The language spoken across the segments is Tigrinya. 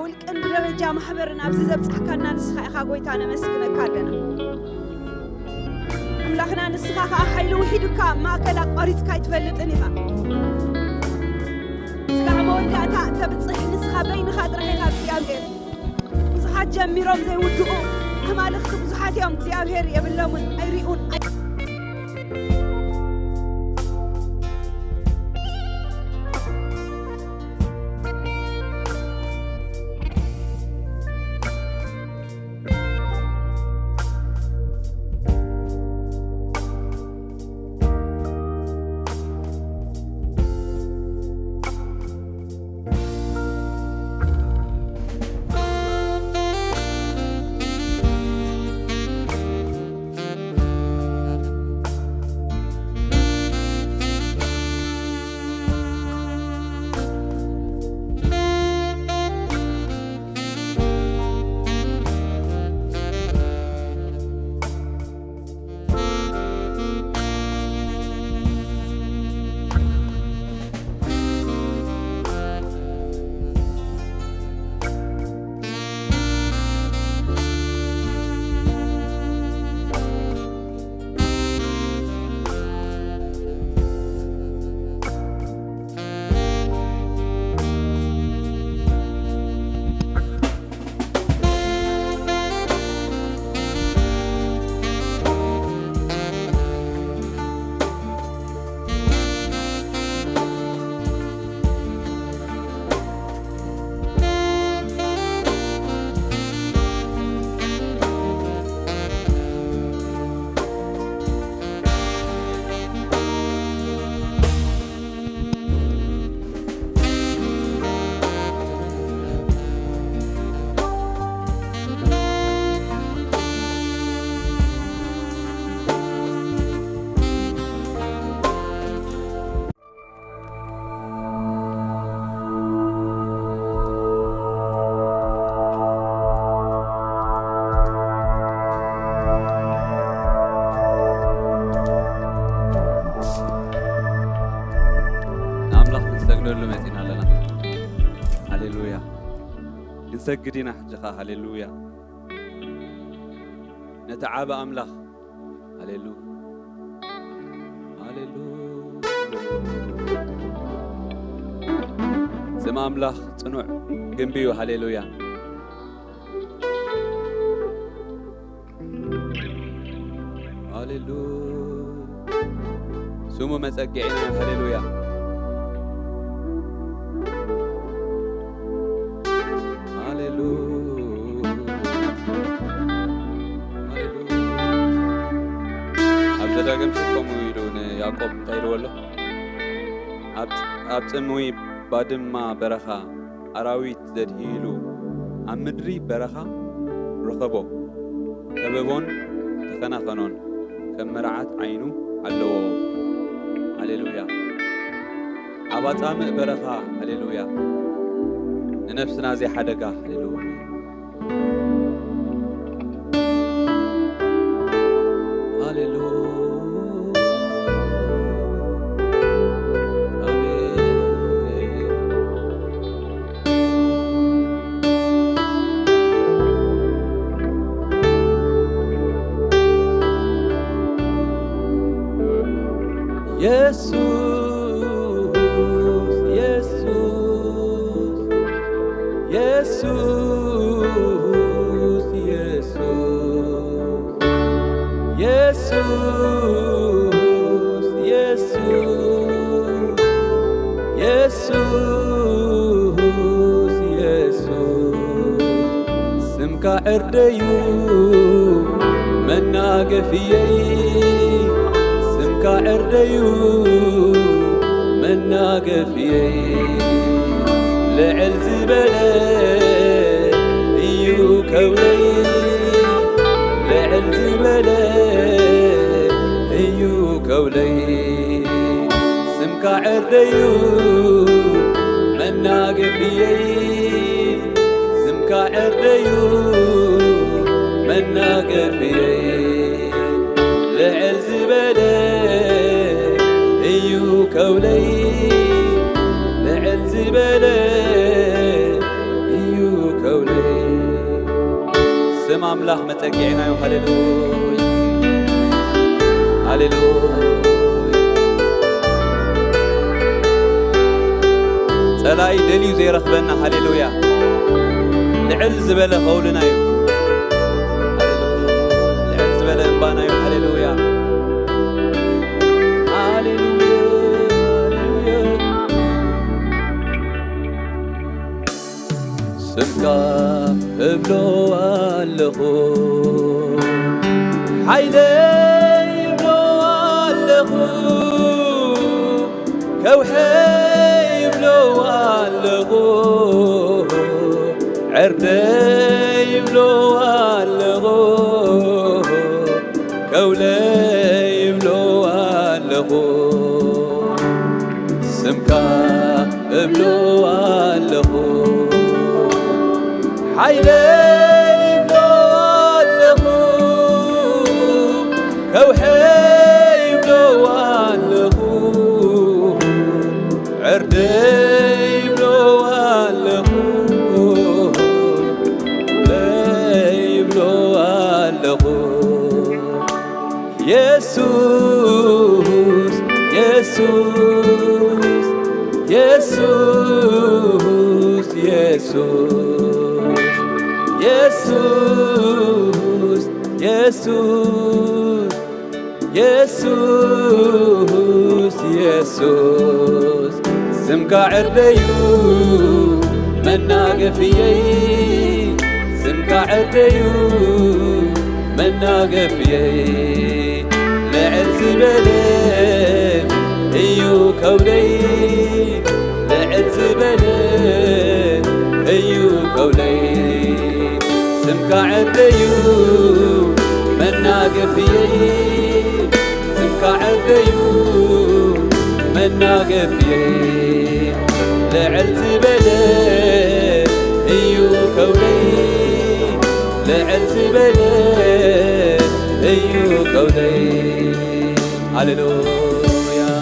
ውልቅን ደረጃ ማህበርን ኣብዚ ዘብጽሕካና ንስኻ ኢኻ ጎይታ ነመስግነካ ኣለና ኣምላኽና ንስኻ ኸኣ ሓይሊ ውሒድካ ማእከል ኣቋሪፅካ ይትፈልጥን ኢኻ ስጋዕ መወዳእታ ተብጽሕ ንስኻ በይንኻ ጥራሕ ኢኻ እግዚኣብሔር ብዙሓት ጀሚሮም ዘይውድኡ ኣማልኽቲ ብዙሓት እዮም እግዚኣብሔር የብሎምን ኣይሪኡን سجدنا حجها هللويا نتعب أملاخ هللويا هللويا سما أملاخ صنوع جنبيو هللويا هللويا سمو مسجعنا هللويا داغم شكم يدون يعقوب تايلولو أبتموي بادما برخا أراويت زدهيلو أمدري برخا رخبو كببون تخنا خنون كمرعات عينو علو هللويا عباتام برخا هللويا نفسنا زي حدقا هللويا هللويا يسوع يسوع يسوع يسوع يسوع يسوع يسوع يسوع سمك أرديو مناقفيي كأرديو مناقفيي لعل زبلة إيو كولي لعل زبلة إيو كولي سمك أرديو مناقفيي سمك أرديو مناقفيي لعل زبلة إيو كولي لعل زبلة إيو كولي سم أملاح متقعنا يو هاليلويا هاليلويا سلاي دليو زي رخبنا هاليلويا لعل زبالة خولنا يو هاليلويا لعل زبالة انبانا يو هاليلويا سمكا ابلو اللخو حيلي ابلو اللخو كوحي ابلو اللخو عردي ابلو اللخو كولي ابلو اللخو سمكا ابلو اللخو حيلي بلو اللخو كوحي بلو اللخو عردي بلو اللخو لي بلو اللخو يسوس يسوس يسوس يسوس يسوس يسوس يسوس يسوس سمكا عرديو مناقفيي سمكا عرديو مناقفيي لعز بلد ايو كولي لعز بلد ايو كولي سمكا عرديو مناقفيي سمكا عرديو مناقفيي لعلت بلد ايو كولي لعلت بلد ايو كولي هاليلويا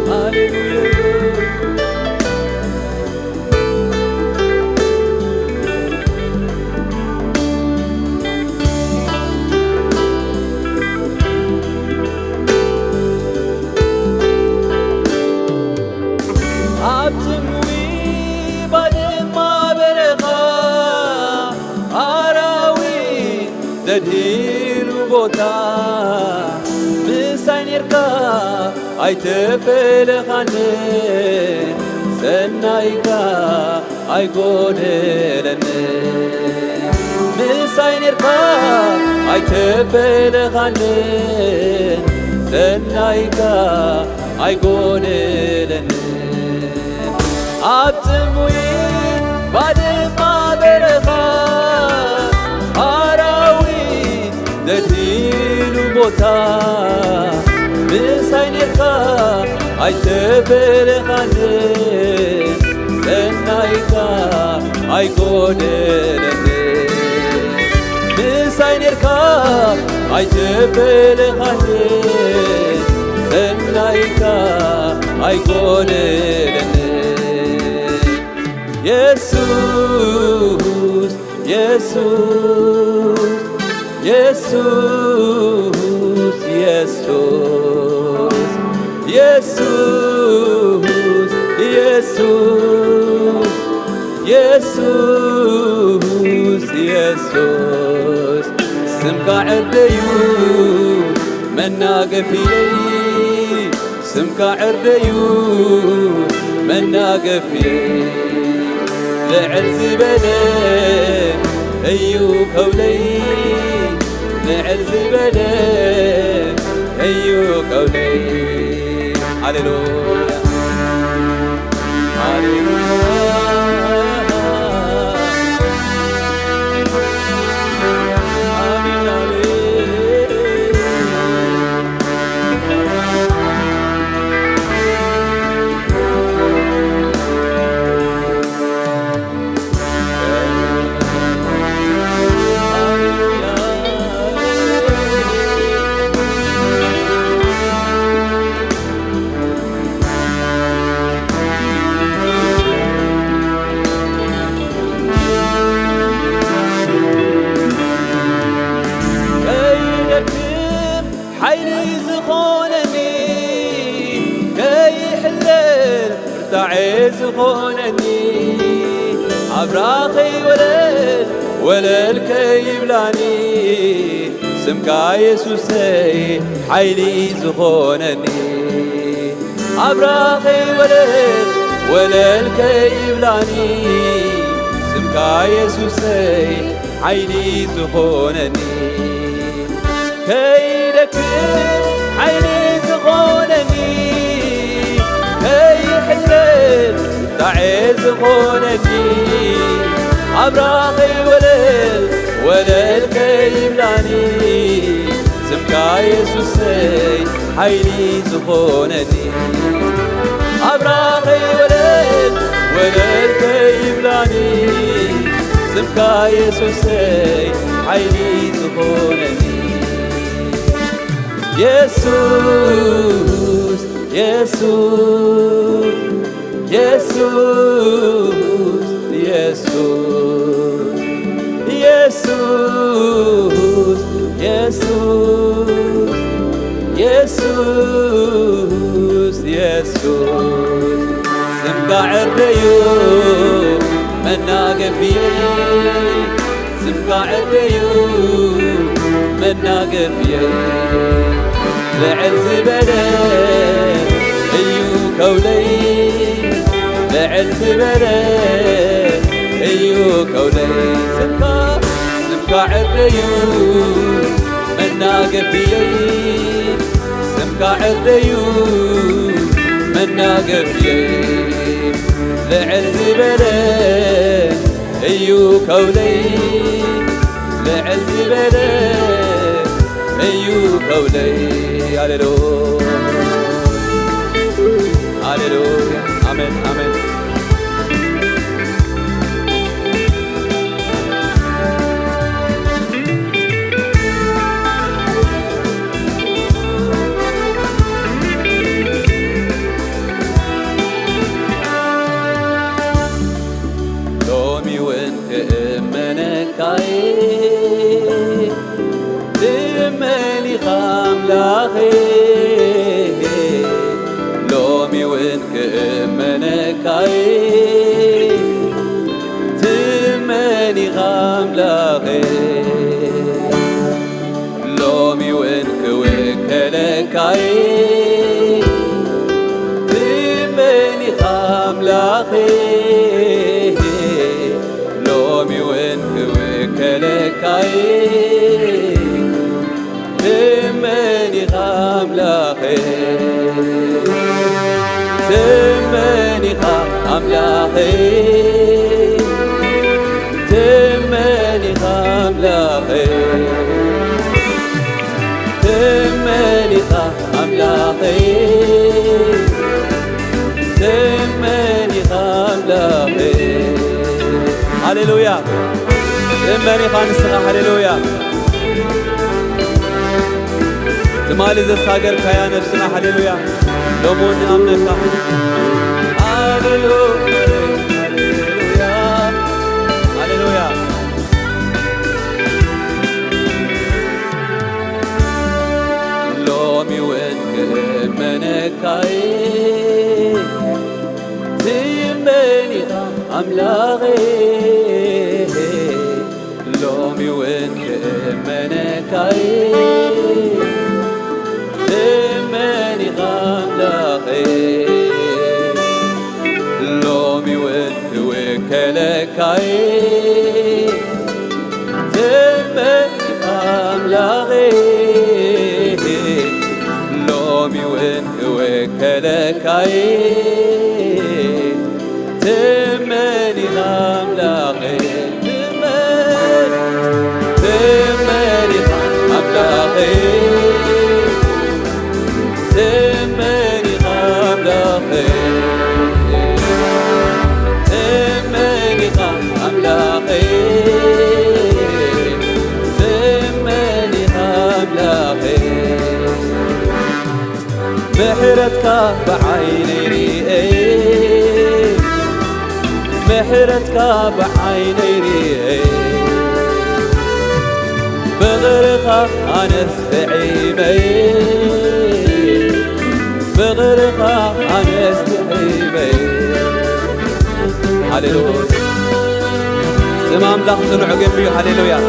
هاليلويا تدهيل بوتا مساينيركا ايتفل خانن سنايكا ايغودلن مساينيركا ايتفل خانن سنايكا ايغودلن ابتموي بعدما برخا تدهيل بوتا مساينيركا ايتفل خانن سنايكا ايغودلن مساينيركا ايتفل خانن سنايكا ايغودلن يسوس يسوس يسوس يسوس يسوس يسوس يسوس يسوس سمكا عرديو مناقفيي سمكا عرديو مناقفيي لعز بلد ايو كولي لعز بلد ايو كولي هاليلويا هاليلويا أبراخي ولل كيبلاني سمكا يسوسي حيلي زخونني أبراخي ولل كيبلاني سمكا يسوسي حيلي زخونني كيدك حيلي زخونني كي حلل تعز زخونني أبراخي ولل كيبلاني سمكا يسوسي حيلي زخونني أبراخي ولل كيبلاني سمكا يسوسي حيلي زخونني يسوس يسوس يسوس يسوس يسوس يسوس يسوس يسوس سمكا عريو منا قفيي سمكا عريو منا قفيي لعل زبدة أيو كولي لعل زبدة أيو كولي سمكا عريو منا قفيي سمكا عريو منا قفيي لعل زبدة أيو كولي لعل زبدة أيو كولي هاليلويا هاليلويا آمين آمين لومي وانت منكاي تمني خاملاخي لومي وانك منكاي تمني خاملاخي لومي وانك وكلكاي تمني خاملاخي لومي وانك وكلكاي تمني خاملاخي تمني خاملاخي تمني خاملاخي تمني خاملاخي تمني خاملاخي هاليلويا تمني خانسنا هاليلويا تمالي ذا ساقر كيا نفسنا هاليلويا لوموني أمنك هاليلويا هاليلويا لومي وينك منكاي تمني أملاغي لومي وينك منكاي تمني خاملاخي لومي وانت وكلكاي تمني خاملاخي لومي وانت وكلكاي تمني خاملاخي تمني خاملاخي تمني خاملاخي تمني خاملاخي تمني خاملاخي محرتك بعيني رئي محرتك بعيني رئي بغرقة أنا استعيبي بغرقة أنا استعيبي هاليلويا زمام لخ صنع جنبي هاليلويا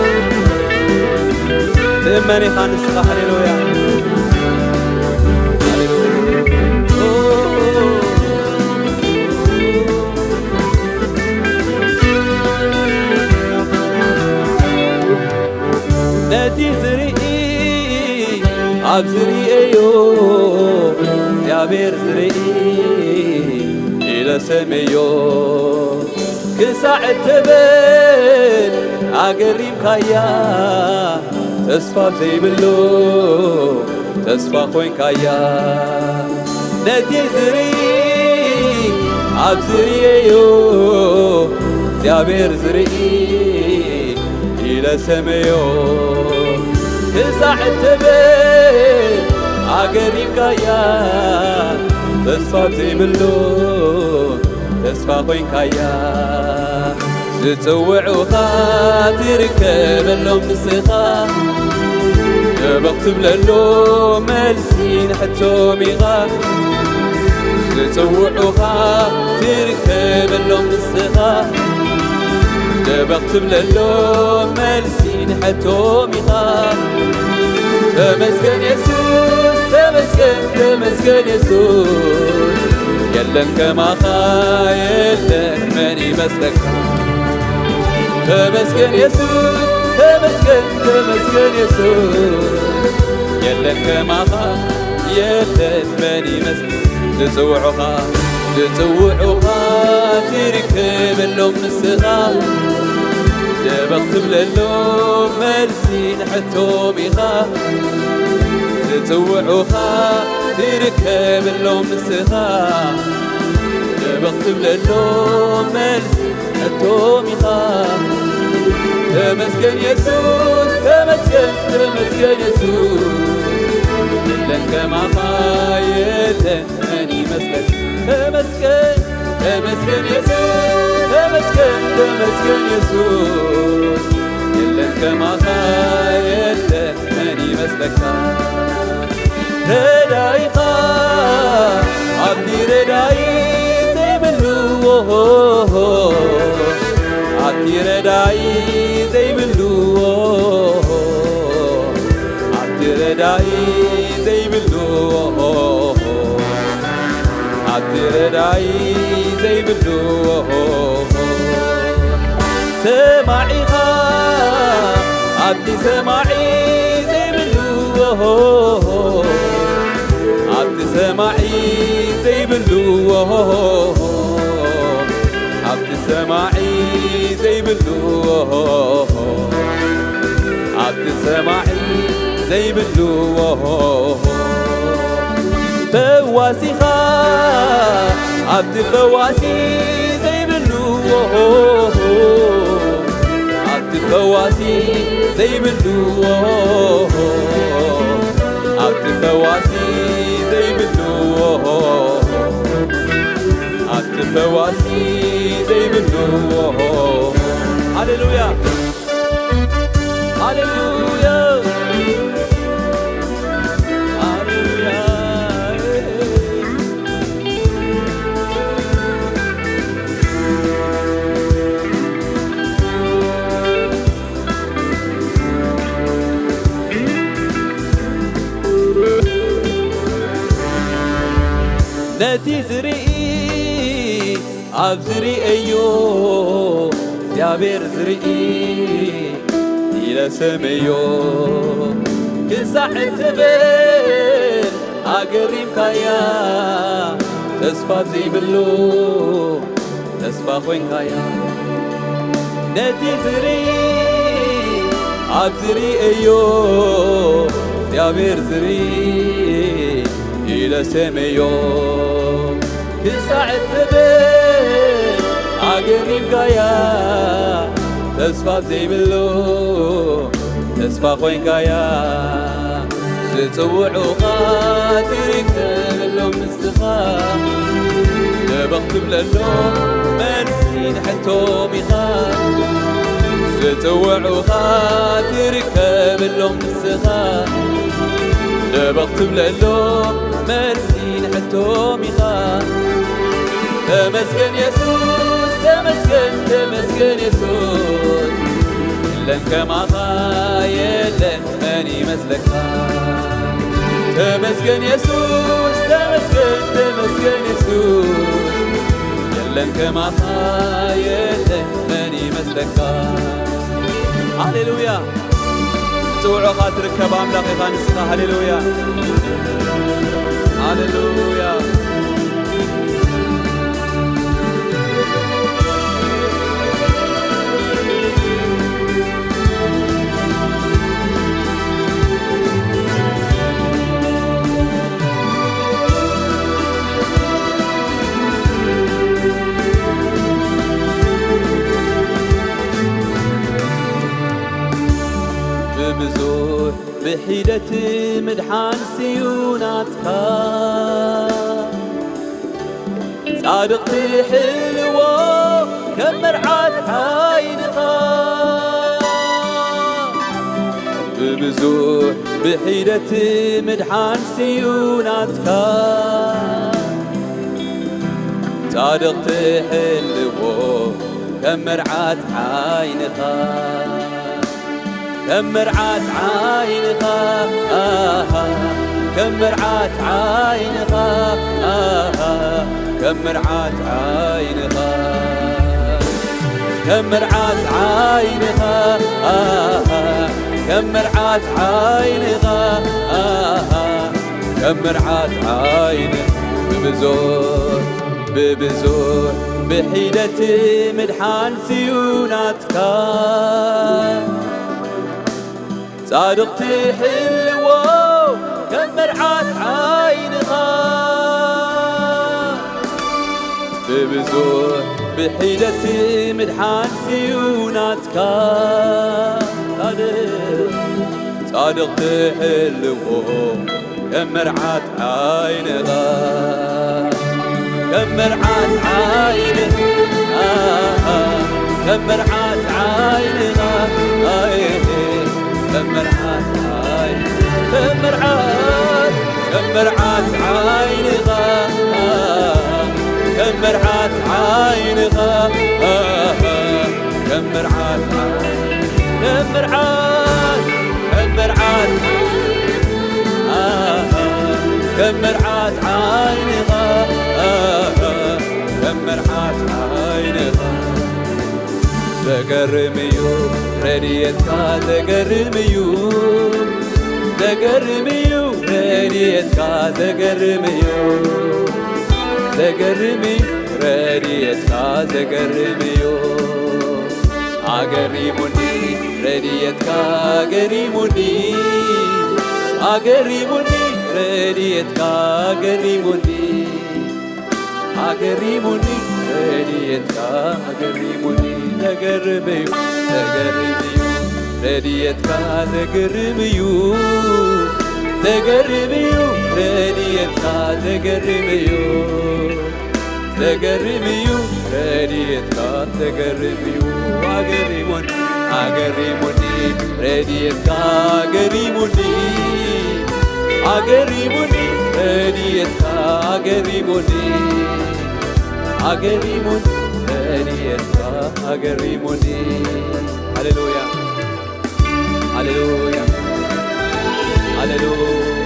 تأمني خانسخة هاليلويا نادي زريقي عب زريقيو يا بير زريقي إلى سميو كساعد تبن عقريم كايا تسفى زي بلو تسفى خوين كايا نادي زريقي عب زريقيو يا بير زريقي إلى سميو كساعد تبن عقريم كايا تسفى زي بلو تسفى خوين كايا زتوعو خاطركب اللوم نسخا بكتب للو ملسين حتو ميغا زتوعو خاطركب اللوم نسخا بكتب للو ملسين حتو ميغا تمسكن يسوس تمسكن يسوس يلن كما خايلن مني مسلك تمسكن يسوس تمسكن يسوس يلن كما خايلن مني مسلك تزوعها تركب اللوم الصغار بكتب للوم ملسين حتو بيخا تزوعها تركب اللوم الصغار بكتب للوم ملسين حتو بيخا تمسكن يسوس تمسكن يسوس يلن كما خايلن مني مسلك تمسكن يسوس تمسكن يسوس يلن كما خايلن مني مسلك ردايقا عبدي رداي زي بلو عبدي رداي زي بلو عبدي رداي زي بلو عبدي رداي زي بلو سماعيها عبدي سماعي زي بلو عبدي سماعي زي بلو عبدي سماعي زي بلو عبدي سماعي زي بلو فواسيخا عبدي فواسي زي بلو عبدي فواسي زي بلو عبدي فواسي زي بلو عبدي فواسي زي بلو هاليلويا هاليلويا نادي زريقي عب زريقيو يا بير زريقي إلى سميو كساعد تبن عقريم كايا تسفى زي بلو تسفى خوين كايا نادي زريقي عب زريقيو يا بير زريقي إلى سميو كساعد تبن عقريم كايا تسفى زي بلو تسفى خوين كايا زتوعو خاطركب اللوم نسخا بكتب للوم منسين حتو ميخا زتوعو خاطركب اللوم نسخا بكتب للوم مرسين حتو ميخا تمسكن يسوس تمسكن يسوس يلن كما يلن مني مسلكا تمسكن يسوس تمسكن يسوس يلن كما يلن مني مسلكا هاليلويا توعو خاطر كبام دقيقة نسخة هاليلويا هاليلويا ببزور بحيدة مدحان سيوناتك صادقتي حلوة كمرعات عينها ببزور بحيدة مدحان سيوناتك صادقتي حلوة كمرعات عينها كمرعات عينها كمرعات عينها كمرعات عينها كمرعات عينها كمرعات عينها كمرعات عينها ببزور ببزور بحيدة مدحان سيوناتك صادقتي حلوة كمرعات عينها ببزور بحيدة مدحان سيوناتك صادقتي حلوة كمرعات عينها كمرعات عينها كمرعات عينها كمرعات كمرعات كمرعات عينها كمرعات عينها كمرعات كمرعات كمرعات كمرعات عينها كمرعات عينها تقرميو رديتك تقرميو تقرميو رديتك تقرميو تقرمي رديتك تقرميو أقرمني رديتك أقرمني أقرمني رديتك أقرمني أقرمني رديتك أقرمني تقرميو تقرميو رديتك تقرميو تقرميو رديتك تقرميو تقرميو رديتك تقرميو أقرمني أقرمني رديتك أقرمني أقرمني رديتك أقرمني أقرمني رديتك أقرمني هاليلويا هاليلويا هاليلويا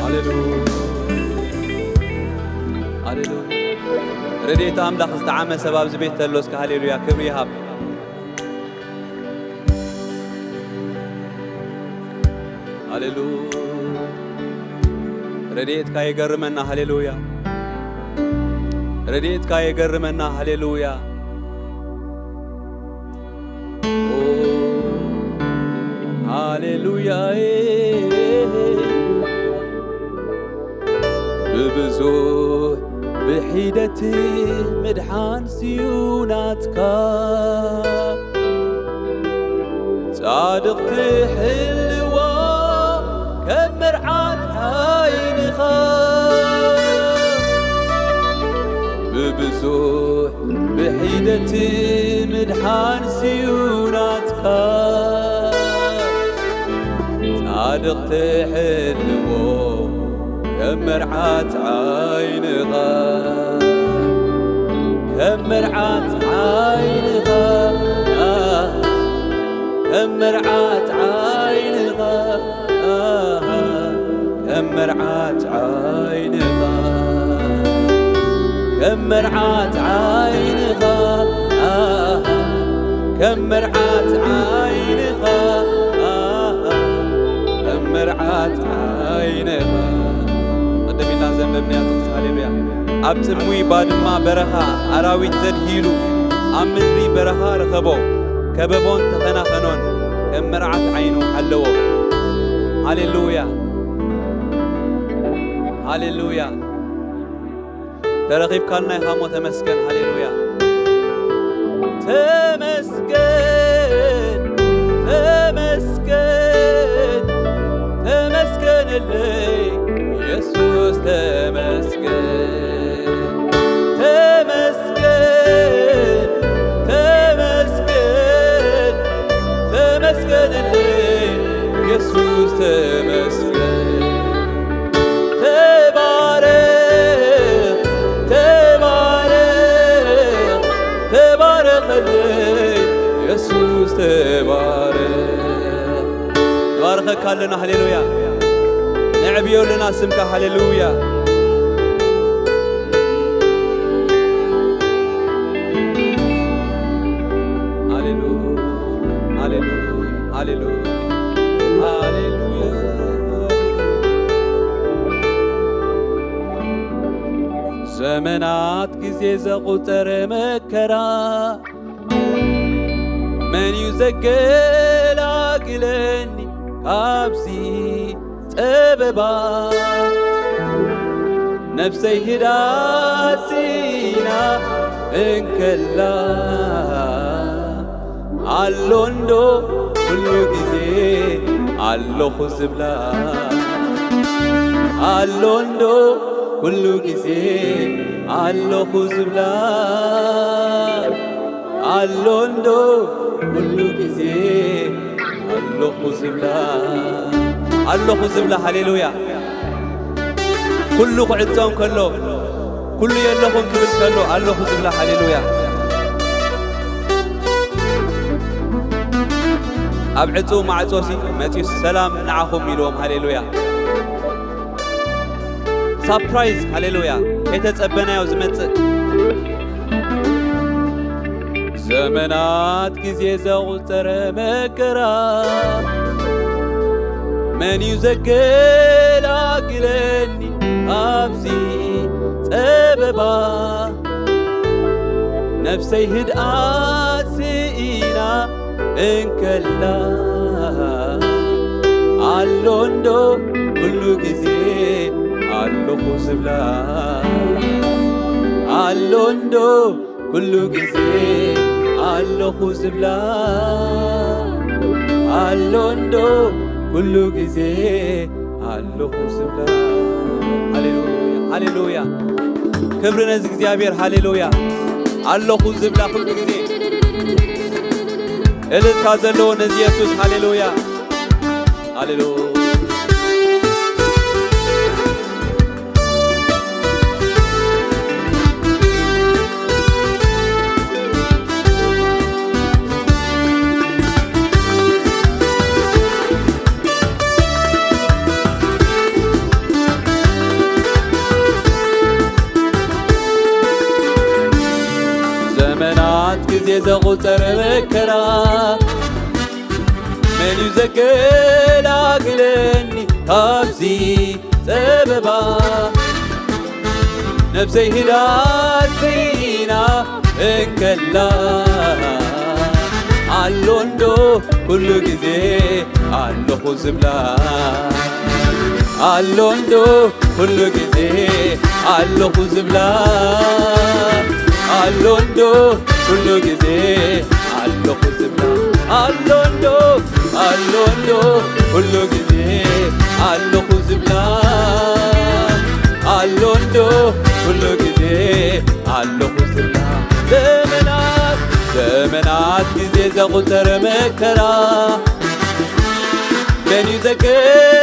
هاليلويا هاليلويا رديت أملاخ استعامل سباب زبيت تلوسك هاليلويا كبري هاب هاليلويا رديت كاي يقرمنا هاليلويا رديت كاي يقرمنا هاليلويا هاليلويا ببزوح بحيدتي مدحان سيوناتك صادقتي حلوة كمرعات عينها ببزوح بحيدتي مدحان سيوناتك صادق تحلمو كم مرعات عينها كم مرعات عينها كم مرعات عينها كم مرعات عينها كم مرعات عينها كم مرعات عينها كم مرعات عينها قدم الله زنبني أتقص هاليلويا أبتموي بادما برخا أراويت زدهيلو أمدري برخا رخبو كببون تخنا خنون كم مرعات عينو حلو هاليلويا هاليلويا ترغيب كالنا يخامو تمسكن هاليلويا تمسكن تمسكن تمسكن اللي يسوس تمسكن تمسكن تمسكن تمسكن اللي يسوس تمسكن تبارك تبارك تبارك اللي يسوس تبارك بارك كلنا هللويا نعبيو لنا سمك هللويا هللويا هللويا هللويا هللويا زمنات كزي زغوتر مكرا من يزقل عقلني أبسي تببا نفسي هداسينا انكلا علوندو كل جزي علو خزبلا علوندو كل جزي علو خزبلا علوندو كل جزي علو خزبلا علو خزبلا هللويا كل قعدتهم كله كل يلهم كبل كله علو خزبلا هللويا أبعتوا مع توسي ماتيو السلام نعهم يلوم هللويا سابرايز هللويا كيتتصبنا يا زمت زمنات كزي زغلتر مكرا من يزقل عقلني أبزي تببا نفسي هدأسينا انكلا علوندو كل جزي علو خزبلا علوندو كل جزي علو خزبلا علوندو كل جزي علو خزبلا هللويا هللويا كبرنا زغزيابير هللويا علو خزبلا كل جزي الكازلو نزي يسوع هللويا هللويا زمنات كزي زغوتر مكرا من يزقل عقلني أبزي سببا نفسي هداسينا انكلا علوندو كل جزي علو خزبلا علوندو كل جزي علو خزبلا علوندو كل جزي علو خزبلا علوندو علوندو كل جزي علو خزبلا علوندو كل جزي علو خزبلا زمنات زمنات جزي زغلتر مكرا من يزقل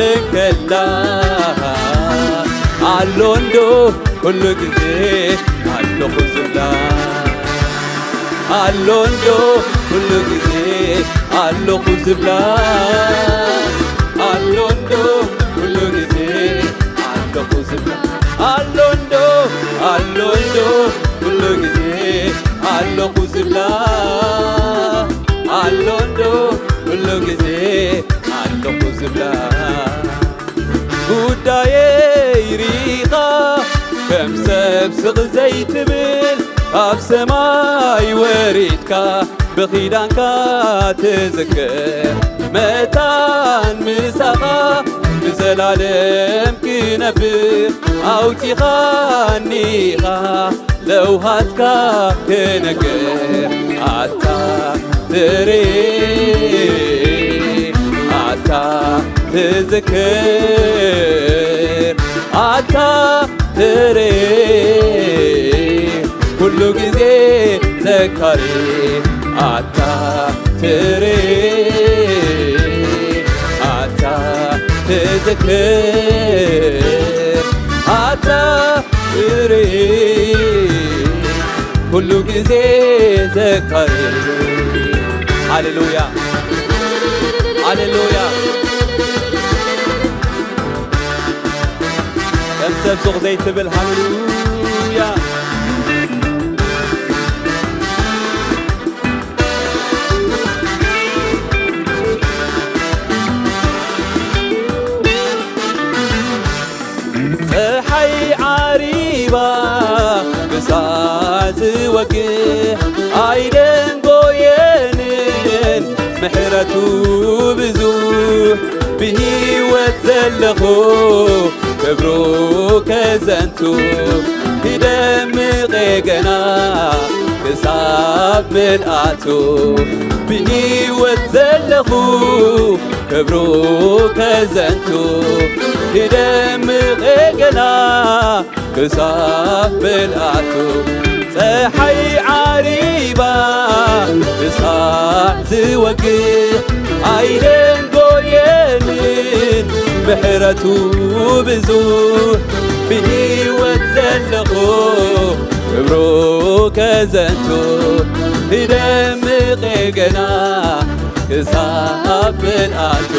እንከላ አሎንዶ ሁሉ ጊዜ አለኹ ዝብላ አሎንዶ ሁሉ ጊዜ አለኹ ዝብላ አሎንዶ ሁሉ ጊዜ አለኹ ዝብላ አሎንዶ አሎንዶ ሁሉ ጊዜ አለኹ ዝብላ አሎንዶ ሁሉ ጊዜ አለኹ ዝብላ ጉዳዬ ይሪኻ ከም ሰብ ስቕ ዘይትብል ኣብ ሰማይ ወሪድካ ብኺዳንካ ትዝክር መታን ምሳኻ ብዘላለም ክነብር ኣውፂኻኒኻ ለውሃትካ ክነግር ኣታ ትሬ ኣታ ትዝክር ኣታ ትሬ ሁሉ ጊዜ ዘካሪ ኣታ ትሬ ኣታ ትዝክር ኣታ ትሬ ሁሉ ጊዜ ዘካሪ ሃሌሉያ ሃሌሉያ ከም ሰብ ሱቕ ዘይትብል ሃሌሉያ ፀሓይ ዓሪባ ብሳት ዝወግሕ ኣይደንጎየንን ምሕረቱ ብዙሕ ብሂወት ዘለኹ ክብሩ ከዘንቱ ይደምቕ ገና ክሳብ ምልኣቱ ብሂወት ዘለኹ ክብሩ ከዘንቱ ይደምቕ ገና ክሳብ ምልኣቱ ፀሓይ ዓሪባ ብሳዕ ዝወግሕ ኣይደንጎየንን ምሕረቱ ብዙሕ ብሂወት ዘለኹ ክብሩ ከዘንቱ ይደምቕ ገና ክሳብ ምልኣቱ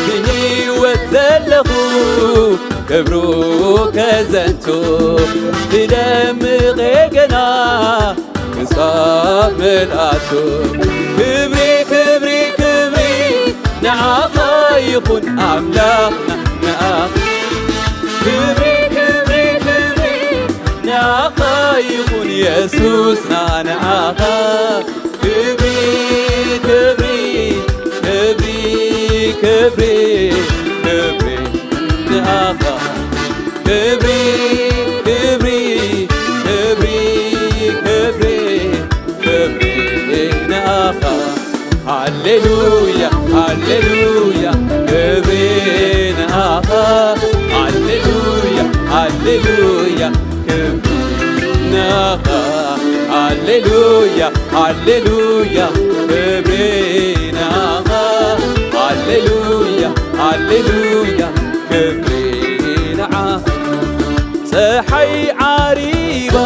ብሂወት ዘለኹ ክብሩ ከዘንቱ ይደምቕ ገና ክሳብ ምልኣቱ ክብሪ ክብሪ ክብሪ ንዓኻ ይኹን ኣምላኽና ንዓኻ ክብሪ ክብሪ ክብሪ ንዓኻ ይኹን ኢየሱስና ንዓኻ ክብሪ ክብሪ ክብሪ ክብሪ ክብሪ ንዓኻ ክብሪ ክብሪ ክብሪ ክብሪ ክብሪ ንዓኻ ሃሌሉያ ሃሌሉያ ክብሪ ንዓኻ ሃሌሉያ ሃሌሉያ ክብሪ ንዓኻ ሃሌሉያ ሃሌሉያ ክብሪ ንዓኻ ሃሌሉያ ሃሌሉያ ክብሪ ንዓኻ ፀሓይ ዓሪባ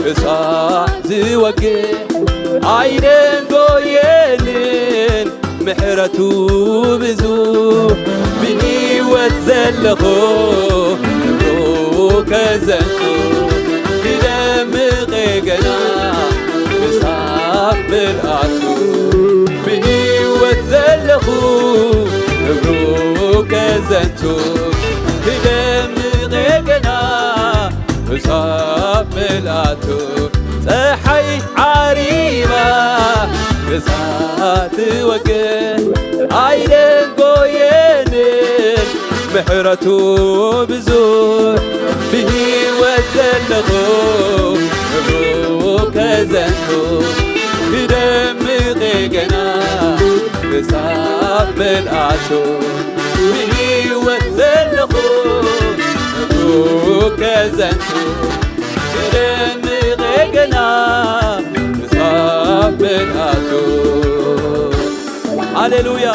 ክሳዕ ዝወግሕ ኣይደንጎየንን ምሕረቱ ብዙሕ ብሂወት ዘለኹ ክብሩ ከዘንቱ ይደምቕ ገና ክሳብ ምልኣቱ ብሂወት ዘለኹ ክብሩ ከዘንቱ ይደምቕ ገና ክሳብ ምልኣቱ ፀሓይ ዓሪባ ክሳዕ ዝወግሕ ኣይደንጎየንን ምሕረቱ ብዙሕ ብሂወት ዘለኹ ክብሩ ከዘንቱ ይደምቕ ገና ክሳብ ምልኣቱ ብሂወት ዘለኹ ክብሩ ከዘንቱ ይደምቕ ገና ክሳብ ምልኣቱ ሃሌሉያ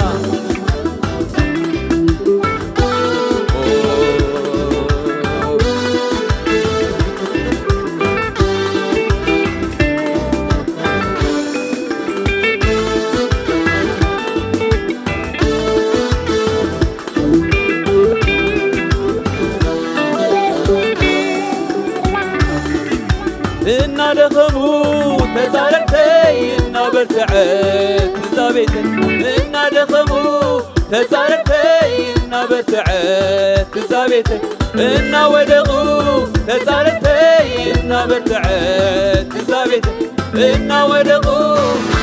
እናደኸሙ ተዛረርተይ እናበርትዐት ትዛቤትን እናደኸሙ ተዛረርተይ እናበርትዐት ትዛቤትን እናወደቑ ተዛረርተይ እናበርትዐት ትዛቤትን እናወደቑ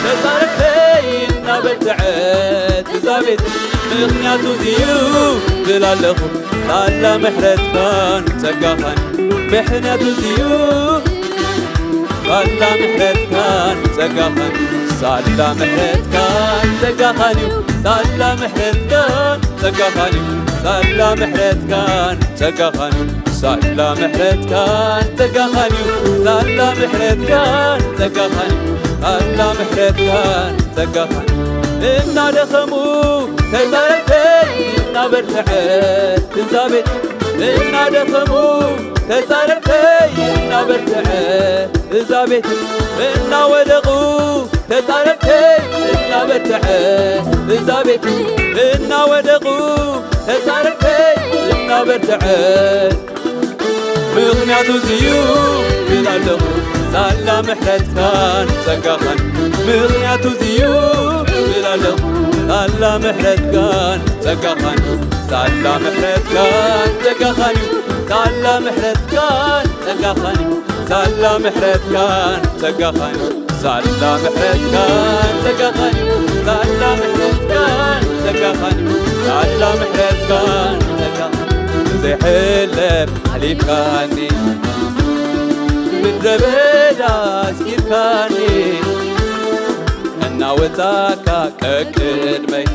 ተዛረርተይ እናበርትዐት ትዛቤትን ምኽንያቱ እዚዩ ብላለኹ ሳላ ምሕረትካን ጸጋኻን ምሕንያቱ እዚዩ ሳላ ምሕረትካን ጸጋኻን ሳላ ምሕረትካን ጸጋኻን እዩ ሳላ ምሕረትካን ጸጋኻን እዩ ሳላ ምሕረትካን ጸጋኻን እዩ ሳላ ምሕረትካን ጸጋኻን እዩ ሳላ ምሕረትካን ጸጋኻን እዩ ሳላ ምሕረትካን ጸጋኻን እናደኸሙ ተዛረርተይ እናበርትዐት ትዛቤት እናደኸሙ ተዛረርተይ እናበርትዐት ትዛቤት እናወደቑ ተዛረርተይ እናበርትዐት ትዛቤት እናወደቑ ተዛረርተይ እናበርትዐት ምኽንያቱ እዚዩ ብላለኹ ሳላ ምሕረትካን ጸጋኻን ምኽንያቱ እዚዩ ብላለኹ ሳላ ምሕረትካን ጸጋኻን ሳላ ምሕረትካን ጸጋኻን እዩ ሳላ ምሕረትካን ጸጋኻን እዩ ሳላ ምሕረትካን ጸጋኻን እዩ ሳላ ምሕረትካን ጸጋኻን እዩ ሳላ ምሕረትካን ጸጋኻን እዩ ሳላ ምሕረትካን ጸጋኻን ዘይሕለፍ ሓሊፍካኒ ምድረ በዳ ኣስኪርካኒ እናወጻእካ ከቅድመይ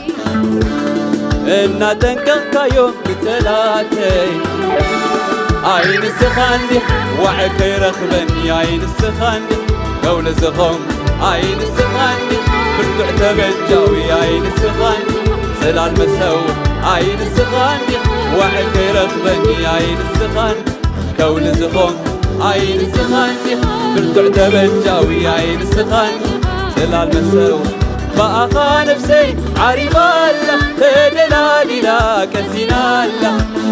እናጠንቀቕካዮም ክተላተይ ኣይንስኻ እንዲሕ ዋዕ ከይረኽበኒ ኣይንስኻ እንዲሕ ከውለ ዝኸም ኣይንስኻ እንዲሕ ብርቱዕ ተበጃዊ ኣይንስኻ እንዲሕ ጽላል መሰው ኣይንስኻ እንዲሕ ዋዕ ከይረኽበኒ ኣይንስኻ እንዲሕ ከውለ ዝኸም ኣይንስኻ እንዲሕ ብርቱዕ ተበጃዊ ኣይንስኻ እንዲሕ ጽላል መሰው በኣኻ ነፍሰይ ዓሪባላ ተደላሊላ ቀሲናላ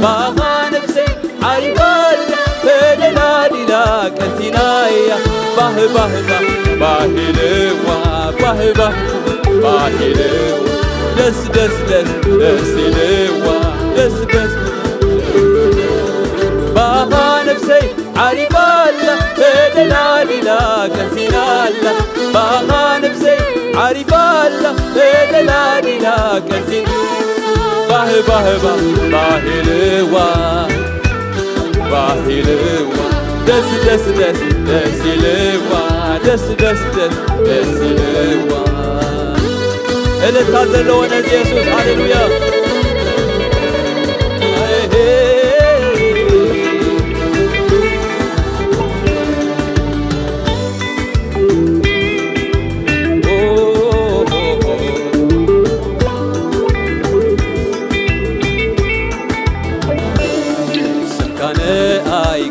በኣኻ ነፍሰይ ዓሪባላ ተደላሊላ ቀሲናያ ባህባህባ ባሂልዋ ባህባህ ባሂልዋ ደስ ደስ ደስ ደስ ኢልዋ ደስ ደስ በኣኻ ነፍሰይ ዓሪባላ ተደላሊላ ቀሲናላ በኣኻ ነፍሰይ ዓሪባላ ተደላሊላ ቀሲን ባህባህባ ባሂልዋ ባሂልዋ ደስ ደስ ደስ ደስ ኢልዋ ደስ ደስ ደስ ደስ ኢልዋ እልልታ ዘለዎ ነዚ ኢየሱስ ሃሌሉያ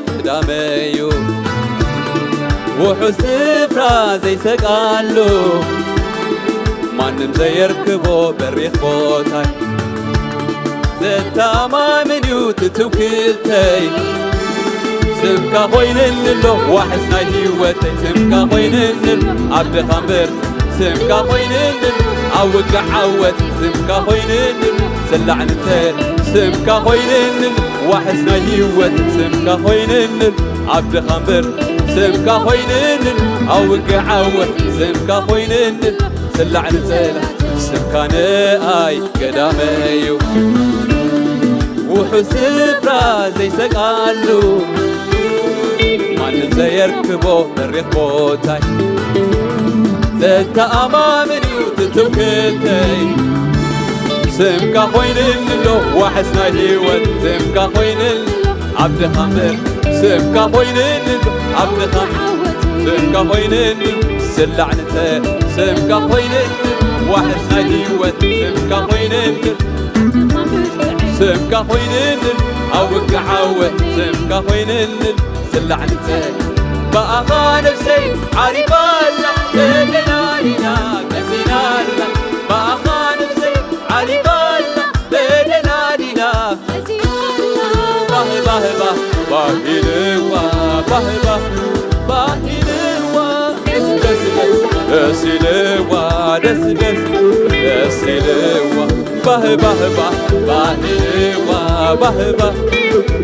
ቅዳመዩ ውሑድ ስፍራ ዘይሰቃሉ ማንም ዘየርክቦ በሪኽ ቦታይ ዘተኣማምን እዩ ትትውክልተይ ስምካ ኾይንንሎ ዋሕስ ናይ ህይወተይ ስምካ ኾይንንን ኣብ ድኻምብር ስምካ ኾይንንን ኣብ ውግዕ ዓወት ስምካ ኾይንንን ስላዕ ንተል ስምካ ኾይንንን ዋሕስ ናይ ህይወት ስምካ ኾይንንን ኣብ ድኻምብር ስምካ ኾይንንን ኣብ ውግዕ ዓወት ስምካ ኾይንንን ስላዕ ንጸላ ስምካ ንኣይ ገዳመዩ ውሑድ ስፍራ ዘይሰቃሉ ማንም ዘየርክቦ በሪኽ ቦታይ ዘተኣማምን እዩ ትትውክልተይ ስምካ ኾይንንሎ ዋሕስ ናይ ህይወት ስምካ ኾይንን ኣብ ድኻምብር ስምካ ኾይንንን ኣብ ድኻምብር ስምካ ኾይንንን ስላዕ ንጸል ስምካ ኾይንንን ዋሕስ ናይ ህይወት ስምካ ኾይንንን ስምካ ኾይንንን ኣብ ውግዕ ዓወት ስምካ ኾይንንን ስላዕ ንጸል በኣኻ ነፍሰይ ዓሪባላ ተደላሊላ ቀሲናላ በኣኻ ነፍሰይ ዓሪባላ ተደላሊላ ባህባህባ ባሂልዋ ባህባ ባሂ ባህባ ባህዋ ባህባ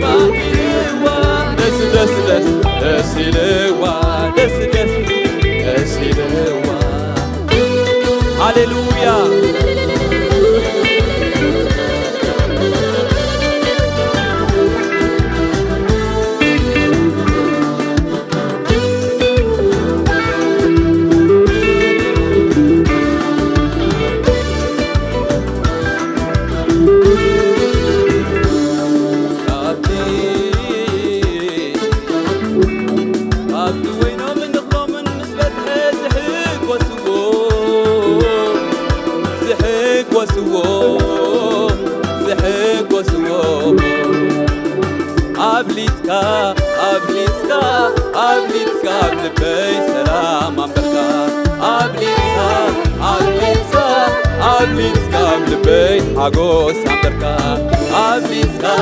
ባህዋ ደስ ደስ ደስ ደስ ይለዋ ደስ ደስ ደስ ይለዋ ሃሌሉያ أبليتكا بلبي سلام أمبركا أبليتكا بلبي حاجوس أمبركا أبليتكا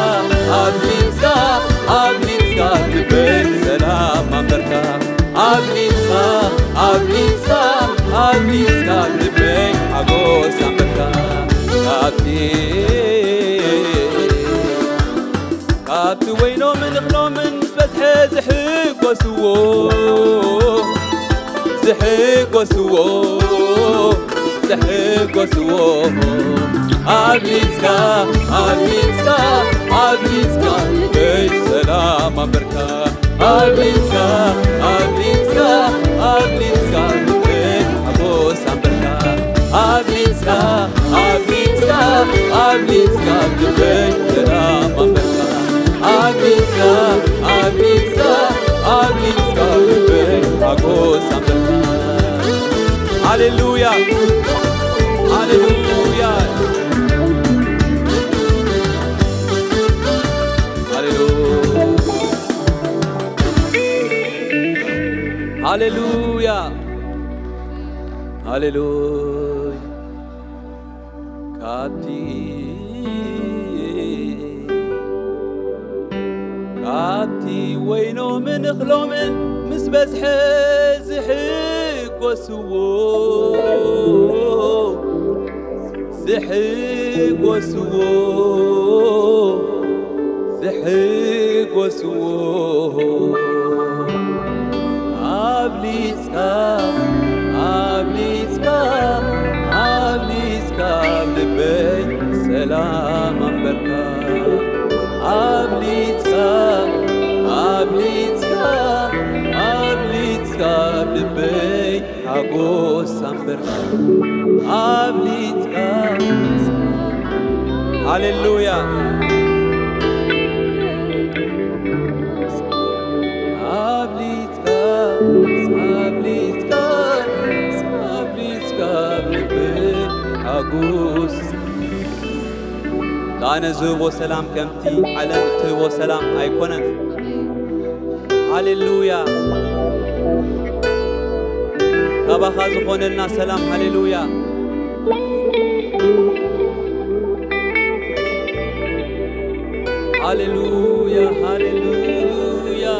بلبي سلام أمبركا أبليتكا بلبي حاجوس أمبركا كابتي وينو من خلو من زحيق وسووه زحيق وسووه زحيق وسووه أبليتكا بيت سلام أمريكا أبليتكا بيت أبوس أمريكا أبليتكا بيت سلام أمريكا أبليتكا بيت أبوس أمريكا هاليلويا هاليلويا هاليلويا هاليلويا كابتي وينو من خلو من مسبسح زحيق وسووه زحيق وسووه أبليتكا بلبي سلام أمبركا أبليتكا بلبي حاجوس أمبركا أبليتكا هاليلويا أبليتكا بلبي حاجوس كان زوبو سلام كمتي علم تبو سلام أيكونن هاليلويا كبخا زخون لنا سلام هاليلويا هاليلويا هاليلويا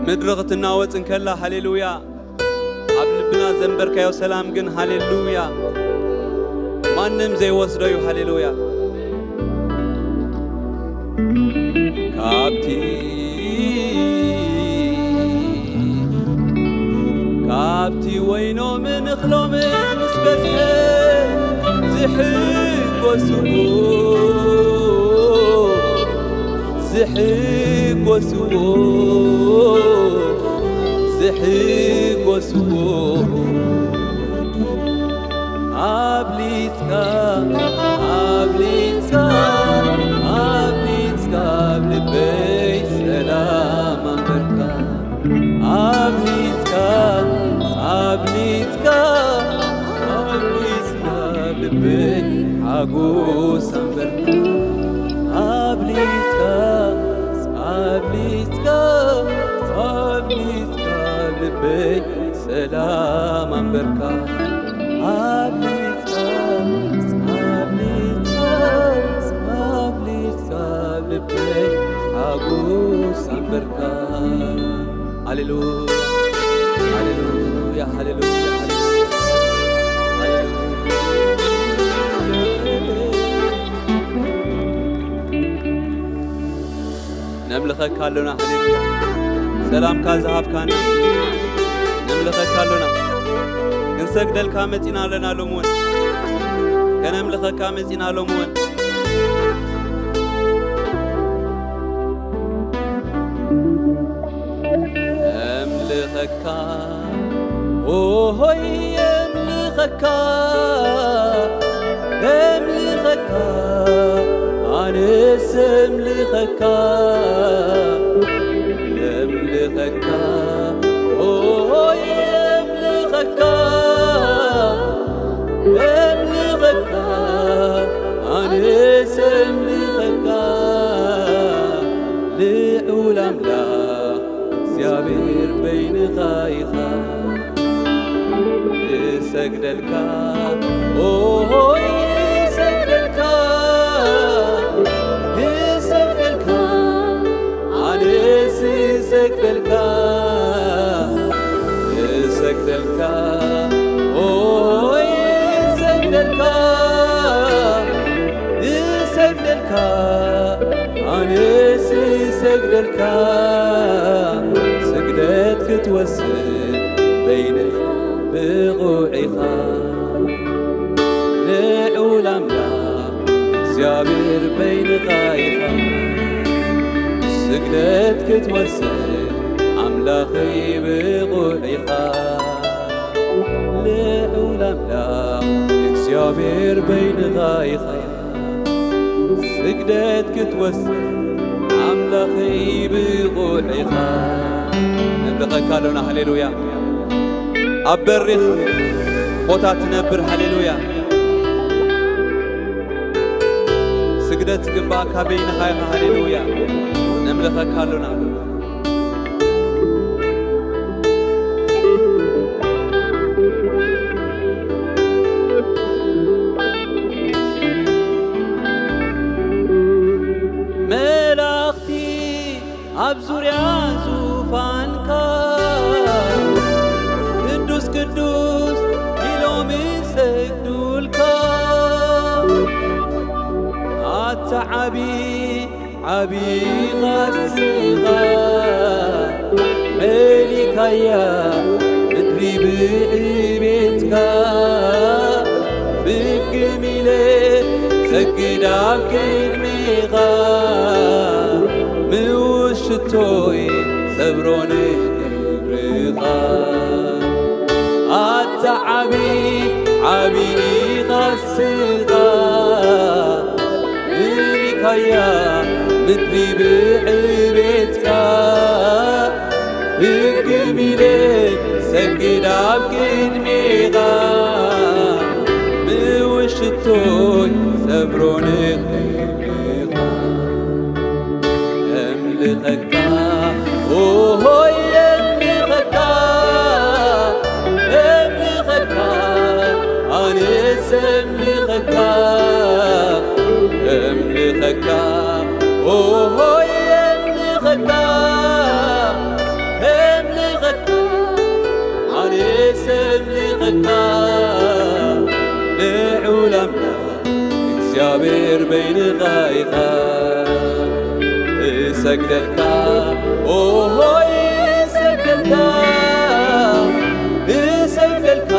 مدرغتنا وزن كلا هاليلويا عبلبنا زنبركا يا سلام جن هاليلويا ما نم زي وصديو هاليلويا كابتي وينو من خلو من مسبسح زحيق وسووه زحيق وسووه أبليتكا بلبي سلام أمبركا أبليتكا بلبي حاجوس أمبركا أبليتكا بلبي سلام أمبركا أبليتكا بلبي حاجوس أمبركا هاليلويا هاليلويا هللويا هللويا نملخك كالونا هللويا سلام كذهب كان نملخك كالونا نسجد الكامتنا لنا لمون كنملخك كامتنا لمون أملخك هوي أملخك أملخك أنس أملخك أملخك هوي أملخك أملخك أنس أملخك لعلم لا سيابير بين خايخا سجد الكا أوه سجد الكا سجد الكا عليس سجد الكا سجد الكا أوه سجد الكا سجد الكا عليس سجد الكا سجدت كتوسل بين بغوعيخا لعلم لا زيابير بين خايخا سجدت كتوسل عملاخي بغوعيخا لعلم لا زيابير بين خايخا سجدت كتوسل عملاخي بغوعيخا نبلغك كالونا هللويا أبرخ قطع تنبر هللويا سجدت جنبك بين خايخة هللويا نملخك كالونا ملاختي أبزر يا زوفانكا قدوس يلومي سجدولكا عبي غسغا ملكا يا مدري بيتكا بكميلي سجد بكلميغا موشتوي سبروني برغا عبي غسغا ملكا يا مدري بعبتكا بكميلي سجد بكلميغا موشتوي سبروني برغا أملخك أوه أملخك أملخك أملخك أوه أملخك أملخك عليس أملخك لعلم اكسيابير بين غايخا سجدك أوه سجدك سجدك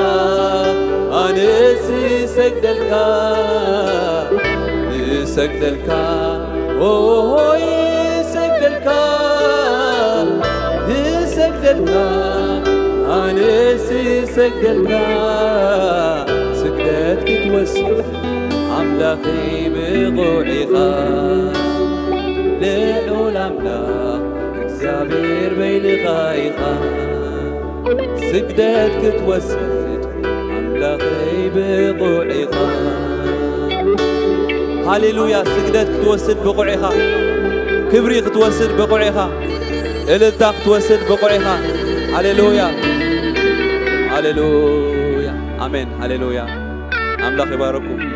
أنسي سجدك سجدك أوه سجدك سجدك أنسي سجدك سجدت كتوسل عملاخي بغوعيخا لعلم لا اكسابير بين غايخا سجدت كتوسل عملاخي بغوعيخا هاليلويا سجدت كتوسد بقعيها كبري كتوسد بقعيها الداق كتوسد بقعيها هاليلويا هاليلويا آمين هاليلويا أملاك يبارككم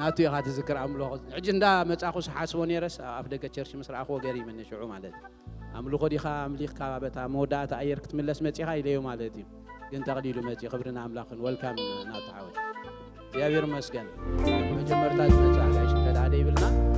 ناتو يغاد ذكر أملوخ عجندا متأخذ حاسبوني رس أفدك تشرش مصر أخو غيري من شعو مالتي أملوخ دي خا أمليخ كابتا مودا تأير كتملس متي هاي ليو مالتي كنت تقليلو متي خبرنا أملاخن والكام ناتعود يا بير مسكن مجمرتات متاع عيش كذا عليه بالنا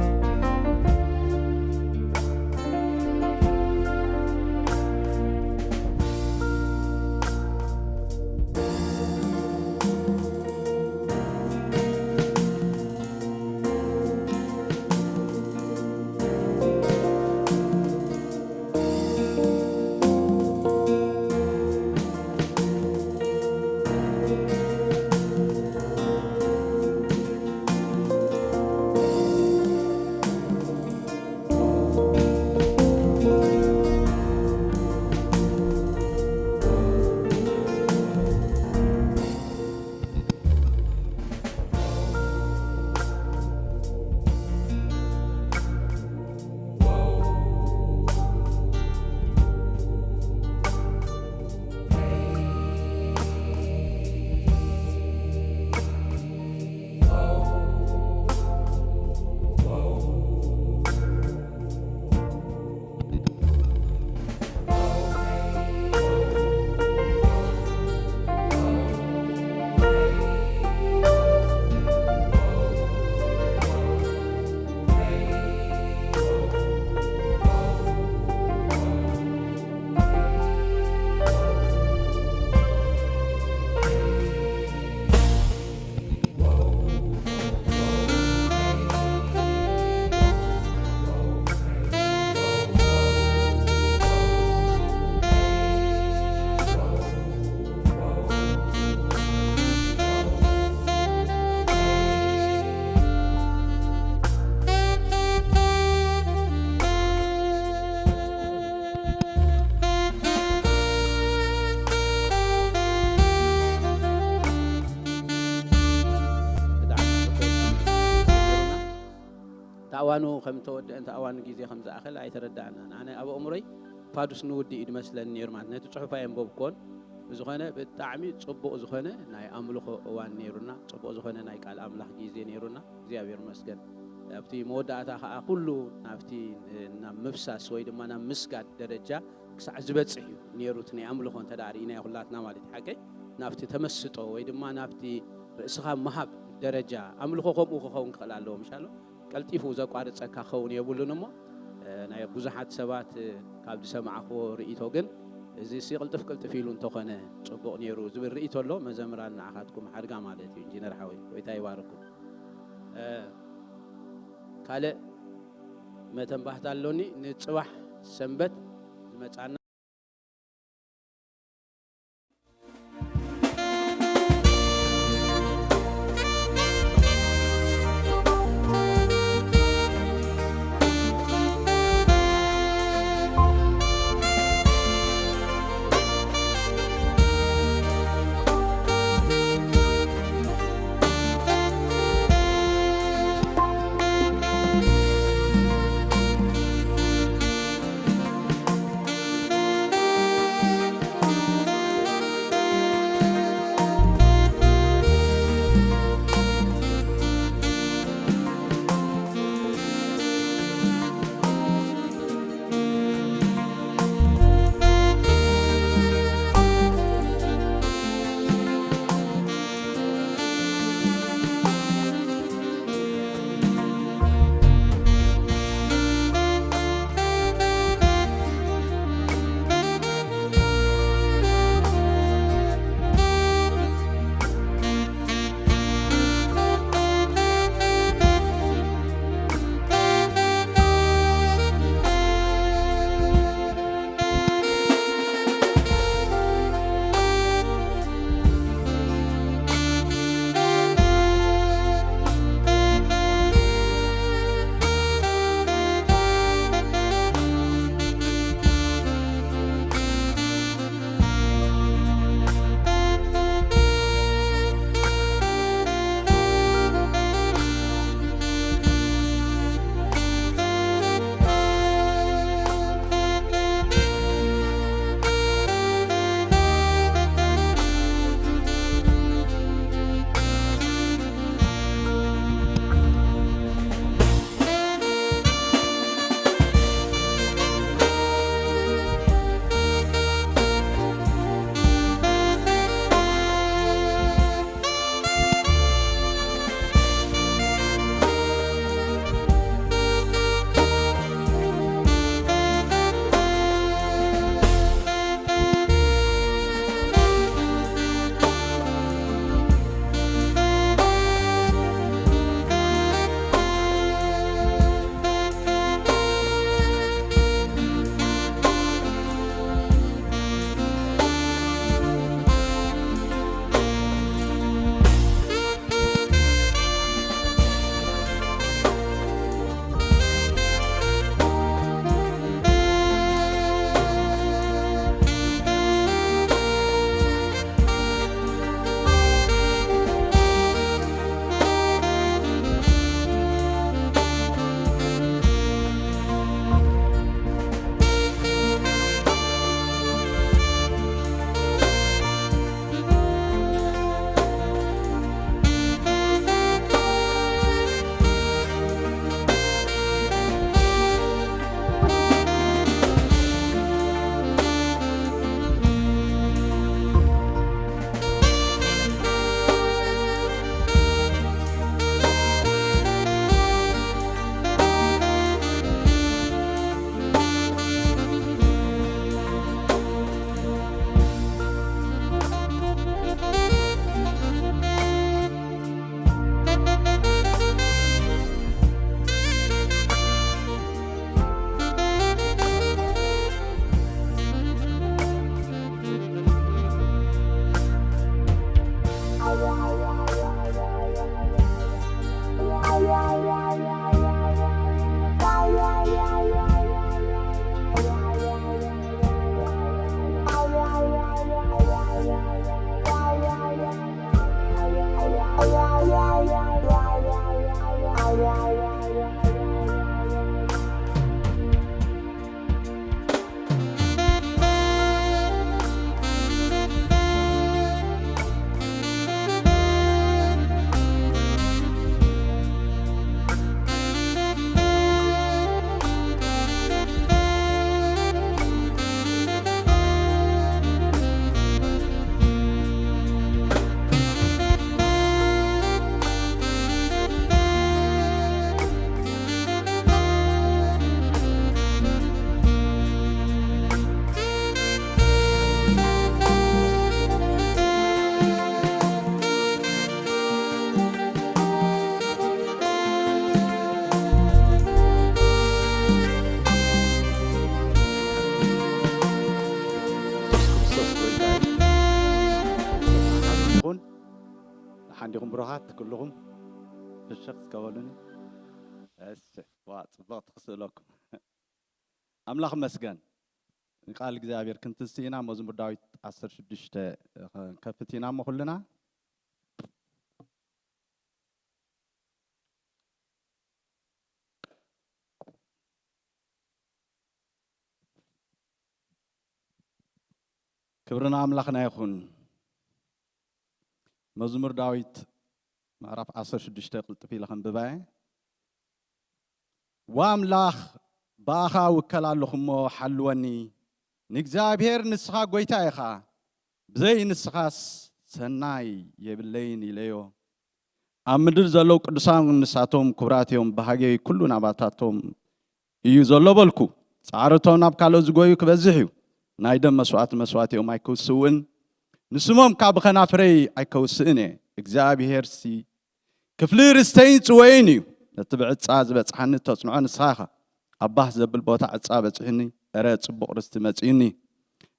تأوانو خم تود أنت أوان جيزي خمسة أخل أي تردعنا أنا أبو أمري فادوس نودي إد مثلا نيرمان نتو صحفة ينبوب كون زخانة بالتعمي تصبوا زخانة ناي أملخ أوان نيرنا تصبوا زخانة ناي قال أملخ جيزي نيرنا زي أبير مسكن أبتي مودة أتاخا أقوله نفتي نمفسا سويد ما نمسكت درجة كسعزبت صحيح نيروتني أملخ أنت دارينا يخلاتنا مالت حكي نفتي تمسطه ويد ما نفتي رأسها مهب درجة أملخ قوم وخون خلالهم مشالو قلتيفو زقارت صكا خون يبولونمو ناي بوزحات سبات كابد سمعخو رئيتو ግን እዚ ሲቅልጥፍ ቅልጥፍ ኢሉ እንተኾነ ጽቡቕ ነይሩ ዝብል ርእይቶ ኣሎ መዘምራን ንዓኻትኩም ሓድጋ ማለት እዩ ኢንጂነር ሓወይ ወይታ ይባርኩም ካልእ መተንባህታ ኣሎኒ ንጽባሕ ሰንበት ዝመጻና بروحات كلهم في الشخص كولوني واصبغت خسلكم أملاخ مسجن قال እግዚአብሔር كنت سينا مزمور داويت 16 كفتينا مخلنا كبرنا أملاخنا يخون مزمور داويت معرف 16 قلت في لخن بباي واملاخ باخا وكلالهم حلوني نجزابير نسخة قويتايخا بزي نسخة سناي يبليني ليو أمدر زلو قدسان نساتهم كبراتهم بحاجة كلنا نباتاتهم يزلو بالكو سعرتهم نبكالو زقويو كبزحيو نايدم مسوات يوم أيكوسون نسمهم كابخنا فري أيكوسيني إجزابير سي كفلير استين توينيو نتبعت سازبت حني تصنعون الصاخة أباه زبل بوتا عصابت حني أراد صبق رستمتيني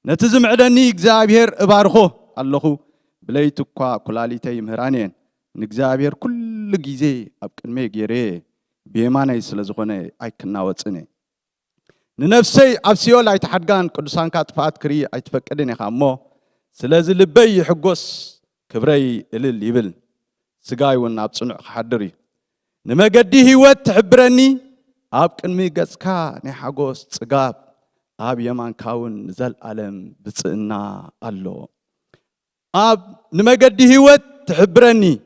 نتزم عدني إجزابير إبارخو اللهو بليتكوا كلاليتي مهرانين نجزابير كل جيزي أبكن ميجيري بيماني سلزغوني أيكنا وصني ننفسي أبسيو لا يتحدقان قدسان كاتفات كري أيتفكدني خامو سلازي لبي حقوس كبري إلل يبل سقاي وناب صنع حدري نمجدي هوت تحبرني أبكن ميجسكا نحقوس سقاب أب يمان كاون زل ألم بصنا الله أب نمجدي هوت تحبرني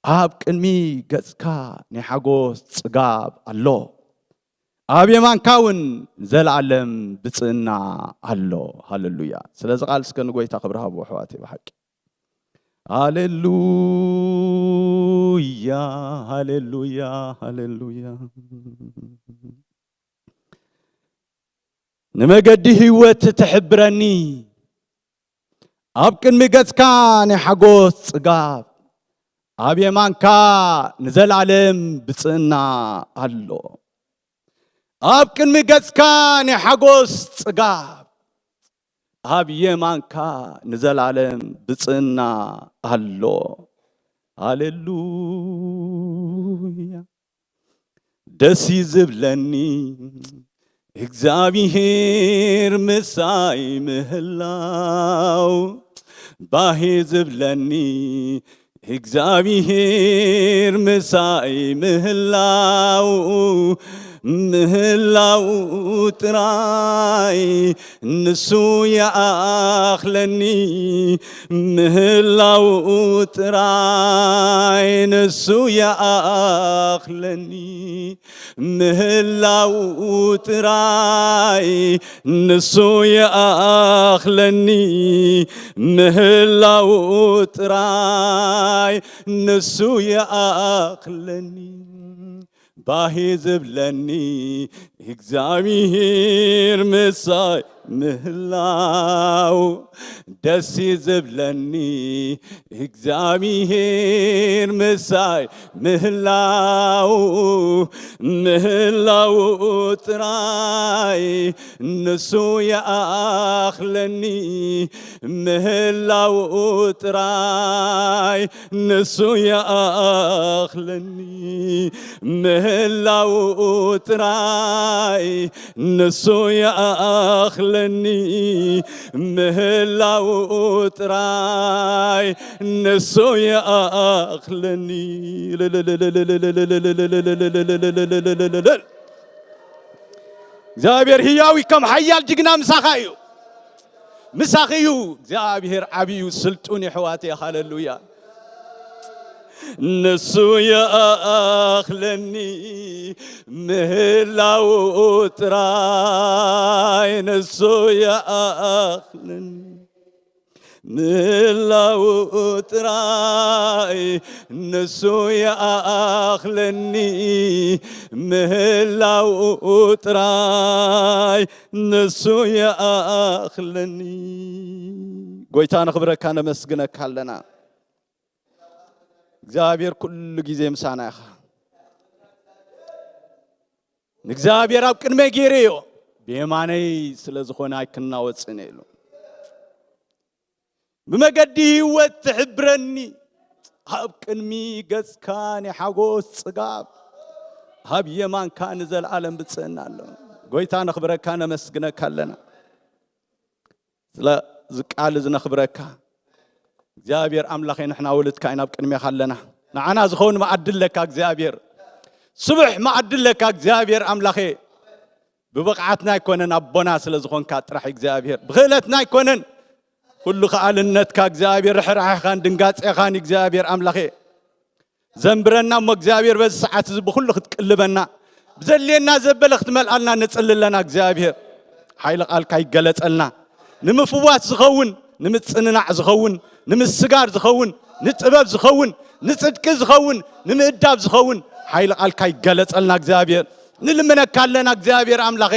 أبكن ميجسكا نحقوس سقاب الله أب يمان كاون زل ألم بصنا الله هللويا سلازي قال سكن قوي تقبرها بوحواتي بحق هللويا هللويا هللويا نمجدي هوت تحبرني أبكن مجسكا نحقوس صقاب أب يمانكا نزل علم بصنا الله أبكن مجسكا نحقوس صقاب أب يمانكا نزل علم بصنا الله هللويا دسي زبلني እግዚአብሔር መሳይ ምህላው ባሄ ዝብለኒ እግዚአብሔር መሳይ ምህላው ምህላው ጥራይ ንሱ ያአኽለኒ ምህላው ጥራይ ንሱ ያአኽለኒ ምህላው ጥራይ ንሱ ያአኽለኒ ምህላው ጥራይ ንሱ ያአኽለኒ باهي زبلني እግዚአብሔር መሳይ ምህላው دسي زبلني እግዚአብሔር መሳይ ምህላው ምህላው ጥራይ ንሱ ያአኽለኒ ምህላው ጥራይ ንሱ ያአኽለኒ ምህላው ጥራይ ንሱ ያአኽለኒ ምህላው ጥራይ ንሱ ያአኽለኒ እግዚአብሔር ሕያው ከም ሓያል ጅግና ምሳኻዩ ምሳኽዩ እግዚአብሔር ዓብዩ ስልጡን ይሕዋቴ ሃሌሉያ نسو يأخلني مهلاو تراي نسو يأخلني مهلاو تراي نسو يأخلني مهلاو تراي نسو يأخلني قويتان خبرك أنا مسجنك هلنا እግዚአብሔር كل ጊዜ ምሳና ያኻ እግዚአብሔር ኣብ ቅድመ ጌሬዮ በየማነይ ስለዝኾነ ኣይክናወፅን ኢሉ ብመገዲ ህይወት ትሕብረኒ ኣብ ቅድሚ ገጽካን ሓጎስ ጽጋብ ኣብ የማንካ ንዘለዓለም ብጽዕና ኣሎ ጎይታ ነኽብረካ ነመስግነካ ኣለና ስለ ዝቃል ዝነኽብረካ እግዚአብሔር አምላኬ ንሕና ወልድካ ኢና ቅድሚኻ ኣለና ንዓና ዝኸውን ማዕድለካ እግዚአብሔር ስብሕ ማዕድለካ እግዚአብሔር አምላኬ ببقعتنا يكونن أبونا سلزخون كاترح إجزابير بغلتنا يكونن كل خالنت كإجزابير رح خان دنقات إخان إجزابير أملاخي زنبرنا مجزابير بس ساعات بخل خد قلبنا بزلينا زبل اختمال لنا نتسل لنا إجزابير حيل قال كاي جلت لنا نمفوات زخون نمتصنع زخون نمسجار زخون نتباب زخون نتصدق زخون نمداب زخون حيل قال كاي جلت لنا إجزابير نلمنك لنا እግዚአብሔር አምላኬ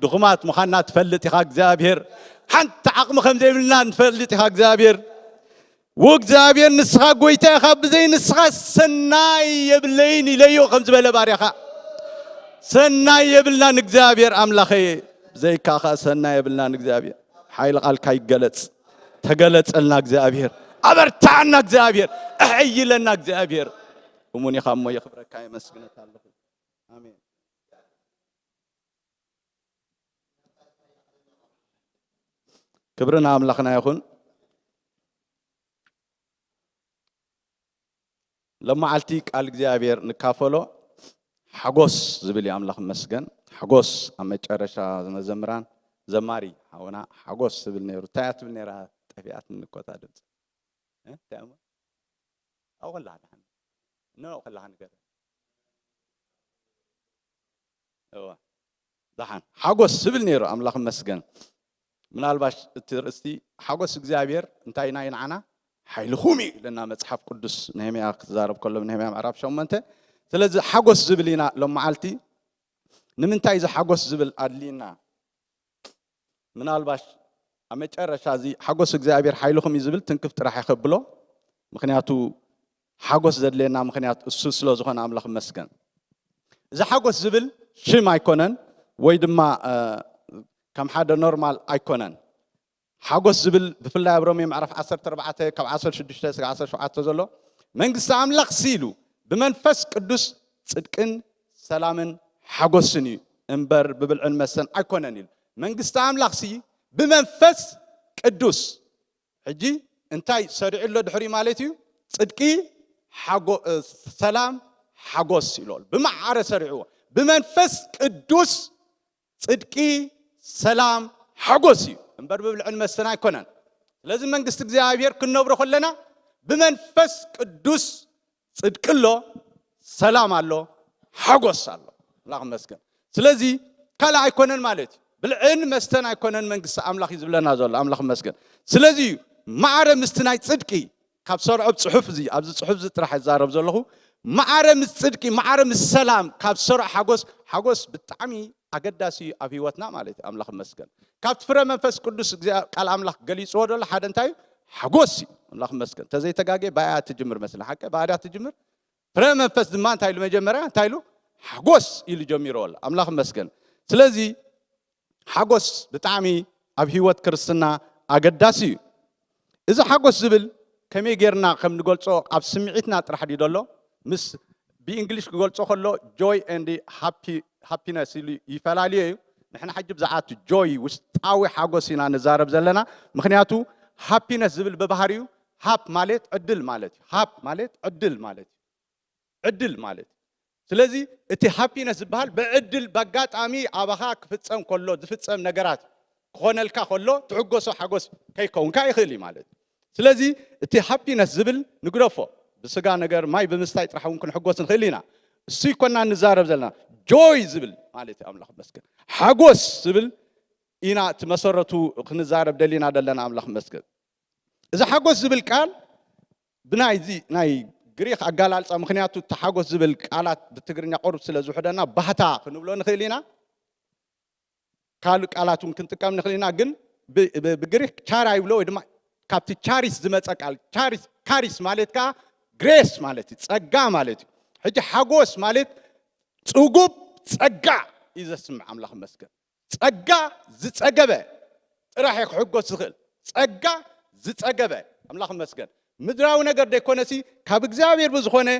ድኹማት ምዃንና ትፈልጥ ኢኻ እግዚአብሔር ሓንቲ ዓቕሚ ከም ዘይብልና ንፈልጥ ኢኻ እግዚአብሔር ወእግዚአብሔር ንስኻ ጎይታ ኢኻ ብዘይ ንስኻ ሰናይ የብለይን ኢለዮ ከም ዝበለ ባርያኻ ሰናይ የብልና ንእግዚአብሔር አምላኬ ብዘይካ ኸ ሰናይ የብልና ንእግዚአብሔር ሓይል ቃልካ ይገለጽ ተገለጸልና እግዚአብሔር አበርታዕና እግዚአብሔር እሕይለና እግዚአብሔር እሙን ኢኻ እሞ የኽብረካ የመስግነካ ኣለኹ አሜን كبرنا أملاخنا يكون لما علتيك على الجزائر نكافلو حجوس زبلي أملاخ مسجن حجوس أما تشارشا زمران زماري هونا حجوس زبلني رتاعت بالنيرة تبيعت من الكوتا دمت تمام أول لا نحن نو خلا هنقدر أوه دحين حجوس زبلني أملاخ مسجن من الباش ترستي حقوس إجزابير انتاينا ينعنا حيلخومي لنا مصحف قدس نهميا زارب كله نهميا معرف شو منته ثلاث حقوس زبلينا لما عالتي نمنتاي إذا حقوس زبل أدلينا من الباش أمتشر شازي حقوس إجزابير حيلخومي زبل تنكفت راح يخبله مخنياتو حقوس زدلينا مخنيات السلسلة زخنا أملاخ مسكن إذا حقوس زبل شيء ما يكونن ويدما كم حدا نورمال أيكونن حقوس زبل بفلا برومي معرف 14 كم 16 17 زلوا من قسم لق سيلو بمنفس قدوس صدقن سلامن حقوسني انبر ببلعن مسن أيكونن من قسم لق سي بمنفس قدوس حجي انتاي سريع له دحري مالتي صدقي حقو سلام حقوس يلول بمعارة سريعه بمنفس قدوس صدقي سلام حقوسي انبربب العلم السنة كونن لازم من قست እግዚአብሔር كنبره كلنا بمنفس قدوس صدق له سلام الله حقوس الله اللهم مسكن ስለዚህ ካላ አይኮነን ማለት بالعلم مستنا አይኮነን መንግስት አምላክ ይዝብለና ዘሎ አምላክ መስገን ስለዚህ ማዕረ ምስትናይ ጽድቂ ካብ ሰርዑ ጽሑፍ እዚ ኣብዚ ጽሑፍ ዝጥራሕ ይዛረብ ዘለኹ ማዕረ ምጽድቂ ማዕረ ምሰላም ካብ ሰርዑ ሓጎስ ብጣዕሚ أقداسي أبيوتنا مالتي أملاخ مسكن كابت فرا منفس قدوس قال أملاخ قليل صور ولا حد انتاي حقوسي أملاخ مسكن تزي تجاجي بايات تجمر مثلا حكى بايات تجمر فرا منفس دمان تايلو مجمرة تايلو حقوس إلي جمير ولا أملاخ مسكن سلزي حقوس بتعمي أبيوت كرسنا أقداسي إذا حقوس زبل كم يجرنا كم نقول صو أب سمعتنا ترى حد يدلو مس بإنجليش نقول صو خلو joy and happiness يفعليه نحن حجب زعات joy وستاوي حاجوسينا نزارب زلنا مخنياتو happiness زبل ببحريو hap مالت عدل مالت hap مالت عدل مالت سلزي اتي happiness بحال بعدل بقات عمي أباها كفتسم كله دفتسم نجارات خونلكا كله تعجوسو حاجوس كي كون كاي خلي مالت سلزي اتي happiness زبل نقرفه بسجا نجار ماي بمستعد راح ممكن حاجوس نخلينا سيكوننا نزارب زلنا joy زبل مالتي أملاخ مسكن حقوس زبل إنا تمسرتو خنزارب دلينا دلنا أملاخ مسكن إذا حقوس زبل قال بناي زي ناي غريق أقال على مخنياتو تحقوس زبل قالات بتقرني قرب سلزو حدنا بحتا خنبلو نخلينا قالوا قالاتو ممكن تقام نخلينا جن بغريق شارع يبلو إدما كابتي شاريس زمت قال شاريس كاريس مالتكا غريس مالتي تصقا مالتي حج حقوس مالت صقوب تصقع إذا سمع أملاخ مسكن تصقع زتصقبه راح يحقوس خل تصقع زتصقبه أملاخ مسكن ምድራዊ ነገር ደይኮነሲ ካብ እግዚአብሔር ብዝኾነ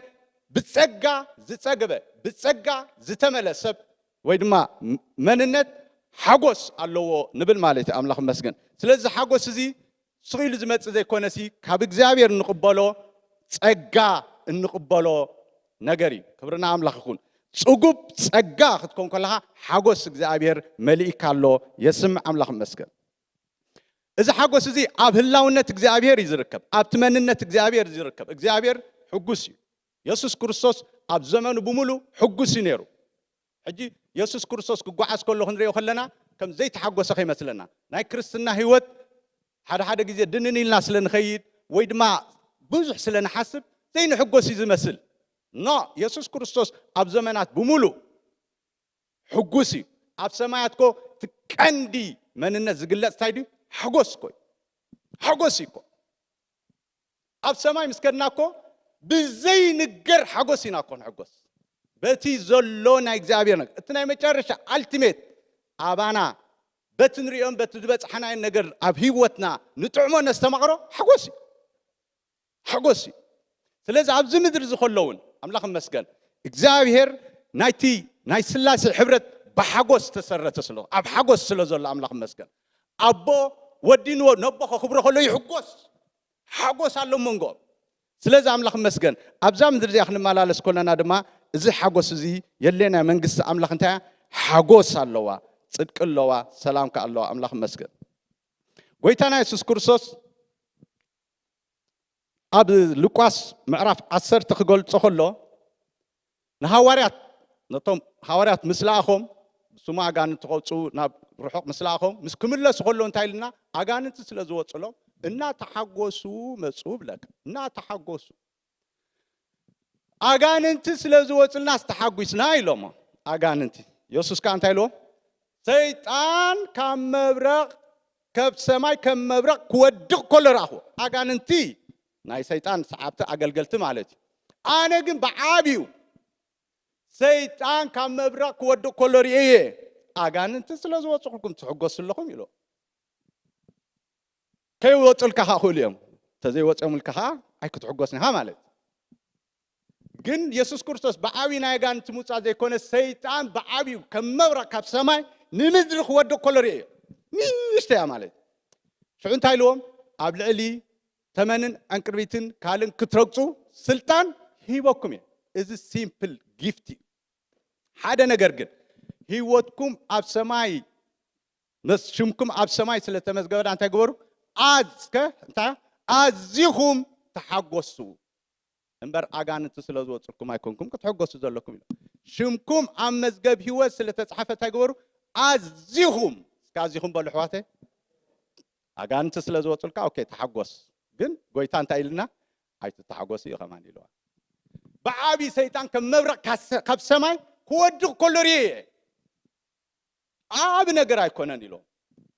ብጸጋ ዝጸገበ ብጸጋ ዝተመለሰ ወይ ድማ መንነት ሓጎስ ኣለዎ ንብል ማለት ኣምላኽ መስገን ስለዚህ ሓጎስ እዚ ስኺሉ ዝመጽእ ዘይኮነሲ ካብ እግዚአብሔር ንቕበሎ ጸጋ እንቕበሎ ነገር እዩ ክብርና ኣምላኽ ይኹን ጽጉብ ጸጋ ክትኮን ከለኻ ሓጎስ እግዚአብሔር መልኢካ ኣሎ የስም ኣምላኽ መስገን እዚ ሓጎስ እዚ ኣብ ህላውነት እግዚአብሔር ይዝርከብ ኣብ ትመንነት እግዚአብሔር ይዝርከብ እግዚአብሔር ሕጉስ እዩ ኢየሱስ ክርስቶስ ኣብ ዘመኑ ብሙሉ ሕጉስ ነይሩ ሕጂ ኢየሱስ ክርስቶስ ክጓዓዝ ከሎ ክንሪኦ ከለና ከም ዘይተሓጎሰ ይመስለና ናይ ክርስትና ህይወት ሓደ ግዜ ድንን ኢልና ስለንኸይድ ወይ ድማ ብዙሕ ስለንሓስብ ዘይንሕጎስ እዩ ዝመስል ኖ ኢየሱስ ክርስቶስ ኣብ ዘመናት ብሙሉ ሕጉስ እዩ ኣብ ሰማያትኮ ትቀንዲ መንነት ዝግለጽ እንታይ ድዩ ሓጎስ ኮይ ሓጎስ ይኮ ኣብ ሰማይ ምስከድናኮ ብዘይ ንገር ሓጎስ ኢና ኮን ሓጎስ በቲ ዘሎ ናይ እግዚአብሔር ነገር እቲ ናይ መጨረሻ አልቲሜት አባና በትንሪኦም በትዝበጽሐናይ ነገር ኣብ ህይወትና ንጥዕሞ ነስተማቕሮ ሓጎስ ስለዚ ኣብዚ ምድር ዝኸለውን ኣምላኽ መስገን እግዚአብሔር ናይ ስላሴ ሕብረት ብሓጎስ ተሰረተ ስለ ኣብ ሓጎስ ስለ ዘሎ ኣምላኽ መስገን ኣቦ ወዲንዎ ነቦ ክብሮ ከሎ ይሕጎስ ሓጎስ ኣሎ መንጎ ስለዚ ኣምላኽ መስገን ኣብዛ ምድር እዚኣ ክንመላለስ ከለና ድማ እዚ ሓጎስ እዚ የለና መንግስቲ ኣምላኽ እንታይ ሓጎስ ኣለዋ ጽድቅ ኣለዋ ሰላም ከኣለዋ ኣምላኽ መስገን ጎይታና ኢየሱስ ክርስቶስ ኣብ ሉቃስ ምዕራፍ 10 ክገልጾ ከሎ ንሐዋርያት ነቶም ሐዋርያት ምስላኣኾም ስሙ ኣጋንንት ተኸውፁ ናብ ርሑቕ ምስላኣኾም ምስ ክምለሱ ከሎ እንታይ ኢልና ኣጋንንት ስለ ዝወፅሎም እናተሓጎሱ መጹ ብለክ እናተሓጎሱ አጋንንት ስለዝወጽልና አስተሐጉስና ኢሎም አጋንንት ኢየሱስ ካንተ ኢሎ ሰይጣን ከመብረቅ ከብ ሰማይ ከመብረቅ ኩወድቅ ኮለራኹ አጋንንቲ ናይ ሰይጣን ሰዓብተ አገልገልቲ ማለት አነ ግን በዓቢዩ ሰይጣን ከመብረቅ ኩወድቅ ኮለሪዬ አጋንንት ስለዝወጽልኩም ትሕጎስልኩም ኢሎ ከይወጽልካ ኸኹልዮም ተዘይወጽምልካ አይክትሕጎስኒኻ ማለት ግን ኢየሱስ ክርስቶስ በዓቢ ናይ አጋንንት ሙጻ ዘይኮነ ሰይጣን በዓቢው ከመብረቅ ካብ ሰማይ ንምድሪ ክወድቅ ኮለሪዬ ንሽተያ ማለት ሽዑ እንታይ ኢልዎም ኣብ ልዕሊ ተመንን አንቅርቢትን ካልን ክትረግጹ ስልጣን ሂበኩም እዚ ሲምፕል ጊፍት ሓደ ነገር ግን ህይወትኩም ኣብ ሰማይ መስሽምኩም ኣብ ሰማይ ስለተመዝገበ እንታይ ግበሩ ኣዝኹም ተሓጎሱ እንበር አጋንንት ስለዝወጽልኩም አይኮንኩም ክትሕጎሱ ዘለኩም ኢሎ ሽምኩም ኣብ መዝገብ ህይወት ስለተጻሐፈ እንታይ ግበሩ ኣዝኹም እስካዚኹም በሉ ሕዋቴ አጋንንት ስለዝወጽልካ ኦኬ ተሓጎስ ግን ጎይታ እንታይ ኢልና ኣይትተሓጎሱ ይኸማን ኢለዋ በዓቢ ሰይጣን ከመብረቅ ካብ ሰማይ ክወድቅ ኮለሪዬ ኣብ ነገር አይኮነን ኢሎ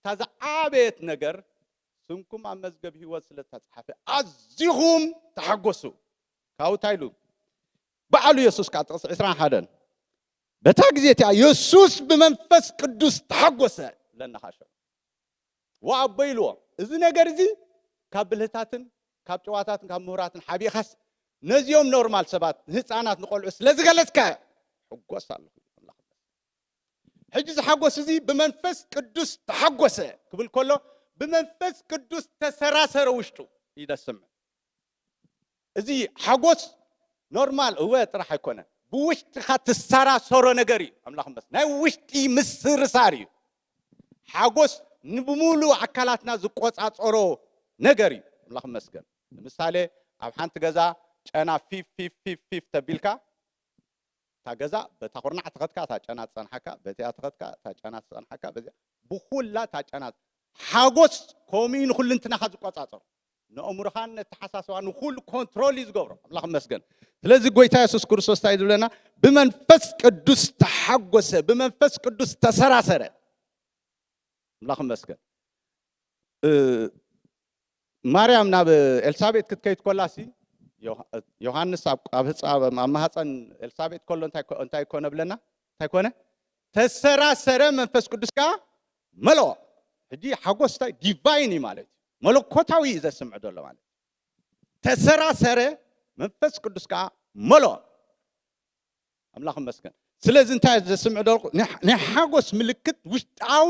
ታዛ ዓቤት ነገር ስምኩም ኣብ መዝገብ ህይወት ስለተጻሐፈ ኣዝኹም ተሓጎሱ ካውታይሉ በዓሉ ኢየሱስ ካጥቅስ 21 በታ ጊዜታ ኢየሱስ በመንፈስ ቅዱስ ተሐጎሰ ለናኻሸ ወአበይልዎ እዚ ነገር እዚ ካብ ብልህታትን ካብ ጨዋታትን ካብ ምሁራትን ሓቢኻስ ነዚዮም ኖርማል ሰባት ህፃናት ንቆልዑ ስለዝገለጽካ ሕጎስ ኣለኹ ሕጂ ዝሓጎስ እዚ በመንፈስ ቅዱስ ተሐጎሰ ክብል ከሎ በመንፈስ ቅዱስ ተሰራሰረ ውሽጡ ይደስም እዚ ሓጎስ ኖርማል እወ ጥራሕ አይኮነ ብውሽጥኻ ትሰራሰሮ ነገር እዩ ኣምላኽ መስ ናይ ውሽጢ ምስርሳር እዩ ሓጎስ ንብሙሉ አካላትና ዝቆጻጸሮ ነገር እዩ ኣምላኽ መስገን ለምሳሌ ኣብ ሓንቲ ገዛ ጨና ፊፍ ተቢልካ ታ ገዛ በታ ኹርናዕ ተኸትካ ታ ጨና ጸንሐካ በቲያ ተኸትካ ታ ጨና ጸንሐካ በዚያ ብኹላ ታ ጨና ሓጎስ ኮሚን ኩልንትናኻ ዝቆጻጸሮ نأمرخان نتحسسوان وكل كنترول يزجبر الله مسجن لذي قويتا يسوع كريستوس تايدولنا بمنفس قدوس تحقوس بمنفس قدوس تسراسر الله مسجن مريم ناب إلسابيت كتكيت كلاسي يوحنس أب ما حسن إلسابيت كلون تاي كونه بلنا تاي كونه تسراسر منفس قدوس كا ملو هدي حقوس تاي ديفايني مالك ملكوتاوي إذا سمع دوله مالك ተሰራሰረ መንፈስ ቅዱስ ካ መሎ አምላኽ መስገን ስለዚህ እንታይ ዘስምዕ ደልኩ ንሓጎስ ምልክት ውሽጣዊ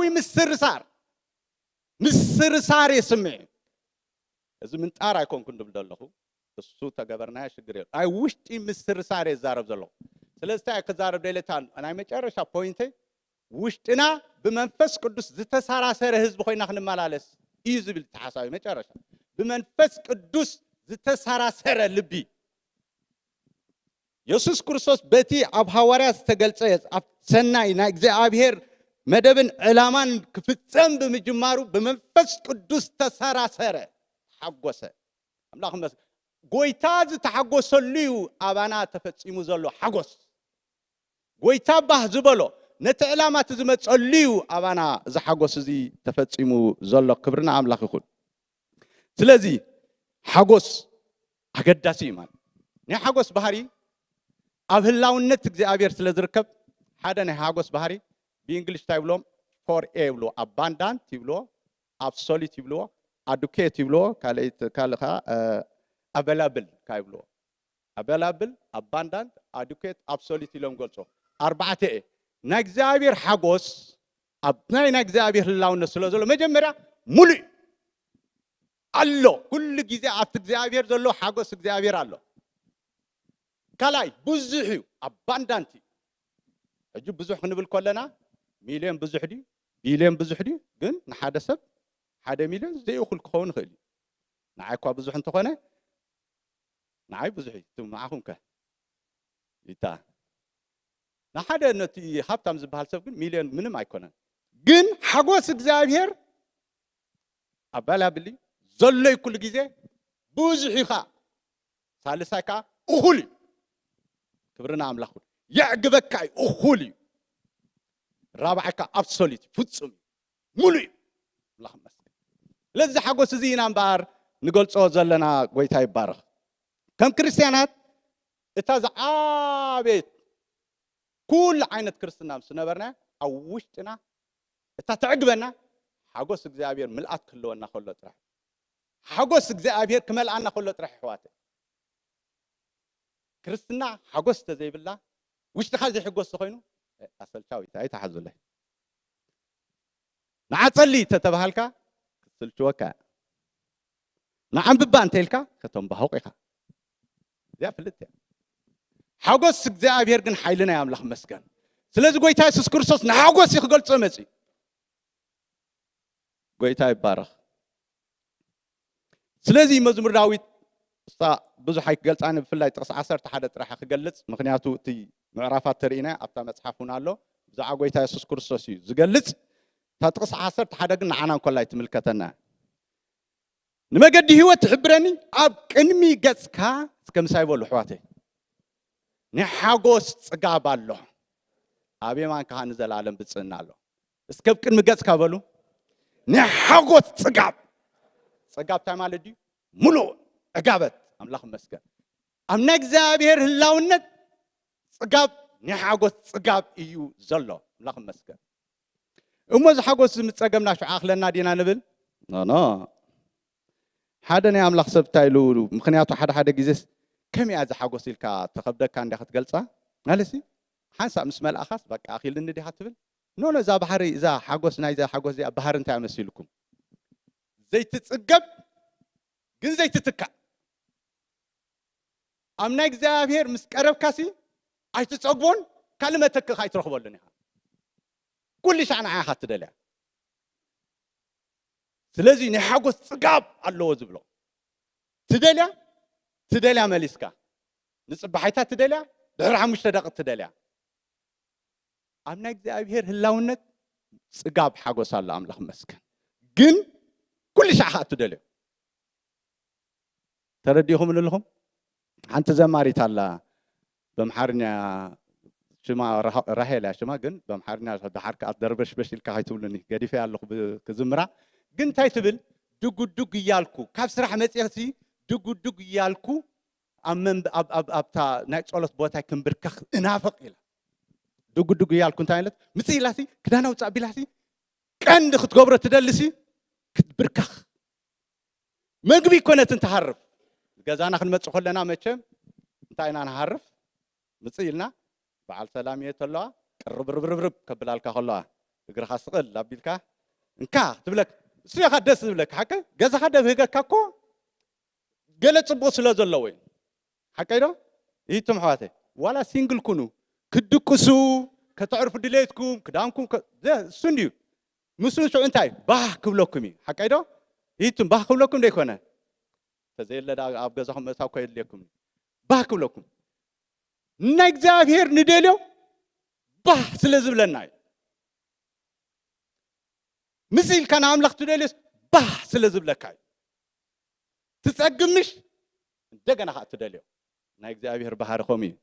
ምስርሳር የስምዕ እዚ ምንጣር አይኮንኩን ድብል ደለኹ እሱ ተገበርና ሽግር የለ አይ ውሽጢ ምስርሳር የዛረብ ዘለኹ ስለዚህ ታይ ከዛረብ ደለታን አናይ መጨረሻ ፖይንት ውሽጥና በመንፈስ ቅዱስ ዝተሳራሰረ ህዝብ ኮይና ክንመላለስ እዩ ዝብል ተሓሳቢ መጨረሻ በመንፈስ ቅዱስ ዝተሳራሰረ ልቢ ኢየሱስ ክርስቶስ በቲ ኣብ ሐዋርያት ተገልጸ ኣብ ሰናይ ናይ እግዚአብሔር መደብን ዕላማን ክፍጸም ብምጅማሩ በመንፈስ ቅዱስ ተሳራሰረ ሓጎሰ አምላኽ መስ ጎይታ ዝተሓጎሰሉ ኣባና ተፈጺሙ ዘሎ ሓጎስ ጎይታ ባህ ዝበሎ ነቲ ዕላማት ዝመጸሉ ኣባና እዚ ሓጎስ እዚ ተፈጺሙ ዘሎ ክብርና ኣምላኽ ይኹን ስለዚ ሓጎስ ኣገዳሲ ማለት ናይ ሓጎስ ባህሪ ኣብ ህላውነት እግዚአብሔር ስለ ዝርከብ ሓደ ናይ ሓጎስ ባህሪ ብእንግሊሽ ታይብሎም 4A ይብሎ abundant ይብሎ absolute ይብሎ adequate ይብሎ ካልኻ available ካይብሎ available abundant adequate absolute ኢሎም ገልጾ 4A ናይ እግዚአብሔር ሓጎስ ኣብ ናይ እግዚአብሔር ህላውነት ስለ ዘሎ መጀመርያ ሙሉእ አሎ ኩሉ ጊዜ ኣብቲ እግዚአብሔር ዘሎ ሓጎስ እግዚአብሔር አሎ ካላይ ብዙሕ abundant እጁ ብዙሕ ክንብል ኮለና ሚሊዮን ብዙሕ ዲ ቢሊዮን ብዙሕ ዲ ግን ንሓደ ሰብ 1 ሚሊዮን ዘይእኩል ክኸውን ይኽእል ንዓይ እኳ ብዙሕ እንተኾነ ንዓይ ብዙሕ እዩ ማዓኹም ከ ይታ ንሓደ ነቲ ሃብታም ዝበሃል ሰብ ግን ሚሊዮን ምንም አይኮነን ግን ሓጎስ እግዚአብሔር አባላብሊ ዘሎ ይኩል ጊዜ ብዙሕ ኢኻ ሳልሳይ ከዓ እኩል ክብርና አምላኽ ያዕግበካ እኩል ራብዓካ አብሶሉት ፍጹም ሙሉእ አምላኽ መስገን ለዚ ሓጎስ እዚ ኢና እምበር ንገልጾ ዘለና ጎይታ ይባረኽ ከም ክርስቲያናት እታ ዝዓበየት ኩሉ ዓይነት ክርስትና ምስ ነበርና ኣብ ውሽጥና እታ ትዕግበና ሓጎስ እግዚአብሔር ምልኣት ክህልወና ከሎ ጥራሕ ሓጎስ እግዚአብሔር ክመልኣና ከሎ ጥራሕ ሕዋተ ክርስትና ሓጎስ ተዘይብላ ውሽጥኻ ዘይሕጎስ ኮይኑ ኣሰልቻዊት ኣይተሓዝለይ ንዓፀሊ ተተባሃልካ ክትስልችወካ ንዓንብባ እንተይልካ ከተንባህቕ ኢኻ እዚኣ ፍልጥ እያ ሓጎስ እግዚአብሔር ግን ሓይልና ኣምላኽ መስገን ስለዚ ጎይታ ኢየሱስ ክርስቶስ ንሓጎስ ክገልጾ መጺ ጎይታ ይባረኽ ስለዚ መዝሙር ዳዊት ብዙሕ ኣይክገልጻኒ ብፍላይ ጥቕሲ 11 ጥራሕ ክገልጽ ምክንያቱ እቲ ምዕራፋት ተርእና ኣብታ መጽሓፉን ኣሎ ብዛዕባ ጎይታ ኢየሱስ ክርስቶስ እዩ ዝገልጽ እታ ጥቕሲ 11 ግን ንዓና እንኮላይ ትምልከተና ንመገዲ ህይወት ትሕብረኒ ኣብ ቅድሚ ገጽካ እስከ ምሳይ በሉ ሕዋተይ ንሓጎስ ጽጋብ ኣሎ ኣብ የማንካ ንዘላለም ብጽዕና ኣሎ እስከ ቅድሚ ገጽካ በሉ ንሓጎስ ጽጋብ እንታይ ማለት እዩ ሙሉእ ዕጋበት አምላኽ መስገን አምና እግዚአብሔር ህላውነት ጽጋብ ንሓጎስ ጽጋብ እዩ ዘሎ አምላኽ መስገን እሞዝ ሓጎስ ዝምጸገምና ሽዓኽለና ዲና ንብል ኖ ሓደ ናይ አምላኽ ሰብ ታይሉ ምክንያቱ ሓደ ጊዜ ከመይ ኣዚ ሓጎስ ኢልካ ተኸብደካ እንዲኻ ትገልጻ ማለሲ ሓንሳብ ምስ መልኣኻስ በቃ ኣኺልኒ ዲኻ ትብል ኖ እዛ ባህሪ እዛ ሓጎስ ናይ ዛ ሓጎስ እዚኣ ባህሪ እንታይ መሲልኩም ዘይትጽገብ ግን ዘይትትካእ አምና እግዚአብሔር ምስ ቀረብካሲ ኣይትጸግቦን ካልመተክኽ ኣይትረኽበሉን ኢኻ ኩሉ ሻዕና ዓኻ ትደልያ ስለዚ ንሓጎስ ጽጋብ ኣለዎ ዝብሎ ትደልያ መሊስካ ንጽባሕይታ ትደልያ ድሕሪ 5 ደቂቕ ትደልያ አምና እግዚአብሔር ህላውነት ጽጋብ ሓጎስ ኣሎ አምላኽ መስገን ግን ኩሉ ሻዕኻ ትደልዮ ተረዲኹም ንለኹም አንተ ዘማሪት አላ በመሐርኛ ሽማ ራሄል ያሽማ ግን በመሐርኛ ዳርካ አደርበሽ በሽልካ haytulni ገዲፈ ያለኹ ከዝምራ ግን ታይትብል ድጉድግ ይያልኩ ካብ ስራሕ መጽየሲ ድጉድግ ይያልኩ አመን ኣብታ ናይ ጸሎት ቦታ ክንብርከኽ እናፈቅ ኢላ ድጉድግ ይያልኩ እንታይ ማለት ምጽኢላሲ ክዳናው ጻቢላሲ ቀንድ ክትገብሮ ትደልሲ ክትብርከኽ መግቢ ኮነት እንተሃርፍ ገዛና ክንመጽ ኮለና መቸም እንታይና ንሃርፍ ምጽኢልና በዓል ሰላም የተለዋ ቅርብርብርብርብ ከብላልካ ከለዋ እግርኻ ስቕል አቢልካ እንካ ትብለክ ስያኻ ደስ ዝብለክ ሓቀ ገዛኻ ደብህገካ እኮ ገለ ጽቡቕ ስለ ዘለዎ እዩ ሓቀይዶ ይትም ሕዋተይ ዋላ ሲንግል ኩኑ ክድቅሱ ከተዕርፉ ድሌትኩም ክዳንኩም እሱን ድዩ ምስሉ ሽዑ እንታይ ባህ ክብለኩም እዩ ሓቀይዶ ይትም ባህ ክብለኩም ደይኮነ ተዘየለዳ ኣብ ገዛኹም መእታው እኮ የድልየኩም ባህ ክብለኩም ናይ እግዚአብሔር ንደልዮ ባህ ስለ ዝብለና እዩ ምስል ከና አምላኽ ትደልዮስ ባህ ስለ ዝብለካ እዩ ትጸግምሽ እንደገና ኸ ትደልዮ ናይ እግዚአብሔር ባህርኹም እዩ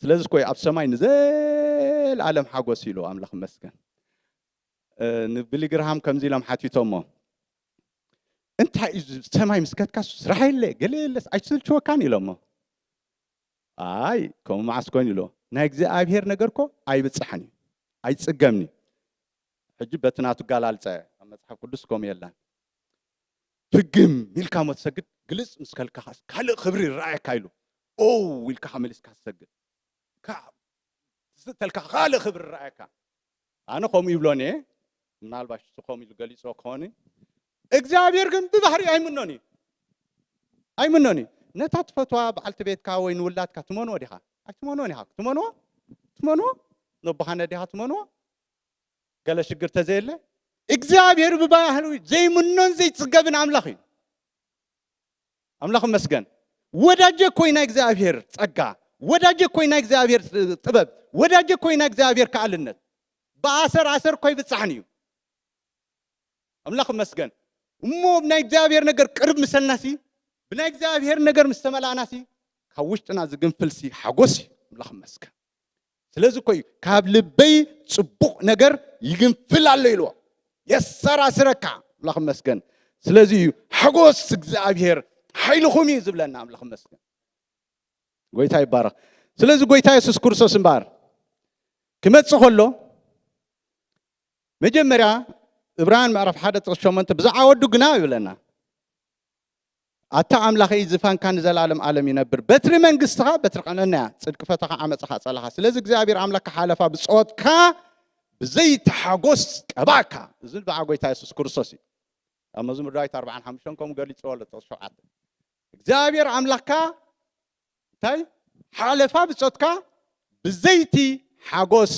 ስለዚ ኮይ ኣብ ሰማይ ንዘል ዓለም ሓጎስ ኢሉ አምላኽ መስገን ንብሊግርሃም ከምዚ ኢሎም ሓቲቶሞ እንታይ ሰማይ ምስከትካ ስራሕ የለ ገለ የለስ ኣይትስልችወካን ኢሎሞ አይ ከም ማዓስ ኮይን ኢሎ ናይ እግዚአብሔር ነገርኮ ኣይብጽሕኒ ኣይጽገምኒ ሕጂ በትናቱ ጋላልጸ መጽሐፍ ቅዱስ ኮም የላን ፍግም ሚልካ መትሰግድ ግልጽ ምስከልካ ካልእ ክብሪ ይረአየካ ኢሉ ኦ ዊልካ ሓመልስካ ትሰግድ ስተልካ ካልእ ክብሪ ይረአየካ ኣነ ከም ይብሎኒ ምናልባሽ ስኾም ኢሉ ገሊጾ ከሆነ እግዚአብሔር ግን ብባህሪ ኣይምኖኒ ነታ ትፈትዋ በዓልቲ ቤትካ ወይ ንውላድካ ትመንዎ ዲኻ ኣይትመንዎን ኢኻ ትመንዎ ነባኻነ ዲኻ ትመንዎ ገለ ሽግር ተዘየለ እግዚአብሔር ብባህሪ ዘይምኖን ዘይጽገብን አምላኽ እዩ አምላኽ መስገን ወዳጀ ኮይና እግዚአብሔር ጸጋ ወዳጀ ኮይና እግዚአብሔር ጥበብ ወዳጀ ኮይና እግዚአብሔር ከአልነት በአሰር ኮይ ብጽሕን እዩ አምላኽ መስገን እሞ ናይ እግዚአብሔር ነገር ቅርብ መሰልናሲ ብናይ እግዚአብሔር ነገር መስተመላናሲ ካብ ውሽጥና ዝግንፍልሲ ሓጎስ አምላኽ መስገን ስለዚህ ኮይ ካብ ልበይ ጽቡቕ ነገር ይግንፍል ኣሎ ኢልዎ የሰራስረካ አምላኽ መስገን ስለዚህ ሓጎስ እግዚአብሔር ኃይልኹም ይዝብለና አምላኽ መስገን ጎይታ ይባረክ ስለዚህ ጎይታ ኢየሱስ ክርስቶስ እንባር ክመጽእ ከሎ መጀመሪያ ዕብራውያን ምዕራፍ 1:8 ብዛዕባ ወዱ ግና ይብለና አታ አምላኸ ይዝፋንካ ንዘላለም ዓለም ይነብር በትሪ መንግስትኻ በትሪ ቀነና ጽድቅ ፈተኻ ዓመጽኻ ጸላኻ ስለዚህ እግዚአብሔር አምላክ ሓለፋ ብጾትካ ብዘይተሓጎስ ቀባካ እዚ በዓ ጎይታ ኢየሱስ ክርስቶስ እዩ ኣብ መዝሙር ዳዊት 45 ከም ገሊጽዎ ኣሎ 7 እግዚአብሔር አምላክካ እንታይ ሓለፋ ብጾትካ ብዘይቲ ሓጎስ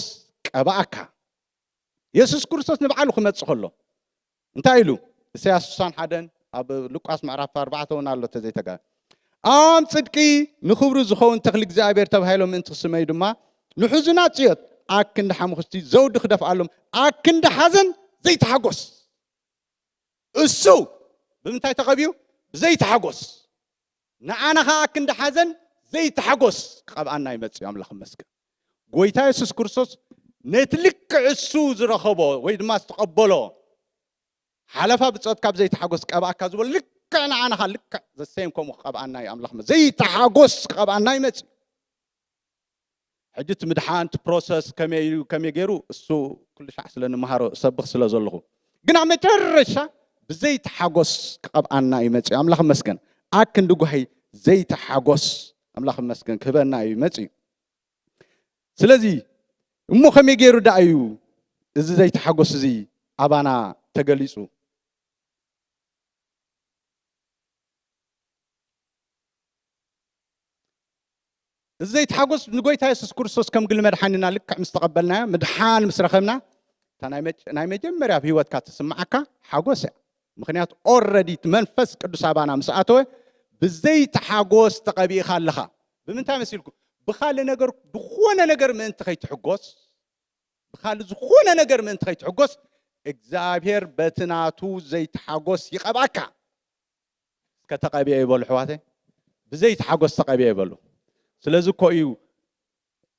ቀባካ ኢየሱስ ክርስቶስ ንበዓሉ ክመጽእ ከሎ እንታይ ኢሉ ኢሳይያስ 61 ኣብ ሉቃስ ምዕራፍ 4 ውን ኣሎ ተዘይተጋ አም ጽድቂ ንኽብሩ ዝኸውን ተኽሊ እግዚአብሔር ተባሂሎም ምእንቲ ክስመዩ ድማ ንሕዙናት ጽዮት ኣክንዲ ሓሙኽስቲ ዘውዲ ክደፍኣሎም ኣክንዲ ሓዘን ዘይተሓጎስ እሱ ብምንታይ ተቐቢዩ ብዘይተሓጎስ ንዓናኻ ኣክንዲ ሓዘን ዘይተሓጎስ ክቐብኣና ይመጽእ ኣምላኽ መስገን ጎይታ ኢየሱስ ክርስቶስ ነቲ ልክዕ እሱ ዝረኸቦ ወይ ድማ ዝተቐበሎ ሓለፋ ብጾትካ ብዘይተሓጎስ ቀብኣካ ዝበሎ ልክዕ ንዓናኻ ልክዕ ዘሰይም ከምኡ ክቐብኣና እዩ ኣምላኽ ዘይተሓጎስ ክቐብኣና ይመጽእ ሕጂ እቲ ምድሓን እቲ ፕሮሰስ ከመይ ገይሩ እሱ ኩሉ ሻዕ ስለ ንምሃሮ ሰብኽ ስለ ዘለኹ ግን ኣብ መጨረሻ ብዘይተሓጎስ ክቐብኣና ይመጽእ ኣምላኽ መስገን ኣክንዲ ጓሂ ዘይተሓጎስ ኣምላኽ መስገን ክህበና እዩ ይመጽእ ስለዚ እሞ ከመይ ገይሩ ዳ እዩ እዚ ዘይተሓጎስ እዚ ኣባና ተገሊጹ እዚ ዘይተሓጎስ ንጎይታ ኢየሱስ ክርስቶስ ከም ግል መድሓኒና ልክዕ ምስ ተቐበልናዮ ምድሓን ምስ ረኸብና ናይ መጀመርያ ብሂወትካ ትስማዓካ ሓጎስ እያ ምክንያቱ ኦልሬዲ መንፈስ ቅዱስ ኣባና ምስ ኣተወ ብዘይተሓጎስ ተቐቢእኻ ኣለኻ ብምንታይ መሲልኩ ብኻልእ ነገር ብኾነ ነገር ምእንቲ ከይትሕጎስ ብኻልእ ዝኾነ ነገር ምእንቲ ከይትሕጎስ እግዚአብሔር በትናቱ ዘይተሓጎስ ይቐብኣካ ከተቐቢአ ይበሉ ሕዋተይ ብዘይተሓጎስ ተቐቢአ ይበሉ ስለዚህ እኮ እዩ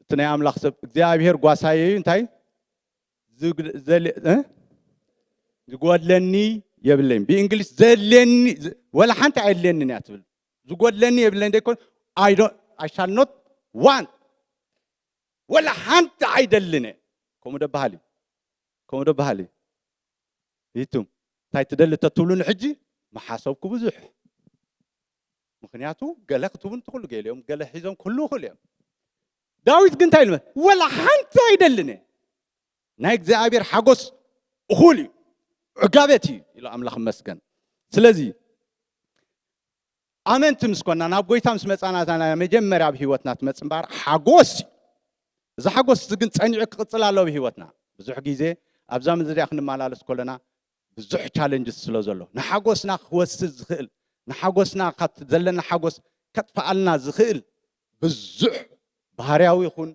እቲ ናይ ኣምላኽ ሰብ እግዚአብሔር ጓሳየ እዩ እንታይ ዝጎድለኒ የብለኝ ብእንግሊዝ ዘለኒ ወላ ሓንቲ ኣይድልየኒ እያ ትብል ዝጎድለኒ የብለኝ ደይኮን I shall not want ولا حنت عيدلنا كم دبهالي يتم تاي تدل تطولون حجي ما حاسبكم بزح ምክንያቱ ገለ ክትቡን ትኽእሉ ገሊኦም ገለ ሒዞም ኩሉ ይኽእሉ እዮም ዳዊት ግን እንታይ ኢሉ ወላ ሓንቲ አይደልን ናይ እግዚአብሔር ሓጎስ እኹል እዩ ዕጋበት እዩ ኢሉ ኣምላኽ መስገን ስለዚ ኣመንቲ ምስ ኮና ናብ ጎይታ ምስ መፃናትና መጀመርያ ብሂወትና ትመፅእ እምበር ሓጎስ እዚ ሓጎስ ግን ፀኒዑ ክቅፅል ኣለዎ ብሂወትና ብዙሕ ግዜ ኣብዛ ምድሪ ክንመላለስ ከለና ብዙሕ ቻሌንጅስ ስለ ዘሎ ንሓጎስና ክወስድ ዝኽእል ንሓጎስና ካብቲ ዘለና ሓጎስ ከጥፋኣልና ዝኽእል ብዙሕ ባህርያዊ ይኹን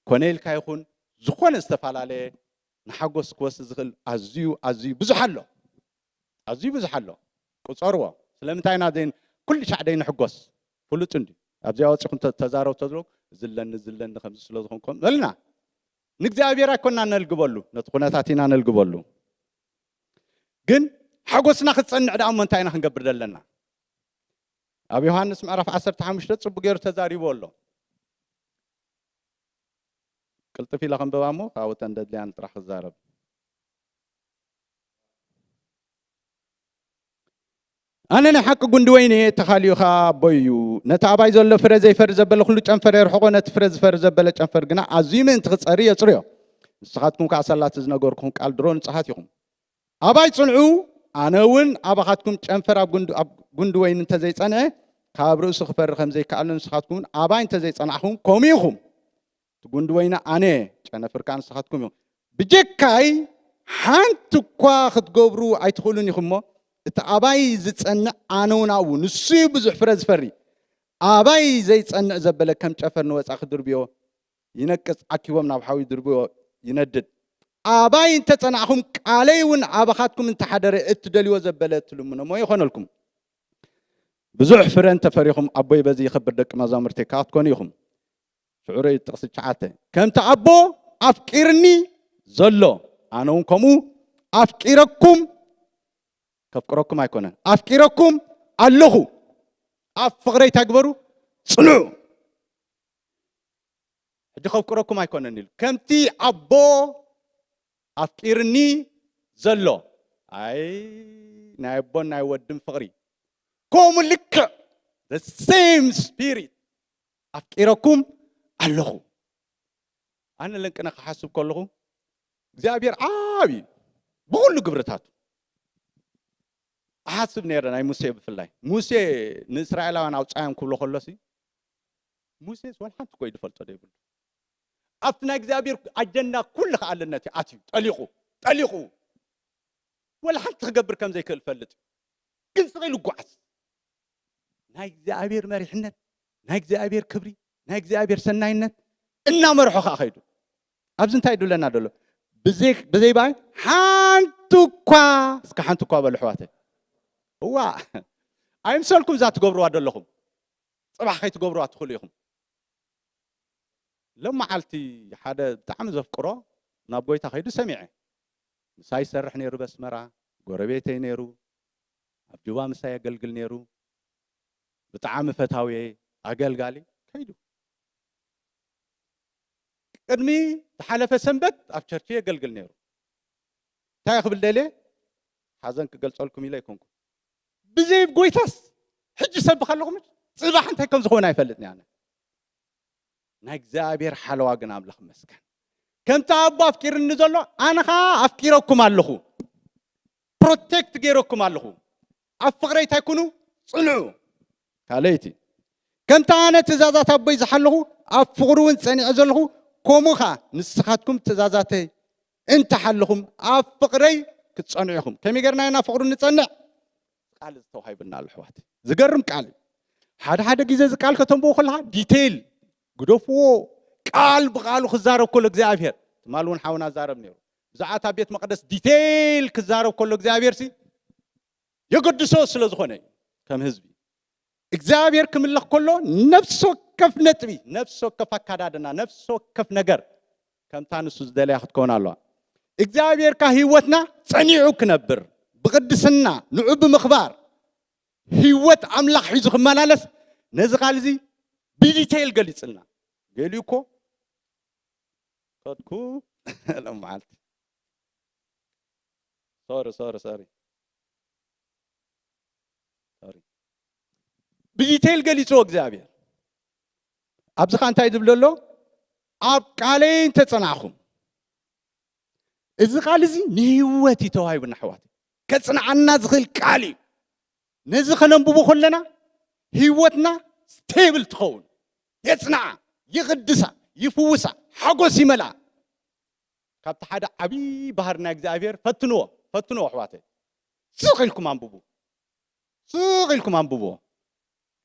ኮነኢልካ ይኹን ዝኾነ ዝተፈላለየ ንሓጎስ ክወስድ ዝኽእል ኣዝዩ ብዙሕ ኣሎ ኣዝዩ ብዙሕ ኣሎ ቁፀርዎ ስለምንታይ ኢና ዘን ኩሉ ሻዕ ደይ ንሕጎስ ፍሉጥ እንዲ ኣብዚያ ወፂኹም ተዛረቡ ተዝሎ ዝለኒ ከምዚ ስለ ዝኾንኩም በልና ንእግዚአብሔር ኣይኮንና ነልግበሉ ነቲ ኩነታት ኢና ነልግበሉ ግን ሓጎስና ክትፀንዕ ደኣ እንታይ ኢና ክንገብር ዘለና ኣብ ዮሐንስ ምዕራፍ 15 ፅቡቅ ገይሩ ተዛሪቡ ኣሎ ቅልጥፍ ኢላ ክንበባ እሞ ካብኡ ተንደድልያን ጥራሕ ክዛረብ ኣነ ናይ ሓቂ ጉንዲ ወይኒ ተኻልዩኻ ኣቦዩ ነቲ ኣባይ ዘሎ ፍረ ዘይፈሪ ዘበለ ኩሉ ጨንፈር የርሕቆ ነቲ ፍረ ዝፈሪ ዘበለ ጨንፈር ግና ኣዝዩ ምእንቲ ክፀሪ የፅርዮ ንስኻትኩም ከዓ ሰላት ዝነገርኩም ቃል ድሮ ንፅሓት ኢኹም ኣባይ ፅንዑ ኣነ እውን ኣባኻትኩም ጨንፈር ኣብ ጉንዲ ወይኒ እንተዘይፀንዐ ካብ ርእሱ ክፈሪ ከምዘይከኣል ንስኻትኩም ኣባይ እንተዘይፀናዕኹም ከምኡ ኢኹም እቲ ጉንዲ ወይኒ ኣነ ጨነፍር ከዓ ንስኻትኩም ኢኹም ብጀካይ ሓንቲ እኳ ክትገብሩ ኣይትኽእሉን ኢኹም እሞ እቲ ኣባይ ዝፀንዕ ኣነ እውን ኣብኡ ንሱ ብዙሕ ፍረ ዝፈሪ ኣባይ ዘይፀንዕ ዘበለ ከም ጨንፈር ንወፃኢ ክድርብዮ ይነቅፅ ዓኪቦም ናብ ሓዊ ድርብዮ ይነድድ ኣባይ እንተፀናዕኹም ቃለይ እውን ኣባኻትኩም እንተሓደረ እትደልይዎ ዘበለ ትልሙኖሞ ይኾነልኩም ብዙሕ ፍረ እንተፈሪኹም ኣቦይ በዚ ይኽብር ደቂ መዛሙርተይ ከዓ ክትኮኑ ኢኹም ሽዑረ ጥቕሲ 9 ከምቲ ኣቦ ኣፍቂርኒ ዘሎ ኣነ እውን ከምኡ ኣፍቂረኩም ከፍቅረኩም ኣይኮነን ኣፍቂረኩም ኣለኹ ኣብ ፍቅረይ ተግበሩ ፅኑዑ ሕጂ ከፍቅረኩም ኣይኮነን ኢሉ ከምቲ ኣቦ ኣፍቂርኒ ዘሎ ኣይ ናይ ኣቦን ናይ ወድን ፍቅሪ ከምኡ ልክዕ the same spirit ኣፍቂረኩም ኣለኹ ኣነ ለንቅነ ክሓስብ ከለኹ እግዚኣብሔር ዓብዪ ብኩሉ ግብርታቱ ኣሓስብ ነይረ ናይ ሙሴ ብፍላይ ሙሴ ንእስራኤላውያን ኣውፃዮም ክብሎ ከሎሲ ሙሴ ወላ ሓንቲ ኮይዱ ፈልጦ ዶ ይብሉ ኣብቲ ናይ እግዚኣብሔር ኣጀንዳ ኩሉ ከኣለነት ኣትዩ ጠሊቑ ወላ ሓንቲ ክገብር ከም ዘይክእል ፈልጥ ግን ስቂሉ ጓዓዝ ናይ እግዚኣብሔር መሪሕነት ናይ እግዚኣብሔር ክብሪ ናይ እግዚኣብሔር ሰናይነት እናመርሖ ከዓ ኸይዱ ኣብዚ እንታይ ድብለና ደሎ ብዘይባይ ሓንቲ እኳ እስከ ሓንቲ እኳ በሉ ኣሕዋተይ እዋ ኣይምሰልኩም እዛ ትገብርዋ ደለኹም ፅባሕ ከይትገብርዋ ትኽእሉ ኢኹም ሎመዓልቲ ሓደ ብጣዕሚ ዘፍቅሮ ናብ ጎይታ ከይዱ ሰሚዐ ምሳይ ይሰርሕ ነይሩ በስመራ ጎረቤተይ ነይሩ ኣብ ጁባ ምሳይ የገልግል ነይሩ ብጣዕሚ ፈታዊ ኣገልጋሊ ከይዱ ቅድሚ ዝሓለፈ ሰንበት ኣብ ቸርች የገልግል ነይሩ እንታይ ክብል ደልየ ሓዘን ክገልፀልኩም ኢለ ይኮንኩ ብዘይ ጎይታስ ሕጂ ሰብኽ ኣለኹም ፅባሕ እንታይ ከም ዝኾነ ኣይፈልጥኒ ኣነ ናይ እግዚኣብሔር ሓለዋ ግን ኣምላኽ መስገን ከምቲ ኣቦ ኣፍቂርኒ ዘሎ ኣነ ከዓ ኣፍቂረኩም ኣለኹ ፕሮቴክት ገይረኩም ኣለኹ ኣብ ፍቅረይ እንታይ ኩኑ ፅንዑ ካልይቲ ከምቲ ኣነ ትእዛዛት ኣቦይ ዝሓለኹ ኣብ ፍቅሩ እውን ፀኒዐ ዘለኹ ከምኡ ከዓ ንስኻትኩም ትእዛዛተይ እንተሓለኹም ኣብ ፍቅረይ ክትፀንዑ ኢኹም ከመይ ጌርና ኢና ፍቅሩ ንፀንዕ ቃል ዝተዋሂብና ኣሎ ኣሕዋት ዝገርም ቃል ሓደ ግዜ እዚ ቃል ከተንብቦ ከለካ ዲቴይል ግደፍዎ ቃል ብቃሉ ክዛረብ ከሎ እግዚኣብሔር ትማል እውን ሓውና ዛረብ ነይሩ ብዛዕታ ቤት መቅደስ ዲቴይል ክዛረብ ከሎ እግዚኣብሔር ሲ የገድሶ ስለ ዝኾነ ከም ህዝቢ እግዚአብሔር ክምልኽ ከሎ ነፍስ ወከፍ ነጥቢ ነፍስ ወከፍ አካዳድና ነፍስ ወከፍ ነገር ከምታ ንሱ ዝደለያ ክትከውን ኣለዋ እግዚአብሔር ካ ህይወትና ፀኒዑ ክነብር ብቅድስና ንዑ ብምኽባር ህይወት ኣምላኽ ሒዙ ክመላለስ ነዚ ቃል እዚ ብዲቴይል ገሊፅልና ገሊኡ እኮ ከድኩ ለማዓልቲ ሶሪ ብዲቴል ገሊጾ እግዚአብሔር ኣብዝኻ እንታይ ዝብሎ ኣሎ ኣብ ቃለይ ተጸናኹም እዚ ቃል እዚ ንህይወት ይተዋሂብና ኣሕዋት ከጽንዓና ዝኽእል ቃል እዩ ነዚ ኸነንብቦ ከለና ህይወትና ስቴብል ትኸውን የጽንዓ ይቕድሳ ይፍውሳ ሓጎስ ይመልኣ ካብቲ ሓደ ዓብይ ባህር ናይ እግዚአብሔር ፈትንዎ ኣሕዋተይ ስቕ ኢልኩም አንብቦ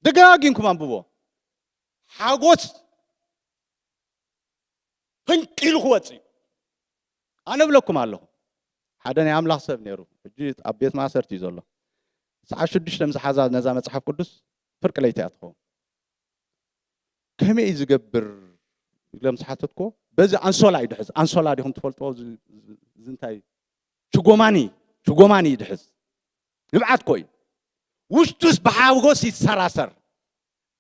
ደጋጊምኩም አንብቦ ሓጎስ ህንቂሉ ክወፅእ ኣነ ብለኩም ኣለኹ ሓደ ናይ ኣምላኽ ሰብ ነይሩ ሕጂ ኣብ ቤት ማእሰርቲ እዩ ዘሎ ሰዓት 6 ዝሓዛ ነዛ መጽሓፍ ቅዱስ ፍርቂ ለይቲ እያ ትኸውን ከመይ ዝገብር ኢሎም ዝሓተትኮ በዚ ኣንሶላ ይድሕዝ ኣንሶላ ዲኹም ትፈልጥዎ ዝንታይ ሽጎማኒ ይድሕዝ ንብዓት ኮይ ውሽጡስ ብሓጎስ ይሰራሰር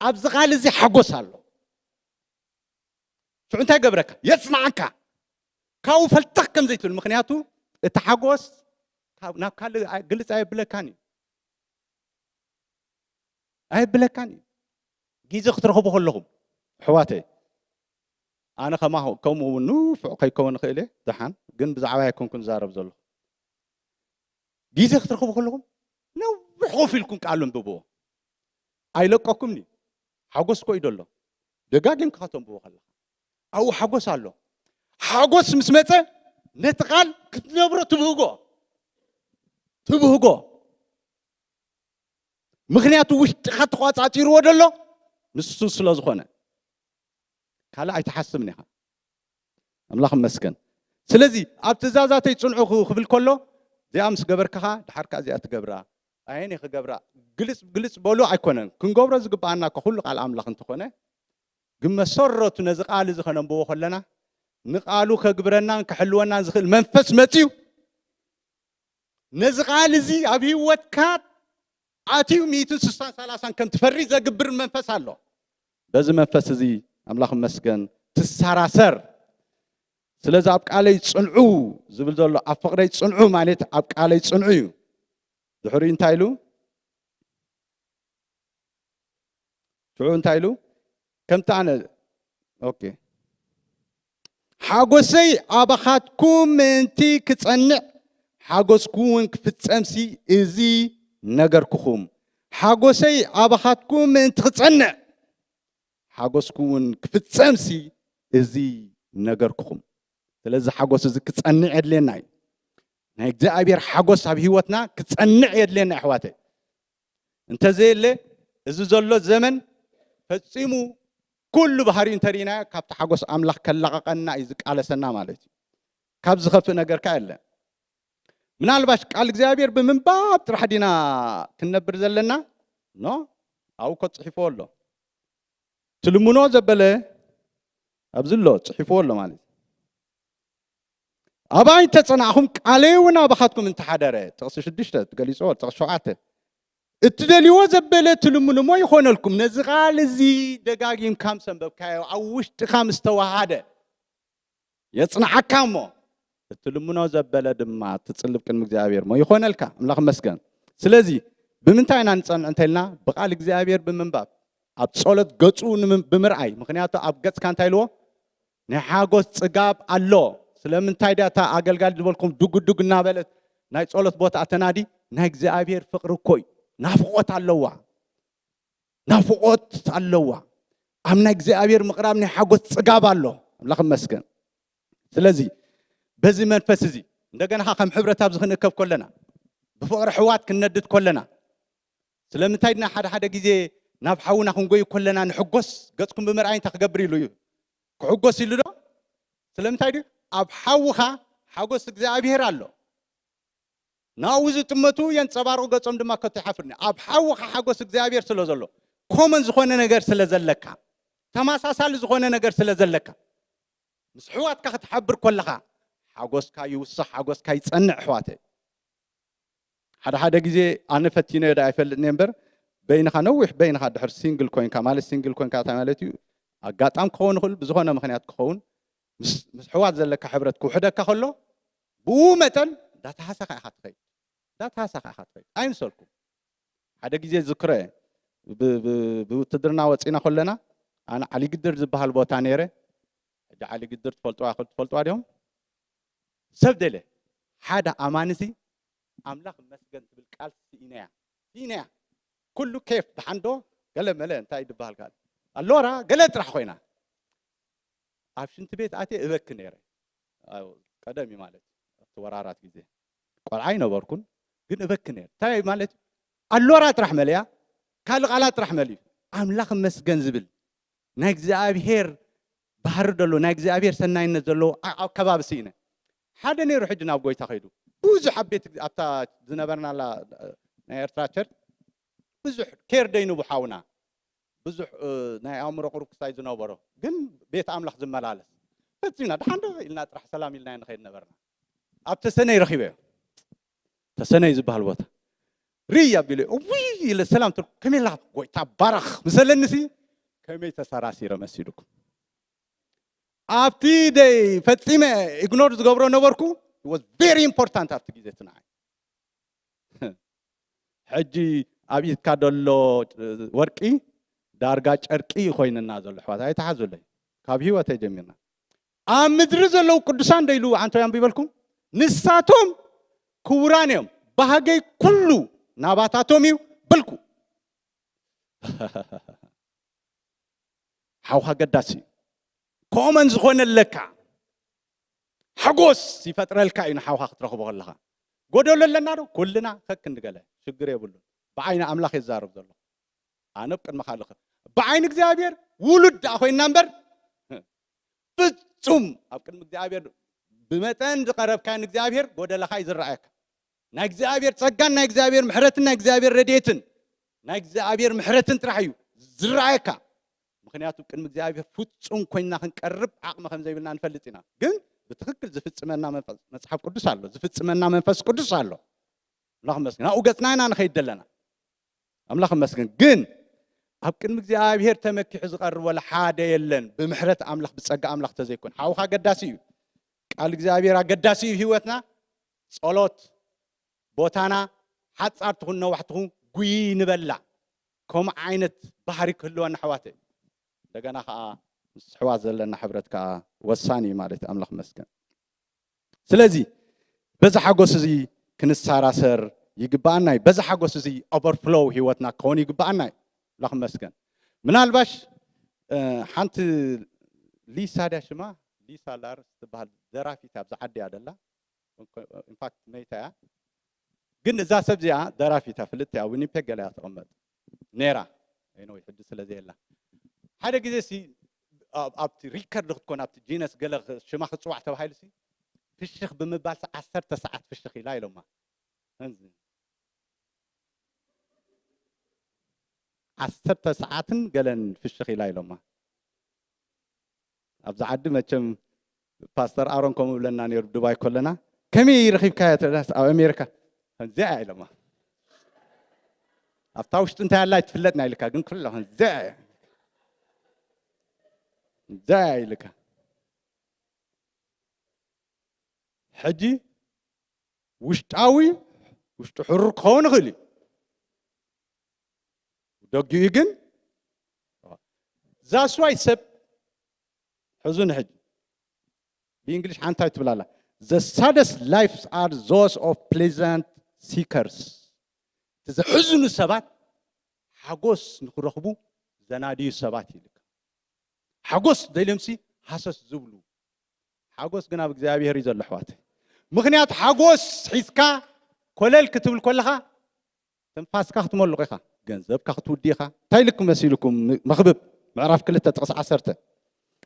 ኣብዚ ቃል እዚ ሓጎስ ኣሎ ሽዑ እንታይ ገብረካ የጽንዓካ ካብኡ ፈልተኽ ከም ዘይትብል ምክንያቱ እቲ ሓጎስ ናብ ካልእ ግልጽ ኣይብለካን እዩ ግዜ ክትረኽቡ ከለኹም ኣሕዋተይ ኣነ ከምኡ ንፉዕ ከይከውን ንኽእል እየ ድሓን ግን ብዛዕባ ኣይኮንኩን ዝዛረብ ዘለኹ ግዜ ክትረኽቡ ከለኹም ነዊሕ ኮፍ ኢልኩም ቃል አንብብዎ ኣይለቀኩምኒ ሓጎስ ኮ እዩ ደሎ ደጋጊምካ ከተንብቦ ከለኻ ኣብኡ ሓጎስ ኣሎ ሓጎስ ምስ መፀ ነቲ ቃል ክትነብሮ ትብህጎ ምክንያቱ ውሽጢኻ ተቋፃፂርዎ ደሎ ንሱ ስለ ዝኾነ ካልእ ኣይተሓስብን ኢኻ ኣምላኽ መስገን ስለዚ ኣብ ትእዛዛተይ ጽንዑ ክብል ከሎ እዚኣ ምስ ገበርካኻ ድሓርካ እዚኣ ትገብራ ኣይኔ ክገብራ ግልጽ በሉ ኣይኮነን ክንገብሮ ዝግባአና ኩሉ ቃል ኣምላኽ እንተኾነ ግን መሰረቱ ነዚ ቃል እዚ ኸነንብቦ ከለና ንቃሉ ከግብረናን ክሕልወናን ዝኽእል መንፈስ መፅዩ ነዚ ቃል እዚ ኣብ ህይወትካ ኣትዩ 130 ከም ትፈሪ ዘግብር መንፈስ ኣሎ በዚ መንፈስ እዚ ኣምላኽ መስገን ትሰራሰር ስለዚ ኣብ ቃለይ ጽንዑ ዝብል ዘሎ ኣብ ፍቕረይ ጽንዑ ማለት ኣብ ቃለይ ጽንዑ እዩ ድሕሪ እንታይ ኢሉ ሽዑ እንታይ ኢሉ ከምቲ ኣነ ኦኬ ሓጎሰይ ኣባኻትኩም ምንቲ ክጸንዕ ሓጎስኩም ክፍጸምሲ እዚ ነገርኩኹም ሓጎሰይ ኣባኻትኩም ምንቲ ክጸንዕ ሓጎስኩም ክፍጸምሲ እዚ ነገርኩኹም ስለዚ ሓጎስ እዚ ክጸንዕ የድልየና እዩ ናይ እግዚአብሔር ሓጎስ ኣብ ህይወትና ክጸንዕ የድልየና ኣሕዋተይ እንተዘየለ እዚ ዘሎ ዘመን ፈጺሙ ኩሉ ባህሪኡ እንተሪእና ካብቲ ሓጎስ ኣምላኽ ከላቐቐና እዩ ዝቃለሰና ማለት እዩ ካብ ዝኸፍእ ነገርካ የለ ምናልባሽ ቃል እግዚአብሔር ብምንባብ ጥራሕ ዲና ክንነብር ዘለና ኣብኡ ከፅሒፍዎ ኣሎ ትልሙኖ ዘበለ ኣብዚ ኣሎ ፅሒፍዎ ኣሎ ማለት ኣባይ ተጸናዕኹም ቃለይ እውን ኣባኻትኩም እንተሓደረ ጥቕሲ 6 ትገሊፅዎ ጥቕሲ 7 እትደልይዎ ዘበለ ትልሙንሞ ይኾነልኩም ነዚ ቃል እዚ ደጋጊምካ ሰንበብካዮ ኣብ ውሽጥኻ ምስ ተዋሃደ የጽንዓካ እሞ እትልሙኖ ዘበለ ድማ ትጽልብ ቅድሚ እግዚአብሔር ሞ ይኾነልካ ኣምላኽ መስገን ስለዚ ብምንታይ ኢና ንጸንዕ እንተኢልና ብቃል እግዚአብሔር ብምንባብ ኣብ ጸሎት ገጹ ብምርኣይ ምክንያቱ ኣብ ገጽካ እንታይ ኢልዎ ናይ ሓጎስ ጽጋብ ኣሎ ስለምንታይ ዳ እታ ኣገልጋሊ ዝበልኩም ዱግዱግ እናበለት ናይ ጸሎት ቦታ ተናዲ ናይ እግዚአብሔር ፍቕሪ እኮ እዩ ናፍቆት ኣለዋ ኣብ ናይ እግዚአብሔር ምቕራብ ናይ ሓጎስ ጽጋብ ኣሎ ኣምላኽ መስገን ስለዚ በዚ መንፈስ እዚ እንደገና ከም ሕብረት ኣብ ዝኽንከብ ከለና ብፍቕሪ ሕዋት ክንነድድ ከለና ስለምንታይ ድና ሓደ ግዜ ናብ ሓውና ክንጎይ ከለና ንሕጎስ ገጽኩም ብምርኣይ እንታይ ክገብር ኢሉ እዩ ክሕጎስ ኢሉ ዶ ስለምንታይ ድ ኣብ ሓውኻ ሓጎስ እግዚአብሔር ኣሎ ናው ዝጥመቱ የንጸባርቑ ገጾም ድማ ከቶ ይሓፍርኒ ኣብ ሓውኻ ሓጎስ እግዚአብሔር ስለ ዘሎ ኮመን ዝኾነ ነገር ስለ ዘለካ ተማሳሳሊ ዝኾነ ነገር ስለ ዘለካ ምስ ሕዋትካ ክትሓብር ከለኻ ሓጎስካ ይውስኽ ሓጎስካ ይጸንዕ ኣሕዋተይ ሓደ ግዜ ኣነ ፈቲነ ዳ ኣይፈልጥኒ እምበር በይንኻ ነዊሕ በይንኻ ድሕር ሲንግል ኮይንካ ማለት ሲንግል ኮይንካ እንታይ ማለት እዩ ኣጋጣም ክኸውን ይኽእል ብዝኾነ ምክንያት ክኸውን ምስ ሕዋት ዘለካ ሕብረት ክውሕደካ ከሎ ብኡ መጠን ዳተሃሳኻ ኢኻ ትኸይድ ኣይምሰልኩም ሓደ ግዜ ዝክረ بوتدرنا وصينا كلنا انا علي قدر زبحال بوتا نيره حج علي قدر تفلطوا عليهم سبدله حدا امانسي املاك مسجن بالقال سينا كله كيف تحندو قال مله انت يدبال قال اللورا قالت راح خوينا عفشنت بيت اتي ابك نيره قدامي مالت تورارات ጊዜ ቆልዓይ ነበርኩን ግን ابك نير تاي مالت اللورا راح مليا ካልቃላት راح ملي املاك مسجن زبل ናይ እግዚአብሔር ባህር ደሎ ናይ እግዚአብሔር ሰናይነት ዘሎ አካባቢ ሲነ ሓደ ነይሩ ሕጂ ናብ ጎይታ ኸይዱ ብዙሕ ዓቤት ኣብታ ዝነበርናላ ናይ ኤርትራ ቸርች ብዙሕ ኬር ደይኑ ብሓውና ብዙሕ ናይ ኣእምሮ ቁርቁሳይ ዝነበሮ ግን ቤት ኣምላኽ ዝመላለስ ፈፂና ድሓንዶ ኢልና ጥራሕ ሰላም ኢልና ንኸይድ ነበርና ኣብ ተሰነይ ረኺበዮ ተሰነይ ዝበሃል ቦታ ርያ ቢለ ውይ ኢለ ሰላም ትርኩ ከመይ ጎይታ ባረኽ ምሰለንሲ ከመይ ተሰራሲረ መሲሉኩም after they ፈጽመ ኢግኖር ዝገብሮ ነበርኩ it was very important after ጊዜ ትናይ ሕጂ ኣብኢት ካደሎ ወርቂ ዳርጋ ጨርቂ ኮይንና ዘሎ ሕዋት ኣይተሓዘለይ ካብ ህይወት ጀሚርና ኣብ ምድሪ ዘለው ቅዱሳን ደይሉ አንተ ያንብበልኩም ንሳቶም ክቡራን እዮም ባህገይ ኩሉ ናባታቶም እዩ በልኩ ሓውኻ ገዳሲ كومن زخون لك حقوس يفترلك إن حوها ترخبه الله قدول لنا كلنا خك نقله شجرة يقولون بعين أملاك الزارب ذلله أنا بكن مخالق بعين إخزابير ولد أخوي النمبر بتسوم أبكن إخزابير بمتن تقرب كان إخزابير قدول لك يزرع رأيك نإخزابير تسجن نإخزابير محرتن نإخزابير رديتن نإخزابير محرتن ترحيو زرعك ምክንያቱ ቅድሚ እግዚአብሔር ፍጹም ኮይና ክንቀርብ አቅመ ከም ዘይብልና እንፈልጥና ግን በትክክል ዝፍጽመና መንፈስ መጽሐፍ ቅዱስ አለ ዝፍጽመና መንፈስ ቅዱስ አለ አምላክ መስገን አውገጽናና ንኸይደለና አምላክ መስገን ግን ኣብ ቅድሚ እግዚአብሔር ተመኪሑ ዝቀርብ ወላ ሓደ የለን ብምሕረት አምላክ ብጸጋ አምላክ ተዘይኮን ሓውኻ ገዳሲ እዩ ቃል እግዚአብሔር አገዳሲ እዩ ህይወትና ጸሎት ቦታና ሓጻር ትኹን ነዋሕትኹን ጉይ ንበላ ከም ዓይነት ባህሪ ክህልወና ሕዋተ دعنا خا حواز لنا حبرت كا وساني مالت أملاك مسكن. سلزي بزح حقوس زي كنسارة سر يجباناي بزح حقوس زي overflow هيوتنا كوني يجباناي أملاك مسكن. من الباش حنت ليسا ده شما ليسا لار تبهال درافي تاب زعدي هذا in fact ميتا قلنا زا سبزيا درافي تفلتها وني بيجلا تقمد نيرا إنه يحدث لذي الله هذا كذا سي أبت ريكارد تكون أبت جينس قلق شما خصوع تبهاي لسي في الشيخ بمبالس 10 ساعات في الشيخ لا يلوما انزين 10 ساعات قالن في الشيخ لا يلوما أبز عد ما كم باستر أرون كم لنا نير دبي كلنا كم يرخيب كاية الناس أو أمريكا زاي لما أفتاوشت أنت الله تفلتنا لك قن كلهم زاي لك حجي وشتاوي وشتحرر كون غلي دوغي يجن that's why سب حزن حج بإنجليش حانتاي تبلالا the saddest lives are those of pleasant seekers تز حزن السبات حقوس نخرخبو زنادي السبات لك حقوس ديلمسي حسس زبلو حقوس جنا بجزابي هريز اللحوات مخنيات حقوس حسكا كلل كتب كلها تنفاس كخت ملقيها جنزب كخت وديها تايلكم مسيلكم مخبب معرف كل تتقص عسرته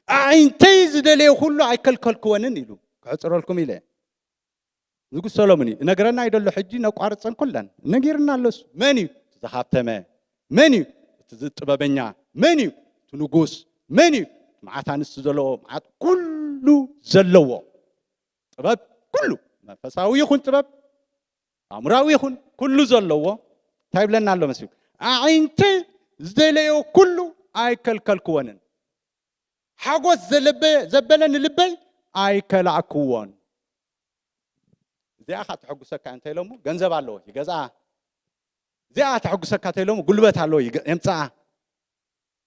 عين تيز دلي كله عيكل كل كونن يلو كعصر لكم إليه نقول سلامني نقرنا يدل حجي نقارص كلن نقيرنا لس مني تزحبتما مني تزتبابنيا مني تنقوس مني معاتان السزلو معات كله زلوا طباب كله منفساوي يخون طباب امراوي يخون كله زلوا طيب لنا له مسيو عينت زليو كله ايكل كلكونن حقوس زبلن لبي ايكل عكون زي اخذ حقوسك انت لمو ገንዘብ አለው ይገዛ زيات حقوسك كاتلهم قلبت على يمتع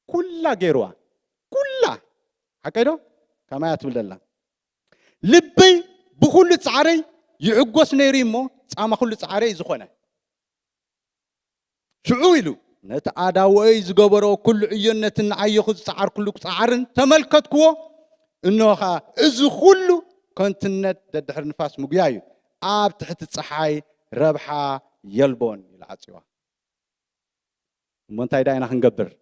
كلها جيروا كلها حكيدو كما يتبل الله لبي بكل تعري يعقوس نيريمو تعما كل تعري زخونه شعويلو نتعداوي زغبرو كل عينت نعيخ تعر كل تعرن تملكتكو انه از كله كونتنت ددحر نفاس مغيايو اب تحت صحاي ربحا يلبون يلعصوا مونتاي داينا خنغبر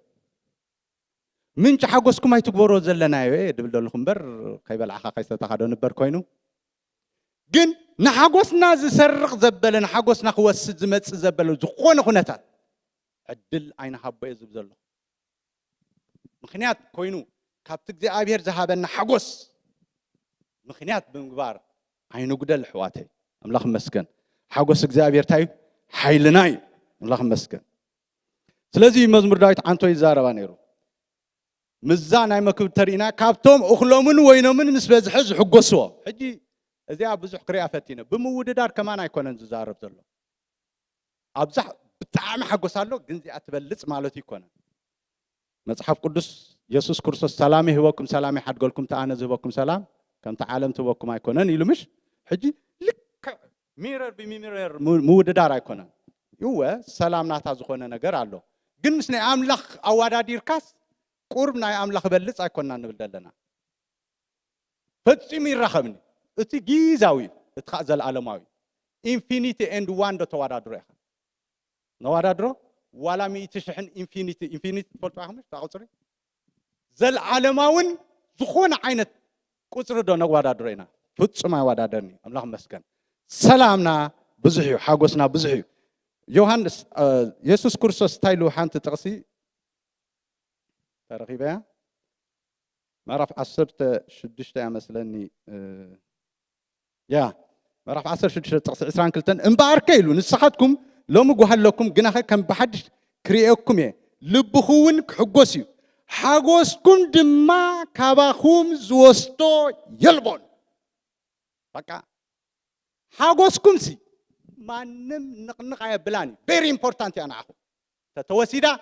من حقوسكم هاي تكبروا زلنايو دبل دلكم بر كيبلعخا كيستخادو نبر كوينو ግን ንሓጎስና ዝሰርቕ ዘበለን ሓጎስና ክወስድ ዝመጽእ ዘበለ ዝኾነ ኩነታት ዕድል ኣይንሃበየ ዝብል ዘሎ ምክንያት ኮይኑ ካብቲ እግዚኣብሔር ዝሃበና ሓጎስ ምክንያት ብምግባር ኣይንጉደል ሕዋተይ ኣምላኽ መስገን ሓጎስ እግዚኣብሔር ታይ ሓይልና እዩ ኣምላኽ መስገን ስለዚ መዝሙር ዳዊት አንቶ ይዛረባ ነይሩ ምዛ ናይ መክብ ተሪና ካብቶም እኽሎምን ወይኖምን ምስ በዝሐ ዝሕጎስዎ ሕጂ እዚኣ ብዙሕ ክሪኣ ፈቲነ ብምውድዳር ከማን ኣይኮነን ዝዛረብ ዘሎ ኣብዛሕ ብጣዕሚ ሓጎስ ኣሎ ግን እዚኣ ትበልጽ ማለት ይኮነ መጽሓፍ ቅዱስ ኢየሱስ ክርስቶስ ሰላም ይህበኩም ሰላም ይሓድገልኩም ተኣነ ዝህበኩም ሰላም ከምቲ ዓለም ትህበኩም ኣይኮነን ኢሉ ምሽ ሕጂ ልክ ሚረር ብሚረር ምውድዳር ኣይኮነን ይወ ሰላም ናታ ዝኾነ ነገር ኣሎ ግን ምስ ናይ ኣምላኽ ኣዋዳዲርካስ ቁርብ ናይ ኣምላኽ በልጽ ኣይኮንና ንብል ዘለና ፈጺሙ ይራኸብኒ እቲ ጊዛዊ እቲ ዘለዓለማዊ ኢንፊኒቲ ኤንድ ዋን ተዋዳድሮ ኢኻ ነዋዳድሮ ዋላ 100,000 ኢንፊኒቲ ትፈልጡ ኣኽምሽ ታቁፅሪ ዘለዓለማውን ዝኾነ ዓይነት ቁፅሪ ዶ ነዋዳድሮ ኢና ፍጹም ኣይዋዳደርኒ ኣምላኽ መስገን ሰላምና ብዙሕ እዩ ሓጎስና ብዙሕ እዩ ዮሐንስ ኢየሱስ ክርስቶስ ታይሉ ሓንቲ ጥቕሲ ተረኺበያ ምዕራፍ 16 መስለኒ يا مرة 16 تقص 22 امباركيلو نسخاتكم لو مغوحلكم غناخه كم بحدش كريئكم لبخون حغوسيو حغوسكم دما كاباخوم زوستو يلبون بقى حغوسكم سي مانم نقنقايا بلاني very important انا اخو تتوسيدا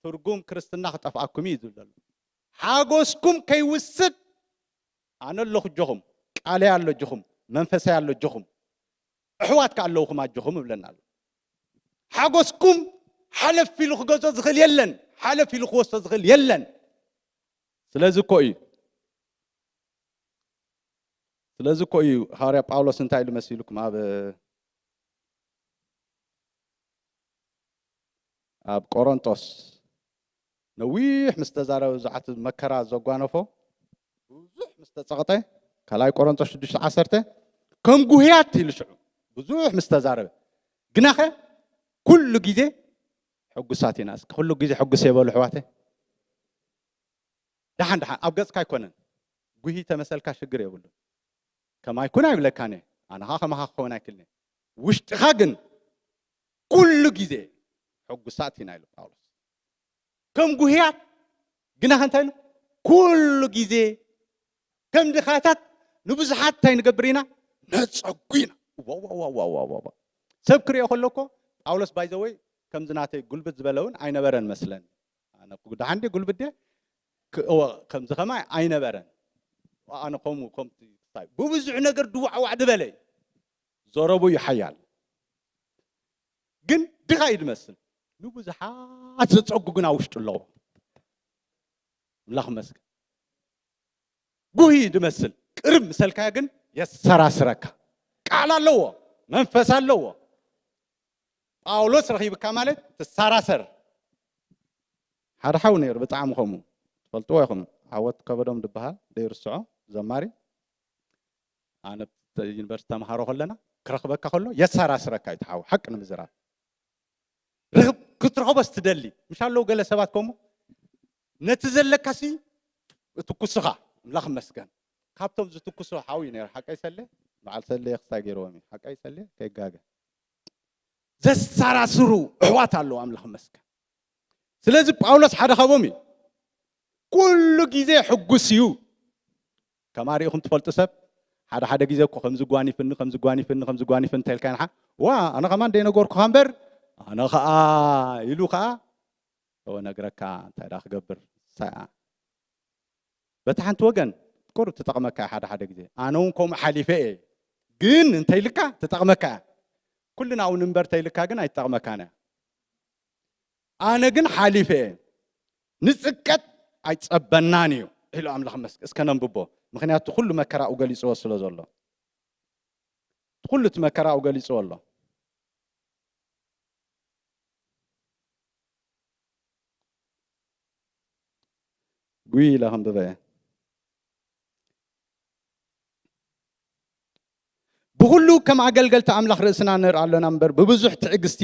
ترجم كريستنا خطفاكم يذلل حغوسكم كيوسد انا لو جوهم قال يالله جوهم منفس ያለው ጆኹም እሕዋት ካለውኩም አጆኹም ብለናል ሓጎስኩም ሓለፍ ኢሉ ክገዞ ዝኽእል የለን ሓለፍ ኢሉ ክወስዶ ዝኽእል የለን ስለዚህ ኮይ ሐዋርያ ጳውሎስ እንታይ ኢሉ መሲሉኩም ኣብ ቆሮንቶስ ነዊሕ ምስተዛረበ ዝዓት መከራ ዘጓነፎ ብዙሕ ምስተጸቀጠ كلاي قرنطوس 6:10 كم غويات يلشعو بزوح مستزارب غناخه كل غيزه حغساتي ناس كل غيزه حغس يبلو حواته دحان ابغص كاي كونن غوي تمسلكا شجر يبلو كما يكون يبلكانه انا ها خونا كلني وشتخا غن كل غيزه حغساتي نايل باولوس كم غويات غناخه تايلو كل غيزه كم دخاتات نبزحات تاين قبرينا نتصقينا واو سبكري يخلوكو باولوس باي ذا واي كم زناتي قلبت زبلون اين برن مثلا انا قد عندي قلبت دي كم زخما اين برن وانا قوم طيب بوزع نجر دوع وعد بلي زربو يحيال جن دغايد مثل نبزحات تصققنا وشط الله الله مسك قوي دمثل قرب مسلكا ግን የሰራስረካ ቃል አለው መንፈስ አለው ጳውሎስ ረኺብካ ማለት ተሰራሰር ሓርሓው ነይሩ በጣም ኸሙ ፈልጥዎ ይኹም ዓወት ከበዶም ድበሃል ደይርስዖ ዘማሪ ኣነ ዩኒቨርሲቲ ተምሃሮ ከለና ክረኽበካ ከሎ የሰራስረካ ይትሓው ሓቅ ንምዝራብ ረኽብ ክትረኽቦስ ትደሊ ምሻለው ገለ ሰባት ኮሙ ነቲ ዘለካሲ እትኩስኻ أملاخ مسكن كابتوم زتكسو حاوي نير حقا يسلي معال سلي يخصا جيرومي حقا يسلي كي غاغا زسراسرو احوات الله أملاخ مسكن سلازي باولوس حدا خبومي كل غيزه حغسيو كماريكم تفلطو سب حدا غيزه كو خمز غواني فن تلكان وا انا كمان دي نغور كامبر ኣነ ኸዓ ኢሉ ኸዓ ነግረካ እንታይ ዳ ክገብር ሳያ በቲ ሓንቲ ወገን ቁር ትጠቕመካ ሓደ ግዜ ኣነ እውን ከምኡ ሓሊፈ እየ ግን እንታይ ልካ ትጠቕመካ ኩልና እውን እምበር ተይልካ ግን ኣይትጠቕመካን እያ ኣነ ግን ሓሊፈ እየ ንፅቀት ኣይፀበናን እዩ ኢሉ ኣምላኽ መስገን እስከ ነንብቦ ምክንያቱ ኩሉ መከራኡ ገሊፅዎ ስለ ዘሎ ኩሉ እቲ መከራኡ ገሊፅዎ ኣሎ ጉይ ኢለ ከንብበ ብኩሉ ከም ኣገልገልቲ ኣምላኽ ርእስና ንርኢ ኣለና እምበር ብብዙሕ ትዕግስቲ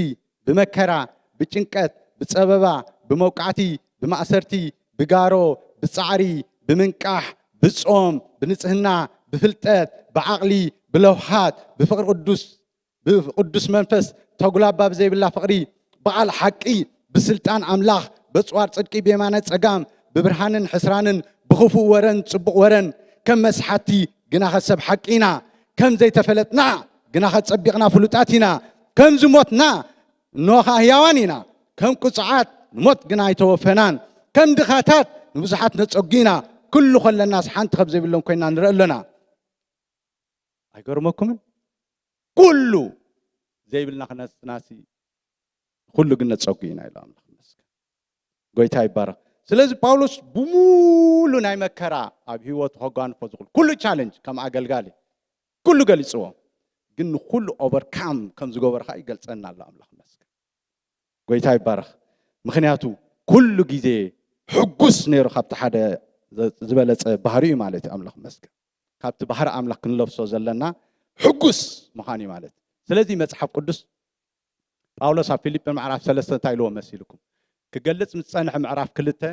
ብመከራ ብጭንቀት ብፀበባ ብመውቃዕቲ ብማእሰርቲ ብጋሮ ብፃዕሪ ብምንቃሕ ብጾም ብንጽህና ብፍልጠት ብዓቕሊ ብለውሃት ብፍቅሪ ቅዱስ መንፈስ ተጉላባ ብዘይብላ ፍቅሪ በዓል ሓቂ ብስልጣን ኣምላኽ በፅዋር ጽድቂ ብየማነ ፀጋም ብብርሃንን ሕስራንን ብኽፉእ ወረን ጽቡቕ ወረን ከም መስሓቲ ግና ኸሰብ ሓቂና ከም ዘይተፈለጥና ግና ኸጸቢቕና ፍሉጣት ኢና ከም ዝሞትና ንወኻ ህያዋን ኢና ከም ቁፅዓት ንሞት ግና ኣይተወፈናን ከም ድኻታት ንብዙሓት ነጸጊና ኩሉ ኸለናስ ሓንቲ ኸብ ዘይብሎም ኮይና ንርኢ ኣለና ኣይገርመኩምን ኩሉ ዘይብልና ክነስናሲ ኩሉ ግን ነጸጊና ኢሉ ኣምላኽ ይመስገን ጎይታ ይባረኽ ስለዚ ጳውሎስ ብሙሉ ናይ መከራ ኣብ ህይወቱ ከጓንፎ ዝኽእል ኩሉ ቻሌንጅ ከም ኣገልጋሊ ኩሉ ገሊፅዎ ግን ኩሉ ኦቨርካም ከም ዝገበርካ ይገልፀና ኣሎ ኣምላኽ ይመስገን ጎይታ ይባረኽ ምክንያቱ ኩሉ ግዜ ሕጉስ ነይሩ ካብቲ ሓደ ዝበለፀ ባህሪ እዩ ማለት እዩ ኣምላኽ ይመስገን ካብቲ ባህሪ ኣምላኽ ክንለብሶ ዘለና ሕጉስ ምዃን እዩ ማለት ስለዚ መጽሓፍ ቅዱስ ጳውሎስ ኣብ ፊልጵ ምዕራፍ 3 እንታይ ኢልዎ መሲልኩም ክገልጽ ምስ ፀንሐ ምዕራፍ 2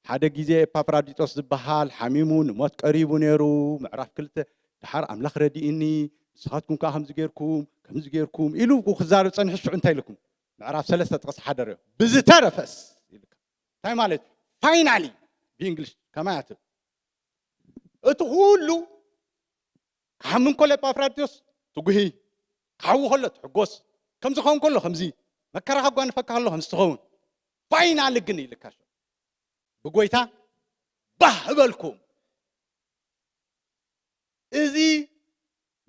ሓደ ግዜ ኤፓፍራዲጦስ ዝበሃል ሓሚሙ ንሞት ቀሪቡ ነይሩ ምዕራፍ 2 ድሓር ኣምላኽ ረዲእኒ ንስኻትኩም ከዓ ከምዚ ጌርኩም ኢሉ ክዛረብ ፀንሐ ሽዑ እንታይ ኢልኩም ምዕራፍ 3 ጥቕስ ሓደር እዩ ብዝተረፈስ ኢልካ እንታይ ማለት ፋይናሊ ብእንግሊሽ ከማያት እቲ ሁሉ ሓምን ኮለ ኤፓፍራዲጦስ ትጉሂ ካው ከሎ ትሕጎስ ከም ዝኸውን ከሎ ከምዚ መከራ ከጓንፈካ ከሎ ከምዚ ትኸውን ፋይናል ግን ኢልካ ብጎይታ ባህ በልኩም እዚ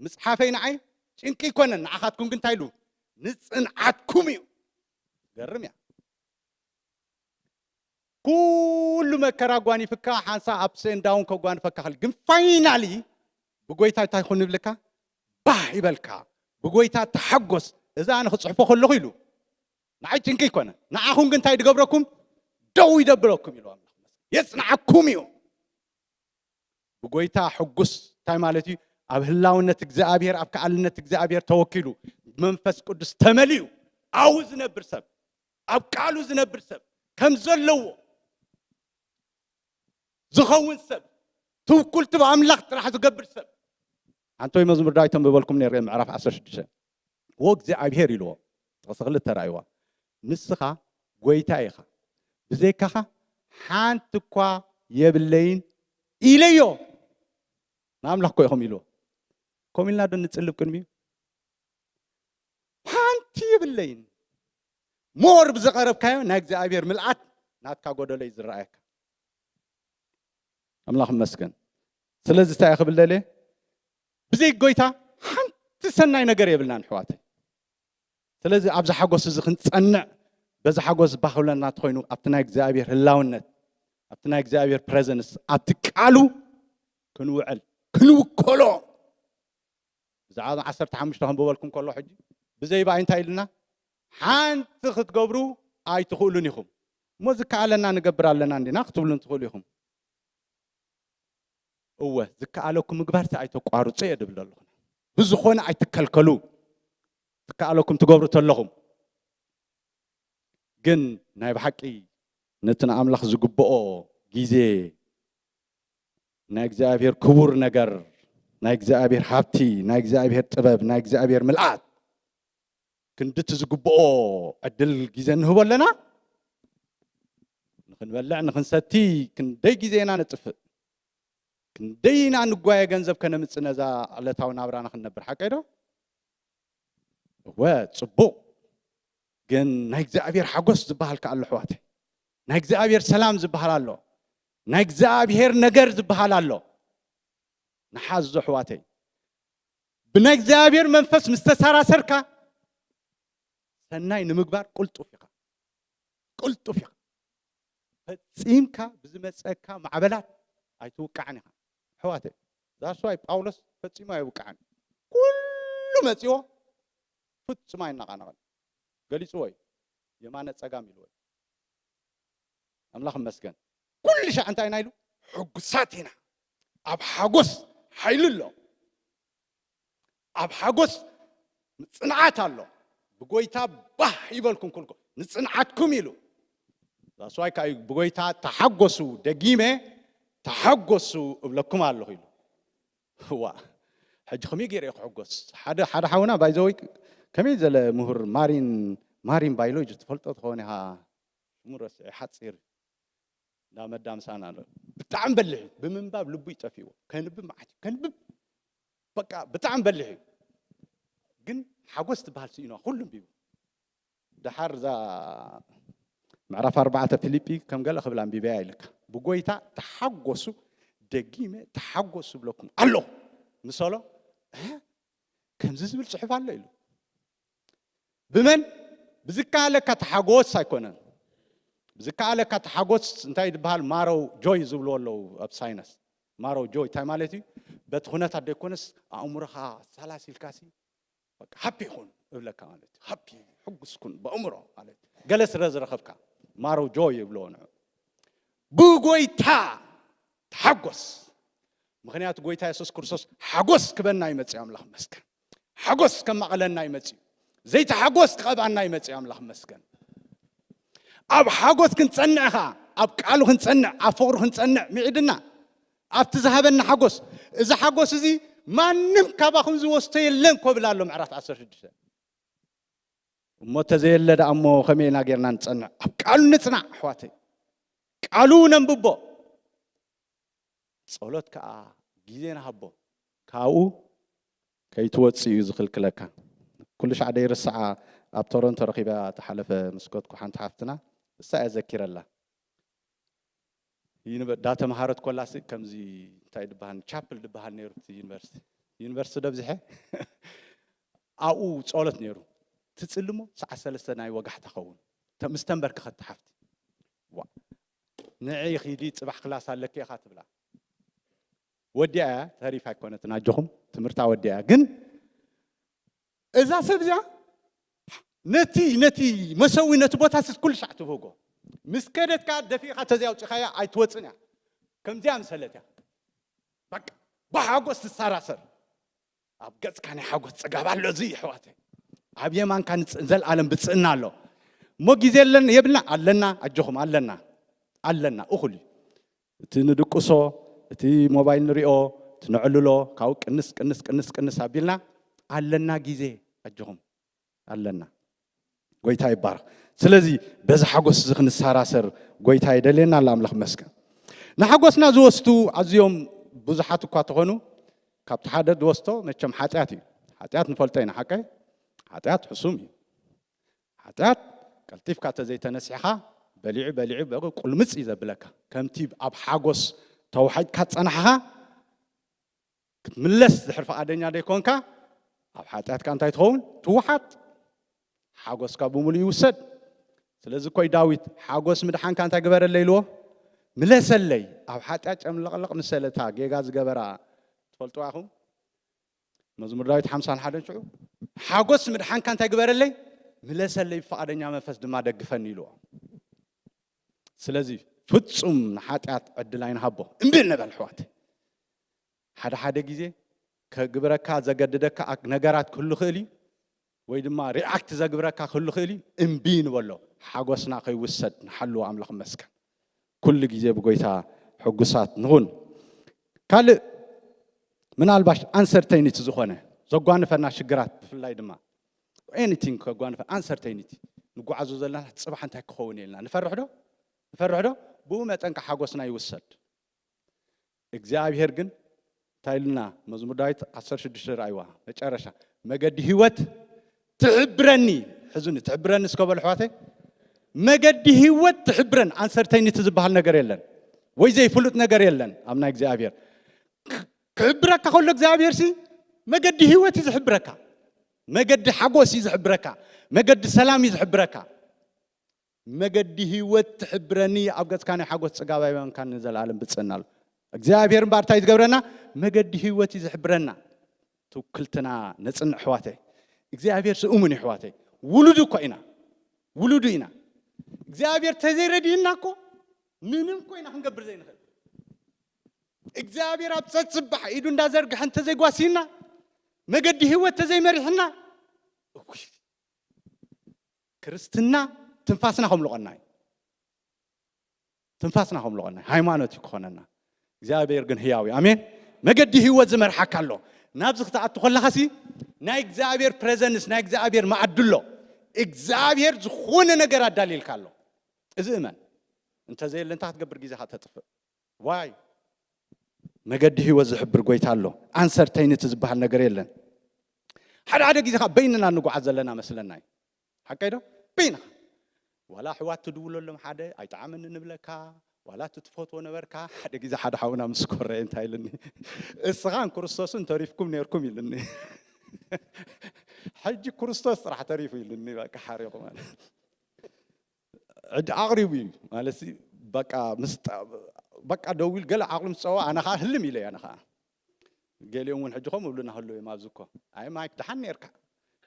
መጽሓፈይ ንዓይ ጭንቂ ይኮነን ንዓኻትኩም ግን እንታይ ኢሉ ንጽንዓትኩም እዩ ገርም እያ ኩሉ መከራ ጓኒፍካ ሓንሳ ኣፕስ ኤንድ ዳውን ከጓንፈካ ኸል ግን ፋይናሊ ብጎይታ እንታይ ይኹን ይብልካ ባህ ይበልካ ብጎይታ ተሓጎስ እዛ ኣነ ክፅሕፎ ከለኹ ኢሉ ንዓይ ጭንቂ ይኮነን ንዓኹም ግን እንታይ ድገብረኩም ደው ይደብረኩም ኢሉ ኣምላኽ የጽንዓኩም እዩ ብጎይታ ሕጉስ እንታይ ማለት እዩ ኣብ ህላውነት እግዚአብሔር ኣብ ከኣልነት እግዚአብሔር ተወኪሉ መንፈስ ቅዱስ ተመልዩ ኣው ዝነብር ሰብ ኣብ ቃሉ ዝነብር ሰብ ከም ዘለዎ ዝኸውን ሰብ ትውኩልቲ ብኣምላኽ ጥራሕ ዝገብር ሰብ አንቶይ መዝሙር ዳዊትን ብበልኩም ነይረ ምዕራፍ 16 ወእግዚአብሔር ኢልዎ ተኸስኽል ተራእይዋ ንስኻ ጎይታ ኢኻ ብዘይካኻ ሓንቲ እኳ የብለይን ኢለዮ ንኣምላኽ ኮ ኢኹም ኢልዎ ከምኡ ኢልና ዶ ንፅልብ ቅድሚኡ ሓንቲ የብለይን ሞር ብዘቐረብካዮ ናይ እግዚኣብሔር ምልኣት ናትካ ጎደሎ እዩ ዝረኣየካ ኣምላኽ ይመስገን ስለዚ እንታይ ክብል ደልየ ብዘይ ጎይታ ሓንቲ ሰናይ ነገር የብልናን ኣሕዋተይ ስለዚ ኣብዚ ሓጎስ እዚ ክንፀንዕ በዚ ሓጎስ ባኽብለና እንተኮይኑ ኣብቲ ናይ እግዚኣብሔር ህላውነት ኣብቲ ናይ እግዚኣብሔር ፕሬዘንስ ኣብቲ ቃሉ ክንውዕል ክንውከሎ ብዛዕባ 15 ክንብበልኩም ከሎ ሕጂ ብዘይባ እንታይ ኢልና ሓንቲ ክትገብሩ ኣይትኽእሉን ኢኹም እሞ ዝከኣለና ንገብር ኣለና እንዲና ክትብሉ እንትኽእሉ ኢኹም እወ ዝከኣለኩም ምግባርቲ ኣይተቋርፁ እየ ድብል ኣለኹ ብዝኾነ ኣይትከልከሉ ዝከኣለኩም ትገብሩ ተለኹም ግን ናይ ብሓቂ ነቲ ንኣምላኽ ዝግብኦ ግዜ ናይ እግዚኣብሔር ክቡር ነገር ናይ እግዚኣብሔር ሃብቲ ናይ እግዚኣብሔር ጥበብ ናይ እግዚኣብሔር ምልኣት ክንድቲ ዝግብኦ ዕድል ግዜ ንህቦ ኣለና ንኽንበልዕ ንኽንሰቲ ክንደይ ግዜና ነጥፍእ ክንደይና ንጓየ ገንዘብ ከነምፅእ ነዛ ዕለታዊ ናብራና ክንነብር ሓቀይ ዶ እወ ፅቡቕ ግን ናይ እግዚአብሔር ሓጎስ ዝበሃል ከአሎ ሕዋቴ ናይ እግዚአብሔር ሰላም ዝበሃል ኣሎ ናይ እግዚአብሔር ነገር ዝበሃል ኣሎ ንሓዞ ሕዋቴ ብናይ እግዚአብሔር መንፈስ ምስተሰራሰርካ ሰናይ ንምግባር ቁልጡፍ ኢኻ ፈጺምካ ብዝመፀካ ማዕበላት ኣይትውቃዕን ኢኻ ሕዋቴ ዛስዋይ ጳውሎስ ፈጺሙ ኣይውቃዕን ኩሉ መጺኦ ፍጹም ኣይነቓነቐን ገሊጹ ወይ የማነ ጸጋም ኢሉ ወይ ኣምላኽ መስገን ኩሉ ሻዕ እንታይ ኢና ኢሉ ሕጉሳት ኢና ኣብ ሓጎስ ሓይሊ ኣሎ ኣብ ሓጎስ ምጽንዓት ኣሎ ብጎይታ ባህ ይበልኩም ኩልኩም ንጽንዓትኩም ኢሉ ዛስዋይ ካይ ብጎይታ ተሓጎሱ ደጊሜ ተሓጎሱ እብለኩም ኣለኹ ኢሉ ዋ ሕጂ ከመይ ገይረ ክሕጎስ ሓደ ሓውና ባይዘወይ ከመይ ዘለ ምሁር ማሪን ባዮሎጂ ትፈልጦ ትኾነ ኢኻ ሽሙ ረሲዐ ሓፂር እንዳመዳምሳና ኣሎ ብጣዕሚ በሊሕ ብምንባብ ልቡ ይጠፊዎ ከንብብ መዓት ከንብብ በቃ ብጣዕሚ በሊሕ ግን ሓጎስ ትበሃል ስኢኖ ኩሉም ቢቡ ድሓር ዛ ምዕራፍ 4 ፊልጵ ከም ገለ ክብላ አንቢበያ ኢልካ ብጎይታ ተሓጎሱ ደጊመ ተሓጎሱ ብለኩም ኣሎ ምሰሎ ከምዚ ዝብል ጽሑፍ ኣሎ ኢሉ ብመን ብዝካለካ ተሓጎስ ኣይኮነን ብዝካለካ ተሓጎስ እንታይ ይበሃል ማሮ ጆይ ዝብልዎ ኣለዉ ኣብ ሳይነስ ማሮ ጆይ እንታይ ማለት እዩ በቲ ኩነታት ደይኮነስ ኣእምሮኻ ሳላሲልካሲ በቃ ሃፒ ይኹን እብለካ ማለት ሃፒ ሕጉስ ኩን በእምሮ ማለት ገለ ስለ ዝረኸብካ ማሮ ጆይ ይብልዎ ንዑ ብጎይታ ተሓጎስ ምክንያቱ ጎይታ ኢየሱስ ክርስቶስ ሓጎስ ክበና ይመጽእ ኣምላኽ መስገን ሓጎስ ከማቕለና ይመጽእ ዘይተሓጎስ ክቐብአና ይመጽእ ኣምላኽ መስገን ኣብ ሓጎስ ክንጸንዕኻ ኣብ ቃሉ ክንጸንዕ ኣብ ፍቕሩ ክንጸንዕ ሚዒድና ኣብቲ ዝሃበና ሓጎስ እዚ ሓጎስ እዚ ማንም ካባኹም ዝወስቶ የለን ኮብል ኣሎ ምዕራፍ 16 እሞ ተዘየለ ዳ እሞ ከመይና ጌርና ንጸንዕ ኣብ ቃሉ ንጽናዕ ኣሕዋተይ ቃሉ ነንብቦ ጸሎት ከዓ ግዜ ንሃቦ ካብኡ ከይትወፅእ እዩ ዝኽልክለካ ኩሉ ሻዕ ደይርስዓ ኣብ ቶሮንቶ ረኺባ ተሓለፈ መስኮትኩ ሓንቲ ሓፍትና እሳ እያ ዘኪረላ ዳተ መሃረት ኮላሲ ከምዚ እንታይ ድበሃል ቻፕል ድበሃል ነይሩ እቲ ዩኒቨርሲቲ ደብዝሐ ኣብኡ ጸሎት ነይሩ ትጽልሞ ሰዓት 3 ናይ ወጋሕታ ኸውን ምስ ተንበርክኸት ሓፍቲ ንዕይ ኺዲ ጽባሕ ክላስ ኣለከ ኢኻ ትብላ ወዲያ ታሪፍ ኣይኮነት ናጀኹም ትምህርታ ወዲያ ግን እዛ ሰብዛ ነቲ መሰዊ ነቲ ቦታ ኩሉ ሻዕ ትብህጎ ምስ ከደትካ ደፊኻ ተዚያው ጭኻያ ኣይትወፅን እያ ከምዚያ ምሰለት እያ በቃ ብሓጎስ ትሰራሰር ኣብ ገጽካ ናይ ሓጎስ ፀጋብ ኣሎ እዚ ሕዋተይ ኣብ የማንካ ዘለዓለም ብፅዕና ኣሎ እሞ ግዜ የብልና ኣለና ኣጀኹም ኣለና እኹል እቲ ንድቁሶ እቲ ሞባይል ንሪኦ ትንዕልሎ ካው ቅንስ ኣቢልና ኣለና ግዜ ኣጀኹም ኣለና ጎይታ ይባረኽ ስለዚ በዚ ሓጎስ እዚ ክንሰራሰር ጎይታ ይደልየና ለኣምላኽ መስገን ንሓጎስና ዝወስቱ ኣዝዮም ብዙሓት እኳ ተኾኑ ካብቲ ሓደ ዝወስቶ መቸም ሓጢኣት እዩ ሓጢኣት ንፈልጦ ኢና ሓቀይ ሓጢኣት ሕሱም እዩ ሓጢኣት ቀልጢፍካ ተዘይተነሲሕኻ በሊዑ ቁልምፅ እዩ ዘብለካ ከምቲ ኣብ ሓጎስ ተዋሒድካ ፀናሕኻ ክትምለስ ዝሕር ፈቃደኛ ደይኮንካ ኣብ ሓጢኣትካ እንታይ ትኸውን ትውሓጥ ሓጎስካ ብምሉእ ይውሰድ ስለዚ ኮይ ዳዊት ሓጎስ ምድሓንካ እንታይ ግበረለይ ኢልዎ ምለሰለይ ኣብ ሓጢኣት ጨምለቕለቕ ምሰለታ ጌጋ ዝገበራ ትፈልጥዋ ኢኹም መዝሙር ዳዊት 51 ሽዑ ሓጎስ ምድሓንካ እንታይ ግበረለይ ምለሰለይ ብፈቃደኛ መንፈስ ድማ ደግፈኒ ኢልዎ ስለዚ ፍጹም ንሓጢኣት ዕድል ኣይንሃቦ እምብል ነበል ሕዋት ሓደ ግዜ ከግብረካ ዘገድደካ ነገራት ክህሉ ክእል እዩ ወይ ድማ ሪኣክት ዘግብረካ ክህሉ ክእል እዩ እምቢ ንበሎ ሓጎስና ከይውሰድ ንሓልዎ ኣምላኽ መስገን ኩሉ ግዜ ብጎይታ ሕጉሳት ንኹን ካልእ ምናልባሽ አንሰርተይኒቲ ዝኾነ ዘጓንፈና ሽግራት ብፍላይ ድማ ኤኒቲንግ ከጓንፈ አንሰርተይኒቲ ንጓዓዙ ዘለና ጽባሕ እንታይ ክኸውን የልና ንፈርሕ ዶ ብኡ መጠንካ ሓጎስና ይውሰድ እግዚአብሔር ግን ታይልና መዝሙር ዳዊት 16 ራእይዋ መጨረሻ መገዲ ህይወት ትሕብረኒ حزوني تحبرن اسكوبل حواتي مجدي هيوت تحبرن انسرتيني تزبحال نجار يلن ويزي فلوت نجار يلن امنا اغزابير كحبرك كل اغزابير سي مجدي هيوت يزحبرك مجدي حقوس يزحبرك مجدي سلام يزحبرك مجدي هيوت تحبرني ابغت كان حقوس صقاباي بان كان زلالم بتصنال اغزابير بارتا يتغبرنا مجدي هيوت يزحبرنا توكلتنا نصن حواتي እግዚአብሔር ስኡምን ይحواتي ውሉዱ ኮይና ውሉዱ ኢና እግዚአብሔር ተዘይረዲናኮ ምንም ኮይና ክንገብር ዘይንኽል እግዚአብሔር አብጸጽባህ ኢዱ እንዳዘርግህ አንተ ዘይጓሲና መገዲ ህይወት ተዘይመሪሕና ክርስትና ትንፋስናኹም ለቀናይ ትንፋስናኹም ለቀናይ ሃይማኖት ይኮነና እግዚአብሔር ግን ህያዊ አሜን መገዲ ህይወት ዝመርሐካ ኣሎ ናብዚ ክትኣቱ ከለኻሲ ናይ እግዚአብሔር ፕሬዘንስ ናይ እግዚአብሔር ማዕድሎ እግዚአብሔር ዝኾነ ነገር አዳሊልካ ኣሎ እዚ እመን እንተ ዘይለንታ ክትገብር ጊዜኻ ተጥፍእ ዋይ መገዲ ህይወት ዝሕብር ጎይታ ኣሎ አንሰርተይነት ዝበሃል ነገር የለን ሓደ ጊዜኻ በይንና ንጓዓዝ ዘለና መስለናይ ሓቀይዶ በይንኻ ዋላ ሕዋት ትድውለሎም ሓደ ኣይጣዕምን ንብለካ ዋላ ትትፈትዎ ነበርካ ሓደ ጊዜ ሓደ ሓውና ምስኮረ እንታይ ኢልኒ እስኻን ክርስቶስን ተሪፍኩም ነርኩም ኢልኒ حج كريستوس راح تعرفوا لاني بقى حريق مالك عد اقربي مالسي بقى دويل قال عقل مستوى انا خا هلم الي انا خا قال يوم حجكم ولنا هلو ما زكو اي ماك تحنيرك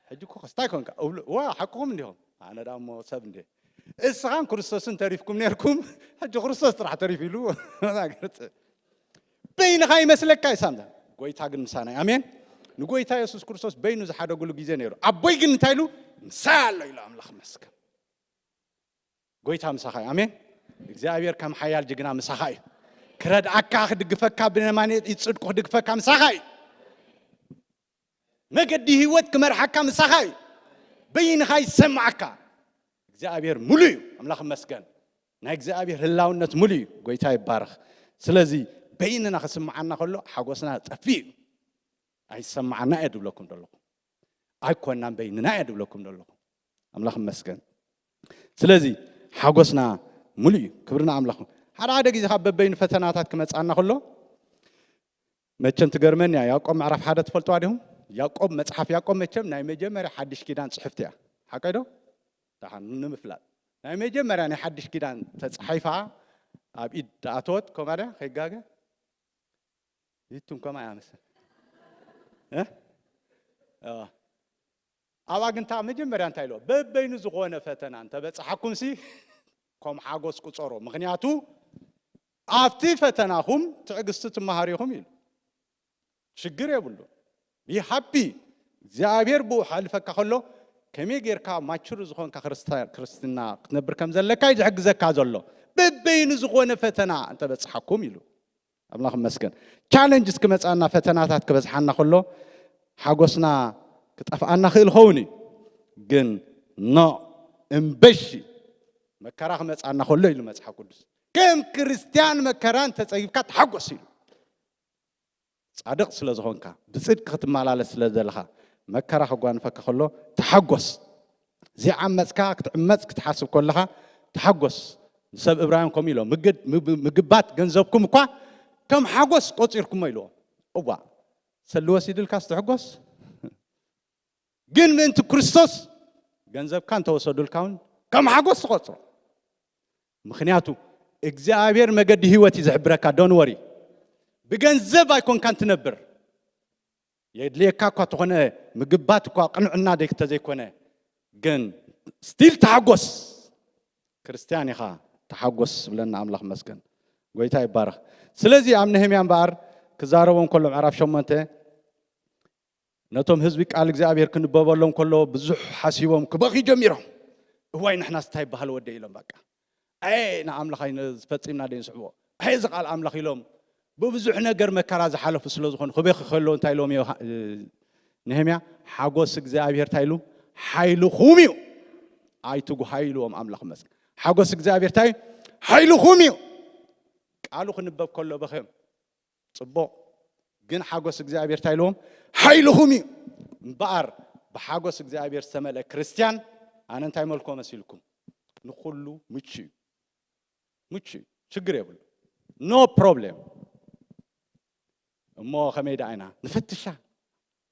حجكم خستايكم وا حقكم اليوم انا دامو سبندي اسخان كريستوسن تعرفكم نيركم حج كريستوس راح تعرفي له ما قلت بين خاي مسلك كايسامدا قويتا ግን ምሳና አሜን ንጎይታ ኢየሱስ ክርስቶስ በይኑ ዝሓደጉሉ ጊዜ ነይሩ አቦይ ግን እንታይሉ ምሳሎ ኢሉ አምላኽ መስከም ጎይታ ምሳኻይ አሜን እግዚአብሔር ከም ሓያል ጅግና ምሳኻይ ክረድአካ ክድግፈካ ብነማኔ ይጽድቁ ክድግፈካ ምሳኻይ መገዲ ህይወት ክመርሐካ ምሳኻይ በይንኻ ይሰማዓካ እግዚአብሔር ሙሉ እዩ አምላኽ መስገን ናይ እግዚአብሔር ህላውነት ሙሉ እዩ ጎይታ ይባረኽ ስለዚ በይንና ክስማዓና ከሎ ሓጎስና ጠፊ أي سمعنا أدب لكم دلكم أي كنا بيننا أدب لكم دلكم أملاك مسكن سلزي حقوسنا ملي كبرنا أملاكم هذا عادة جزء حب بين فتناتات كم تسألنا كله ما كنت جرمني ياكم عرف حدا تفلتوا عليهم ياكم متحف ياكم متشم نايم جمر حدش كيدان صحفتها حكيدو تحن نمفلات نايم جمر يعني حدش كيدان تصحيفها أبيد أتوت كم هذا خيجاجة يتم كم أيامس أواجن تام مجمرة أنت إلو ببين زغونة فتنة أنت بس حكم سي كم حاجوس كتصرو مغنياتو أفتي فتناهم تعجزت مهاريهم يل شجر يقولوا يحبي زعبير بو حلفك خلو كم يجير كا ما تشرو زغون كخرستنا نبر كم زلك يجي عجزك كازلو ببين زغونة فتنة أنت بس حكم يلو الله مسكن challenges كمس أنا فتنات كبس حنا خلو حقوسنا كتقف أنا خيل خوني جن نا إمبشي مكره كمس أنا خلو يلو مس حقودس كم كريستيان مكران تسعيف كات حقوسي صادق سلزهونك بصدق ختم على سلزلها مكره حقوان فك خلو تحقوس زي عمسك كتعمسك تحاسب كلها تحقوس سب إبراهيم كميلو مجبات جنزبكم كوا كم حقوس قصيركم ميلو أوبا سلوا سيدل كاست حقوس جن من كريستوس جنزب كان توصل الكون كم حقوس قصر مخنياتو إجزابير مجد هوتي زعبرك دون وري بجنزب يكون كان تنبر يدلي كاكو تغنى مجبات كوا قنعنا ديك تزيكونه جن ستيل تحقوس كريستياني خا تحقوس لنا أملاك مسكن قويتا يبارك سلازي أمنهم ينبار كزارون كلهم عرف شو منته نتوم هزبك على إجزابير كن بابا لهم كله بزح حسيبهم كباقي جميرهم هو إن إحنا ستايب بهالودي لهم بقى أي نعم لخين فتسيمنا دين سبوا هاي زقال أم لخيلهم ببزح نجر مكراز حلو في سلوزخون خبيخ خلون تايلهم نهميا حاجوس إجزابير تايلو حيلو خوميو أي تجو حيلوهم أم لخ مسك حاجوس إجزابير تاي حيلو خوميو قالوا خنبب كله بخيم صبوا جن حاجوس إجزابير تايلهم حيلو خوميو بقر بحاجوس إجزابير سمله كريستيان أنا أنتي مالكم مسيلكم نخلو مشي شجر يقول no problem ما خميد عنا نفتشها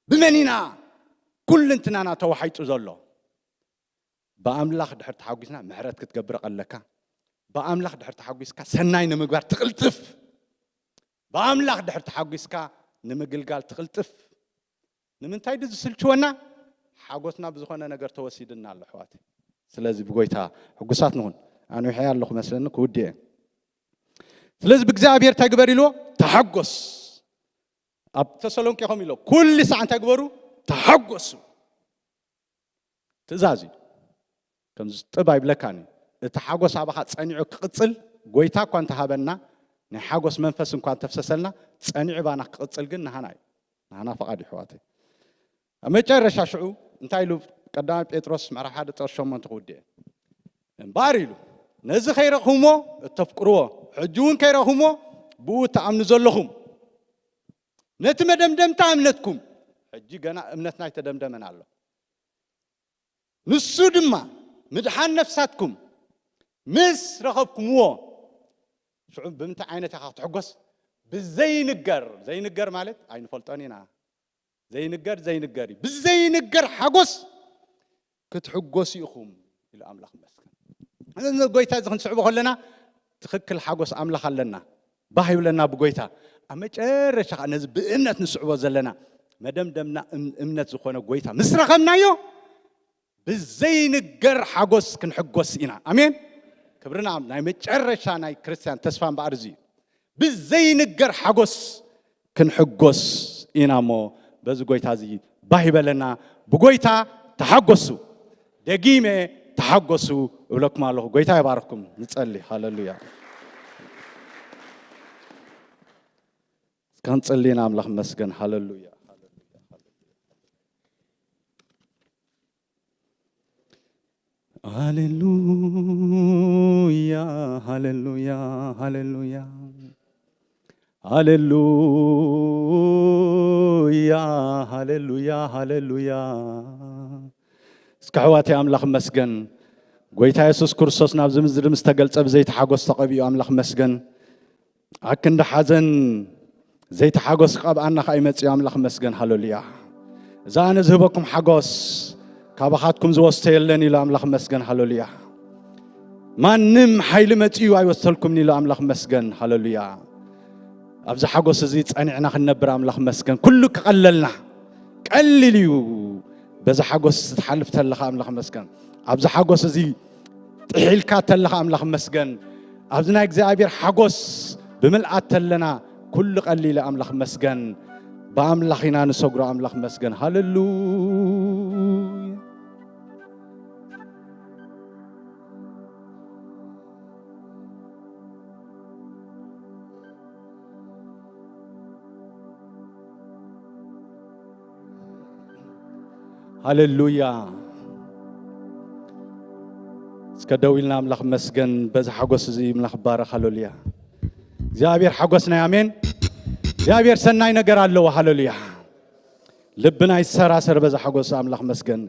بمنينا كل انتنا أنا توحيت أزله بأملاخ دحرت حاجزنا معرات كتجبر قلكا بأملاخ دحرت حاجزك سناي نمجبر تقلتف بأملاخ دحرت حاجزك نمجل قال تقلتف نمنتاي دز سلشونا حاجزنا بزخنا نجر توسيدنا اللحوات سلازي بقولتها حجسات نهون أنا وحيا الله مثلاً كودي سلازي بجزابير تجبري له تحجس أب تسألون كيهم له كل ساعة تجبروا تحجسوا تزازي كم تباي بلكاني التحجس عبارة تصنيع قتل قويتا كنت هبنا نحجس منفس كنت تفسسلنا تصنيع بانا قتل جن هنا فقادي حواتي أما تجرش شعو انتايلو قدام بيتروس مع حدا ترشم من تقودي باريلو نز خيرهمو تفكروه حجون خيرهمو بو تأمن زلهم نتمدمدم تأمنتكم حجي جنا أمنتنا يتدمدمن الله نسودما مدحان نفساتكم مس رخبكم وو شعوب بمتى عينة تخاف تحجس بالزين الجر مالت عين فلتانينا زين الجري بالزين الجر حجس كتحجس يخوم إلى أملاخ مسكن أنا قويتها إذا كنت صعبة خلنا تخك الحجس أملاخ لنا باهي لنا بقويتها أما ترى أنا بإمنة نصعبة زلنا ما دمنا إمنة زخونة قويتها مصر خمنا يو بالزين الجر حجس كنحجس إنا أمين كبرنا عم نايم ترى أنا كريستيان تسفان بأرزي بالزين الجر حجس كنحجس إنا مو بس قويتها زي باهي لنا بقويتها تحجسوا دقيمة تحجسوا ولكم الله قويتها يبارككم نتصلي هاللويا كان تصلينا أملاخ مسكن هاللويا هاللويا هاللويا هاللويا هاللويا هاللويا هاللويا سكحواتي أملاخ مسكن قويتا يسوس كرسوس نابز مزر مستقل زيت حاجوس تقبي أملاخ مسكن أكن حزن زيت حاجوس قاب أنا خايمت يا أملاخ مسكن هاللويا زان زهبكم حاجوس كابخاتكم زوستيلني لا أملاخ مسكن هاللويا ما نم حيل متيو أيوصلكم ني لا أملاخ مسكن هاللويا أبز حاجوس زيت أنا عنا خنبر أملاخ مسكن كلك قللنا قلليو بز حاجوس تحلف تلخ أملاخ مسكن أبز حاجوس زي تحيل كاتلخ أملاخ مسكن أبزنا إجزابير حاجوس بملأت تلنا كل قليل أملاخ مسكن بأملاخنا نسقر أملاخ مسكن هاللويا هاللويا سكدويلنا أملاخ مسكن بز حاجوس زي ملاخ بارك هاللويا زابير حاجوسنا يامين زابير سناي نجار الله هاللويا لبنا يسراسر بز حاجوس أملاخ مسكن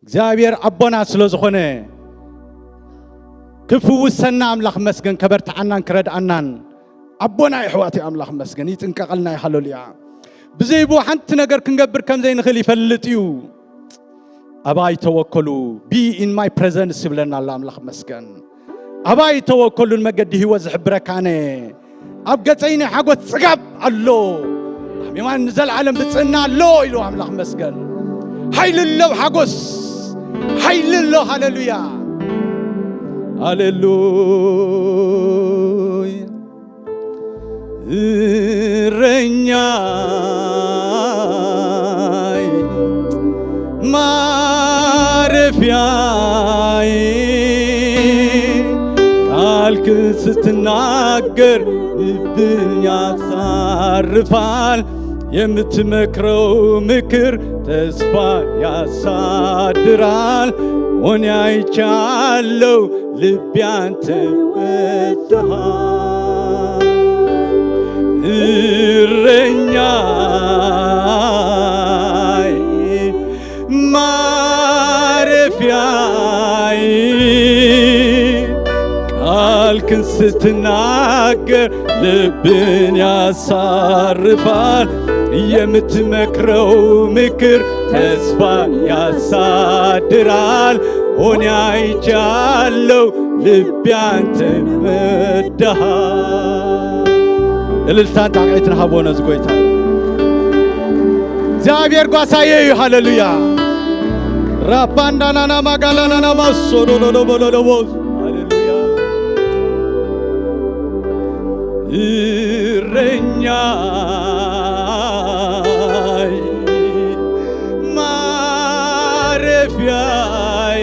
زابير أبونا سلوزخونه كفو سنا أملاخ مسكن كبرت عنان كرد عنان أبونا يحواتي أملاخ مسكن يتنقلنا هاللويا بزيبو حنت نجار كنجبر كم زين خلي فلتيو أباي توكلوا be in my presence بلنا الله أملاخ مسكن أباي توكلوا المجد هو زحبرك أنا أبقى عيني حاجة سقب الله بما نزل عالم بتصنع الله إلو أملاخ مسكن حيل الله حاجس حيل الله هاللويا هاللويا الرنياي معرفياي قالك ستناقر الدنيا صارفال يمتمكرو مكر تسفى يا صادرال ونياي چالو لبيان تبتها الرنياي معرف ማረፊያዬ ቃልህን ስትናገር ልብን ያሳርፋል የምትመክረው ምክር ተስፋ ያሳድራል ሆኜ አይቻለሁ ልቤ አንተን ወድሃል እልልታን ታውቂትን ሀቦነ ዝጎይታ እግዚአብሔር ጓሳዬ ሃሌሉያ ራባንዳናና ማጋላናና ማሶሎሎሎሎሎቦስ ሃሌሉያ እረኛዬ ማረፊያዬ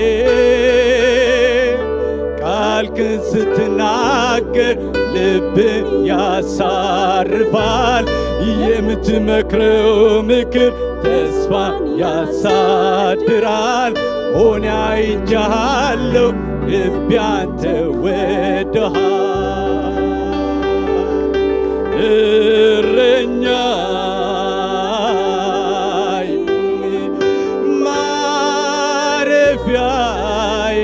ቃልህን ስትናገር ልብን ያሳርፋል የምትመክረው ምክር ተስፋ ያሳድራል ሆኜ አይቻለሁ ልቤ አንተን ወድሃል እረኛዬ ማረፊያዬ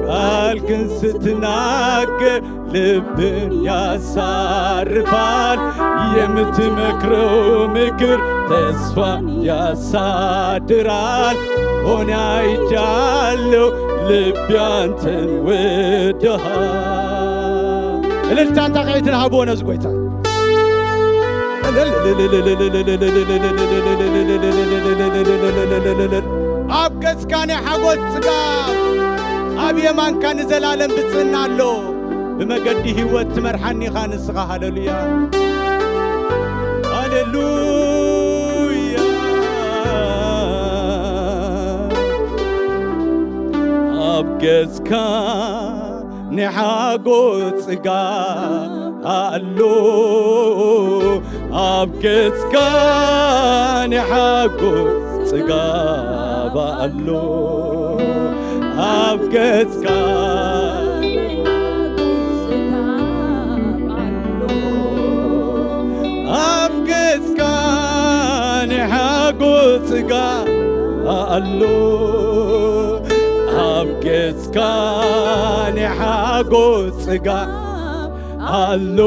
ቃልህን ስትናገር ልብን ያሳርፋል የምትመክረው ምክር ተስፋ ያሳድራል ሆኜ አይቻለሁ ልቤ አንተን ወድሃል እልልታን ታውቂትን ሀቦነ ዝጎይታ ኣብ ገጽካ ናይ ሓጎስ ጽጋብ ኣብ የማንካ ንዘላለም ብጽና ኣሎ بمجد هوت مرحني خانس هاللويا هاللويا أبجزك نحاجوت سجا هاللو أبجزك نحاجوت سجا هاللو أبجزك ጽጋ አሎ ኣብገጽካ ንሓጎስ ጽጋ አሎ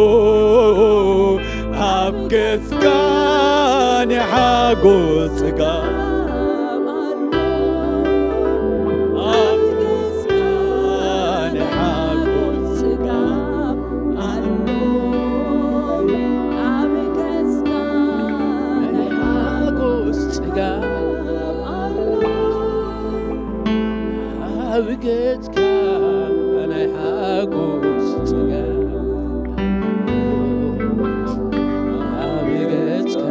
ኣብገጽካ ንሓጎስ ጽጋ أبجدك أنا حاجوس تجاه أبجدك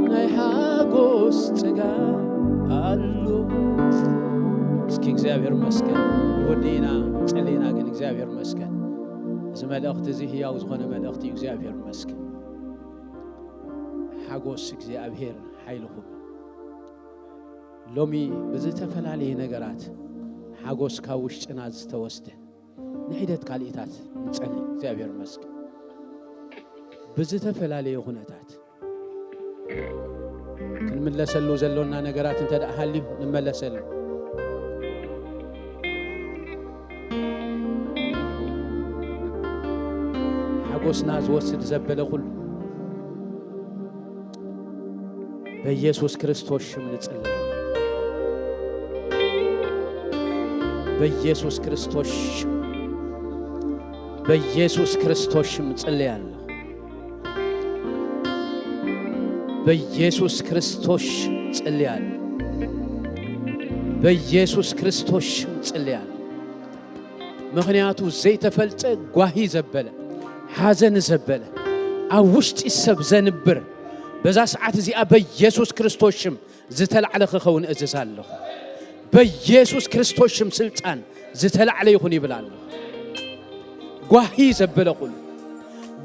أنا حاجوس تجاه ألو اسكي እግዚአብሔር መስከን ወዲና ጸሊና ግን እግዚአብሔር መስከን ዝመልእኽት እዚ ህያው ዝኾነ መልእኽቲ እግዚአብሔር መስከን ሓጎስ እግዚአብሔር ኃይልኹም ሎሚ ብዝተፈላለየ ነገራት ሓጎስ ካብ ውሽጥና ዝተወስደ ንሒደት ካልኢታት ንጸልይ እግዚአብሔር መስገን ብዝተፈላለየ ሁነታት ክንምለሰሉ ዘሎና ነገራት እንተዳእ ሃልዩ ንመለሰሉ ሓጎስና ዝወስድ ዘበለ ኩሉ በኢየሱስ ክርስቶስ ሽም ንጸልይ በኢየሱስ ክርስቶስ በኢየሱስ ክርስቶስ ሽም ጸልያለሁ በኢየሱስ ክርስቶስ ጸልያለሁ በኢየሱስ ክርስቶስ ሽም ጸልያለሁ ምክንያቱ ዘይተፈልጸ ጓሂ ዘበለ ሐዘን ዘበለ አውሽጢ ሰብ ዘንብር በዛ ሰዓት እዚኣ በኢየሱስ ክርስቶስ ሽም ዝተልዓለ ክኸውን እዝዛለሁ በኢየሱስ ክርስቶስ ሽም ስልጣን ዝተልዓለ ይኹን ይብላል ጓሂ ዘበለ ኩሉ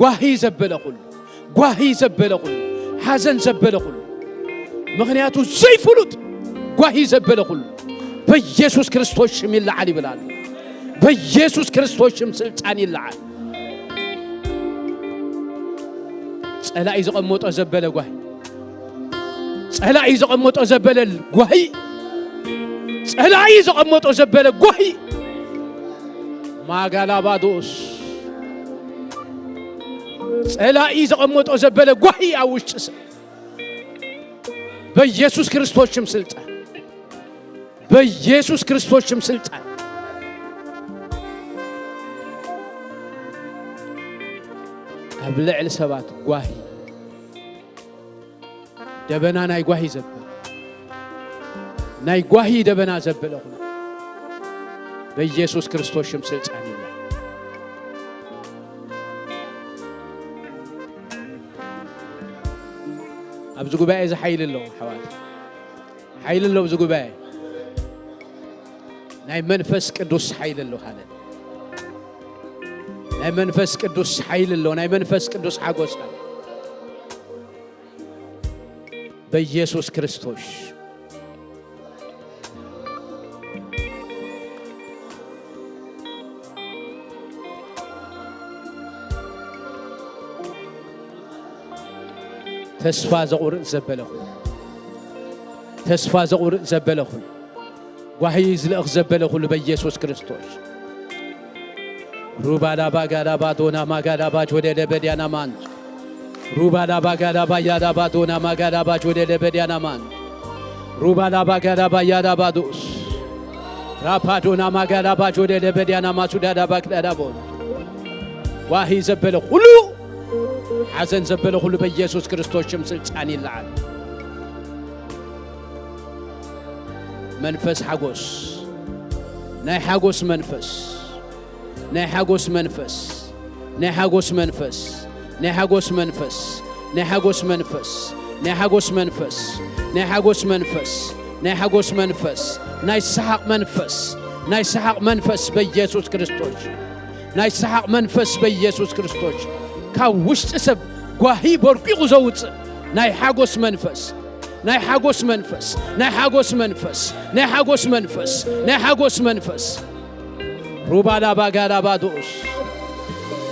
ጓሂ ዘበለ ኩሉ ጓሂ ዘበለ ኩሉ ሐዘን ዘበለ ኩሉ ምክንያቱ ዘይፍሉጥ ጓሂ ዘበለ ኩሉ በኢየሱስ ክርስቶስ ሽም ይልዓል ይብላል በኢየሱስ ክርስቶስ ሽም ስልጣን ይልዓል ጸላኢ ዘቀመጦ ዘበለ ጓሂ ጸላኢ ዘቀመጦ ዘበለ ጓሂ ጸላይ ዘቀመጦ ዘበለ ጓሂ ማጋላባዶስ ጸላይ ዘቀመጦ ዘበለ ጓሂ አውጭስ በኢየሱስ ክርስቶስም ስልጣን በኢየሱስ ክርስቶስም ስልጣን አብለዕ ለሰባት ጓሂ ደበና ናይ ጓሂ ዘበለ ናይ ጓሂ ደበና ዘበለ ሆነ በኢየሱስ ክርስቶስም ስልጣን ይላል አብዙ ጉባኤ ዘኃይል ለው ሐዋት ኃይል ለው ብዙ ጉባኤ ናይ መንፈስ ቅዱስ ኃይል ለው ሃለ ናይ መንፈስ ቅዱስ ኃይል ለው ናይ መንፈስ ቅዱስ ሐጎስ በኢየሱስ ክርስቶስ ተስፋ ዘቁርጥ ዘበለኹ ተስፋ ዘቁርጥ ዘበለኹ ጓሂ ዝለኽ ዘበለኹ በኢየሱስ ክርስቶስ ሩባላ ባጋላ ባዶና ማጋላ ባጅ ወደ ለበዲያና ማን ሩባላ ባጋላ ባያዳ ባዶና ማጋላ ባጅ ወደ ለበዲያና ማን ሩባላ ባጋላ ባያዳ ባዶስ ራፓዶና ማጋላ ባጅ ወደ ለበዲያና ማሱዳዳ ባክዳዳ ቦን ጓሂ ዘበለኹ ሁሉ حزن زبله كل بيسوع كريستوس شمس الثاني اللعن منفس حجوس ناي حجوس منفس ناي حجوس منفس ناي حجوس منفس ناي حجوس منفس ناي حجوس منفس ناي حجوس منفس ناي حجوس منفس ناي حجوس منفس ناي سحق منفس ناي سحق منفس بيسوع كريستوس ناي سحق منفس بيسوع كريستوس كاوشت سب ጓሂ በርቂቁ ዘውጽ ናይ ሓጎስ መንፈስ ናይ ሓጎስ መንፈስ ናይ ሓጎስ መንፈስ ናይ ሓጎስ መንፈስ ናይ ሓጎስ መንፈስ ሩባላ ባጋላ ባዶስ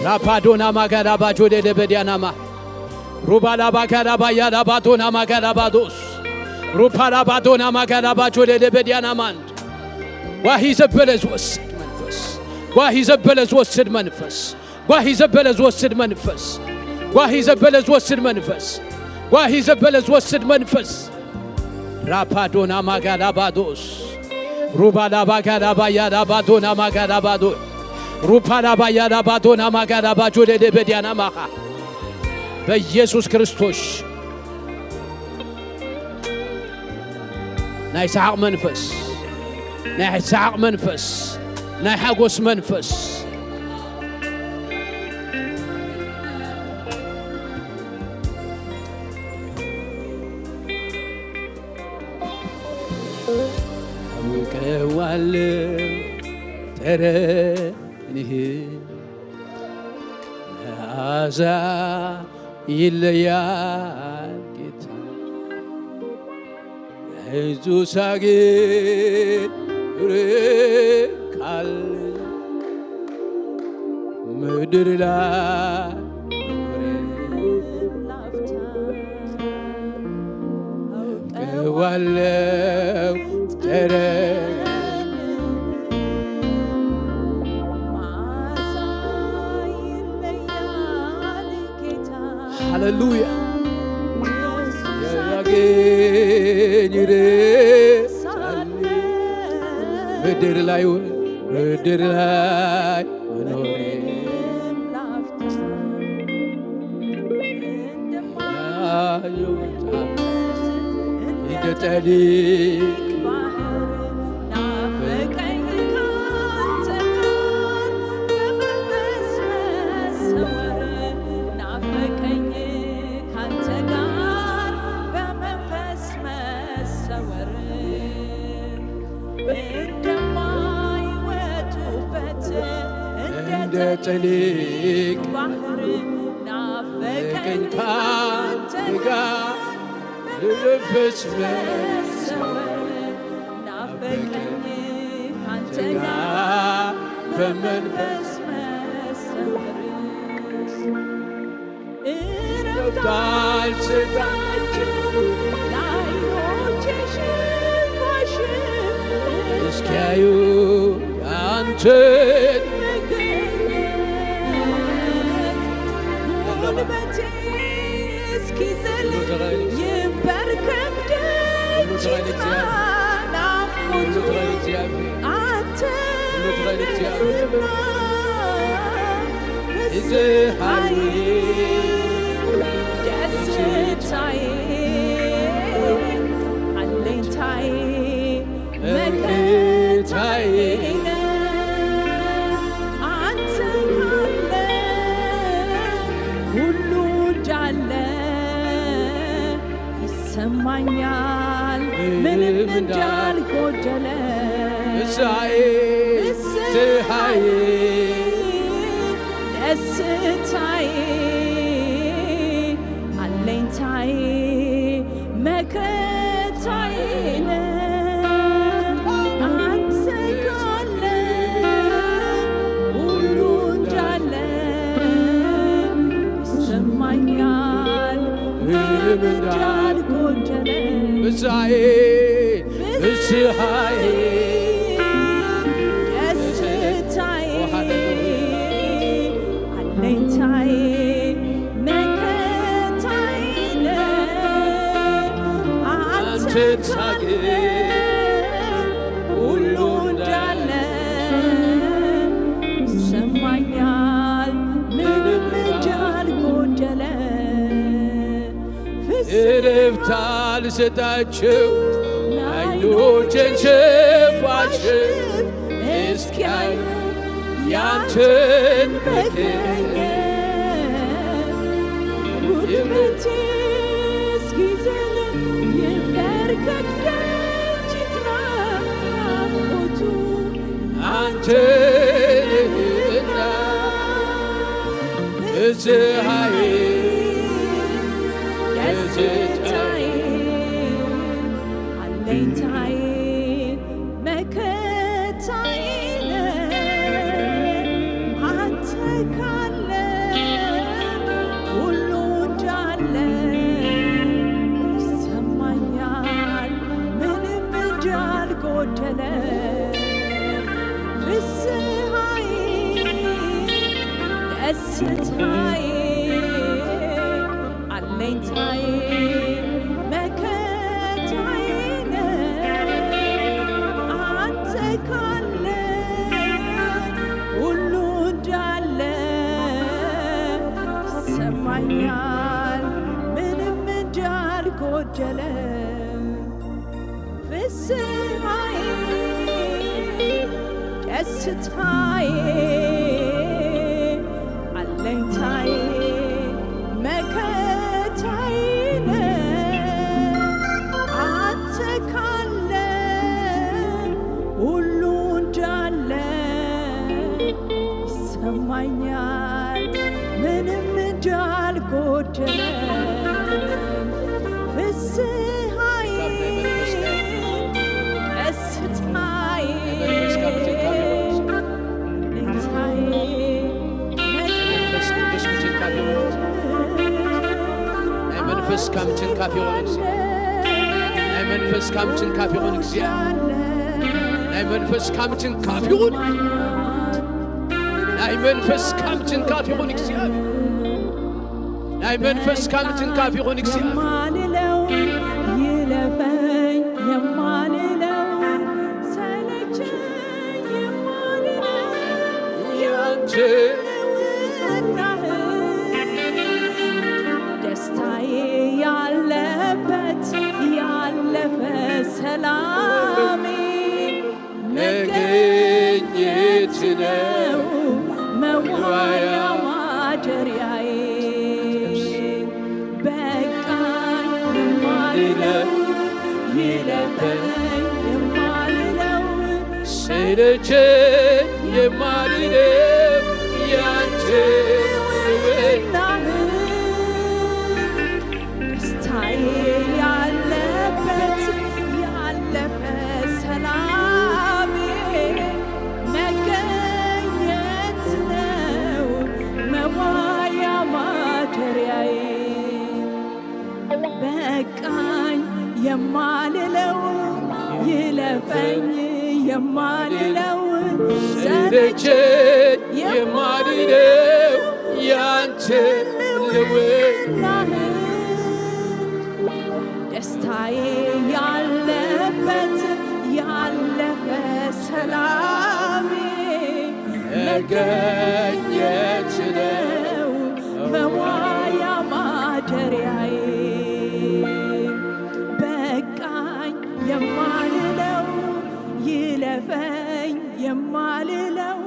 ራፓዶና ማጋላ ባጆ ደበዲያናማ ሩባላ ባጋላ ባያላ ባዶና ማጋላ ባዶስ ሩፓላ ባዶና ማጋላ ባጆ ደበዲያናማን ጓሂ ዘበለ ዝወስድ መንፈስ ጓሂ ዘበለ ዝወስድ መንፈስ ጓሂ ዘበለ ዝወስድ መንፈስ ጓሂ ዘበለ ዝወስድ መንፈስ ጓሂ ዘበለ ዝወስድ መንፈስ ራፓዶና ማጋላ ባዶስ ሩባላ ባጋላ ባያላ ባዶና ማጋላ ባዶ ሩፓላ ባያላ ባዶና ማጋላ ባጆ ደበዲያና ማኻ በኢየሱስ ክርስቶስ ናይ ሰዓቅ መንፈስ ናይ ሰዓቅ መንፈስ ናይ ሓጎስ መንፈስ ወቀዋል ተረኒህ አዛ ይለያል ጌታ ኢየሱስ ቃል ምድር ላይ ወቀዋለው ሃሌሉያ ያገኝሬ ምድር ላይ መኖሬ ጠሊቅ ናፈቀኝ ካንተ ጋር በመንፈስ መሰወር ናፈቀኝ ካንተ ጋር በመንፈስ መሰወር እንደማይወጡበት እንደ ጠሊቅ ባህር ናፈቀኝ ካንተ ጋር በመንፈስ መሰወር ናፈቀኝ ካንተ ጋር በመንፈስ መሰወር እረፍት አልሰጣቸው ለዓይኖቼ ሽፋሽፍት እስኪያዩ አንተን ጉልበቴ እስኪዝል ይንበርከክ ደጅ ናፍቆቱ አንተ ፍስሐዬ ደስታዬ አለኝታዬ መከታዬ አንተ ካለ ሁሉ እንዳለ ይሰማኛል ምንም እንዳልጎደለ ፍስሐዬ ፍስሐዬ ደስታዬ አለኝታዬ መከታዬ አንተ ካለ ሁሉ እንዳለ ይሰማኛል ምንም እንዳልጎደለ ፍስሐዬ ፍስሐዬ ደስታዬ አለኝታዬ መከታዬ አንተ ካለ ሁሉ እንዳለ ይሰማኛል ምንም እንዳልጎደለ እረፍት አልሰጣቸው ዓይኖቼን ሸፋሽፍ እስኪያዩ ያንተን መገኘት ጉልበቴ እስኪዝል ይንበርከክ ደጅ ናፍቆቱ አንተንና ፍስሐዬ ደስታዬ አለኝታዬ መከታዬ አንተ ካለ ሁሉ እንዳለ ይሰማኛል ምንም እንዳልጎደለ ፍስሐዬ ደስታዬ አለኝታዬ መከታዬ አንተ ካለ ሁሉ እንዳለ ይሰማኛል ምንም እንዳልጎደለ ፍስሐዬ ደስታዬ አለኝታዬ መከታዬ አንተ ካለ ሁሉ እንዳለ ይሰማኛል ምንም እንዳልጎደለ ፍስሐዬ ደስታዬ መንፈስ ካምችን ካፍ ይሆን ናይ መንፈስ ካምችን ካፍ ይሆን ናይ መንፈስ ካምችን ካፍ ይሆን ናይ መንፈስ ካምችን ካፍ ይሆን ናይ መንፈስ ካምችን ካፍ ይሆን የማልለው ይለፈኝ የማልለው ሰለቸኝ የማልለው ያንተ ደስታዬ ያለበት ያለፈ ሰላሜ መገኘት ነው መዋያ ማደሪያዬ በቃኝ የማልለው ይለፈኝ የማልለው ሰለቸኝ የማልለው ያንተ ደስታዬ ያለበት ያለፈ ሰላሜ መገኘት ነው መዋያ ማደሪያዬ በቃኝ የማልለው ይለፈኝ የማልለው ሰለቸኝ የማልለው ያንተ ልውናህ ደስታዬ ያለበት ያለፈ ሰላሜ መገኘት ነው መዋያ ማደሪያዬ በቃኝ የማልለው ይለፈኝ የማልለው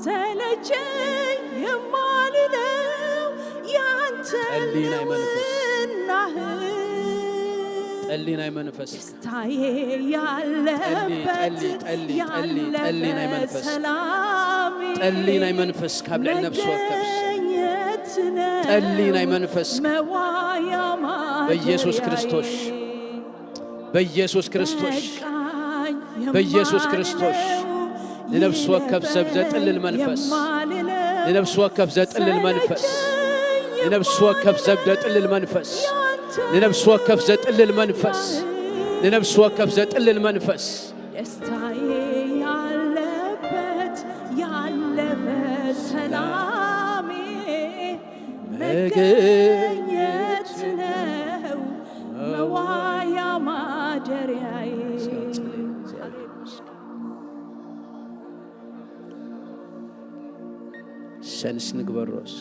ሰለቸኝ የማልለው ያንተ ልውናህ ጠሊናይ መንፈስ ደስታዬ ያለበት ያለፈ ሰላሜ ጠሊናይ መንፈስ ካብልዕ ነፍስ ወከብስ ጠሊናይ መንፈስ በኢየሱስ ክርስቶስ በኢየሱስ ክርስቶስ በኢየሱስ ክርስቶስ ለነፍስ ወከብ ሰብ ዘጥልል መንፈስ ለነፍስ ወከብ ዘጥልል መንፈስ ለነፍስ ወከብ ሰብ ዘጥልል መንፈስ ለነፍስ ወከብ ዘጥልል መንፈስ ለነፍስ ወከብ ዘጥልል መንፈስ ደስታዬ ያለበት ያለፈ ሰላሜ መገኘት ነው መዋያ ማደሪያዬ ሰንስ ንግበሮስ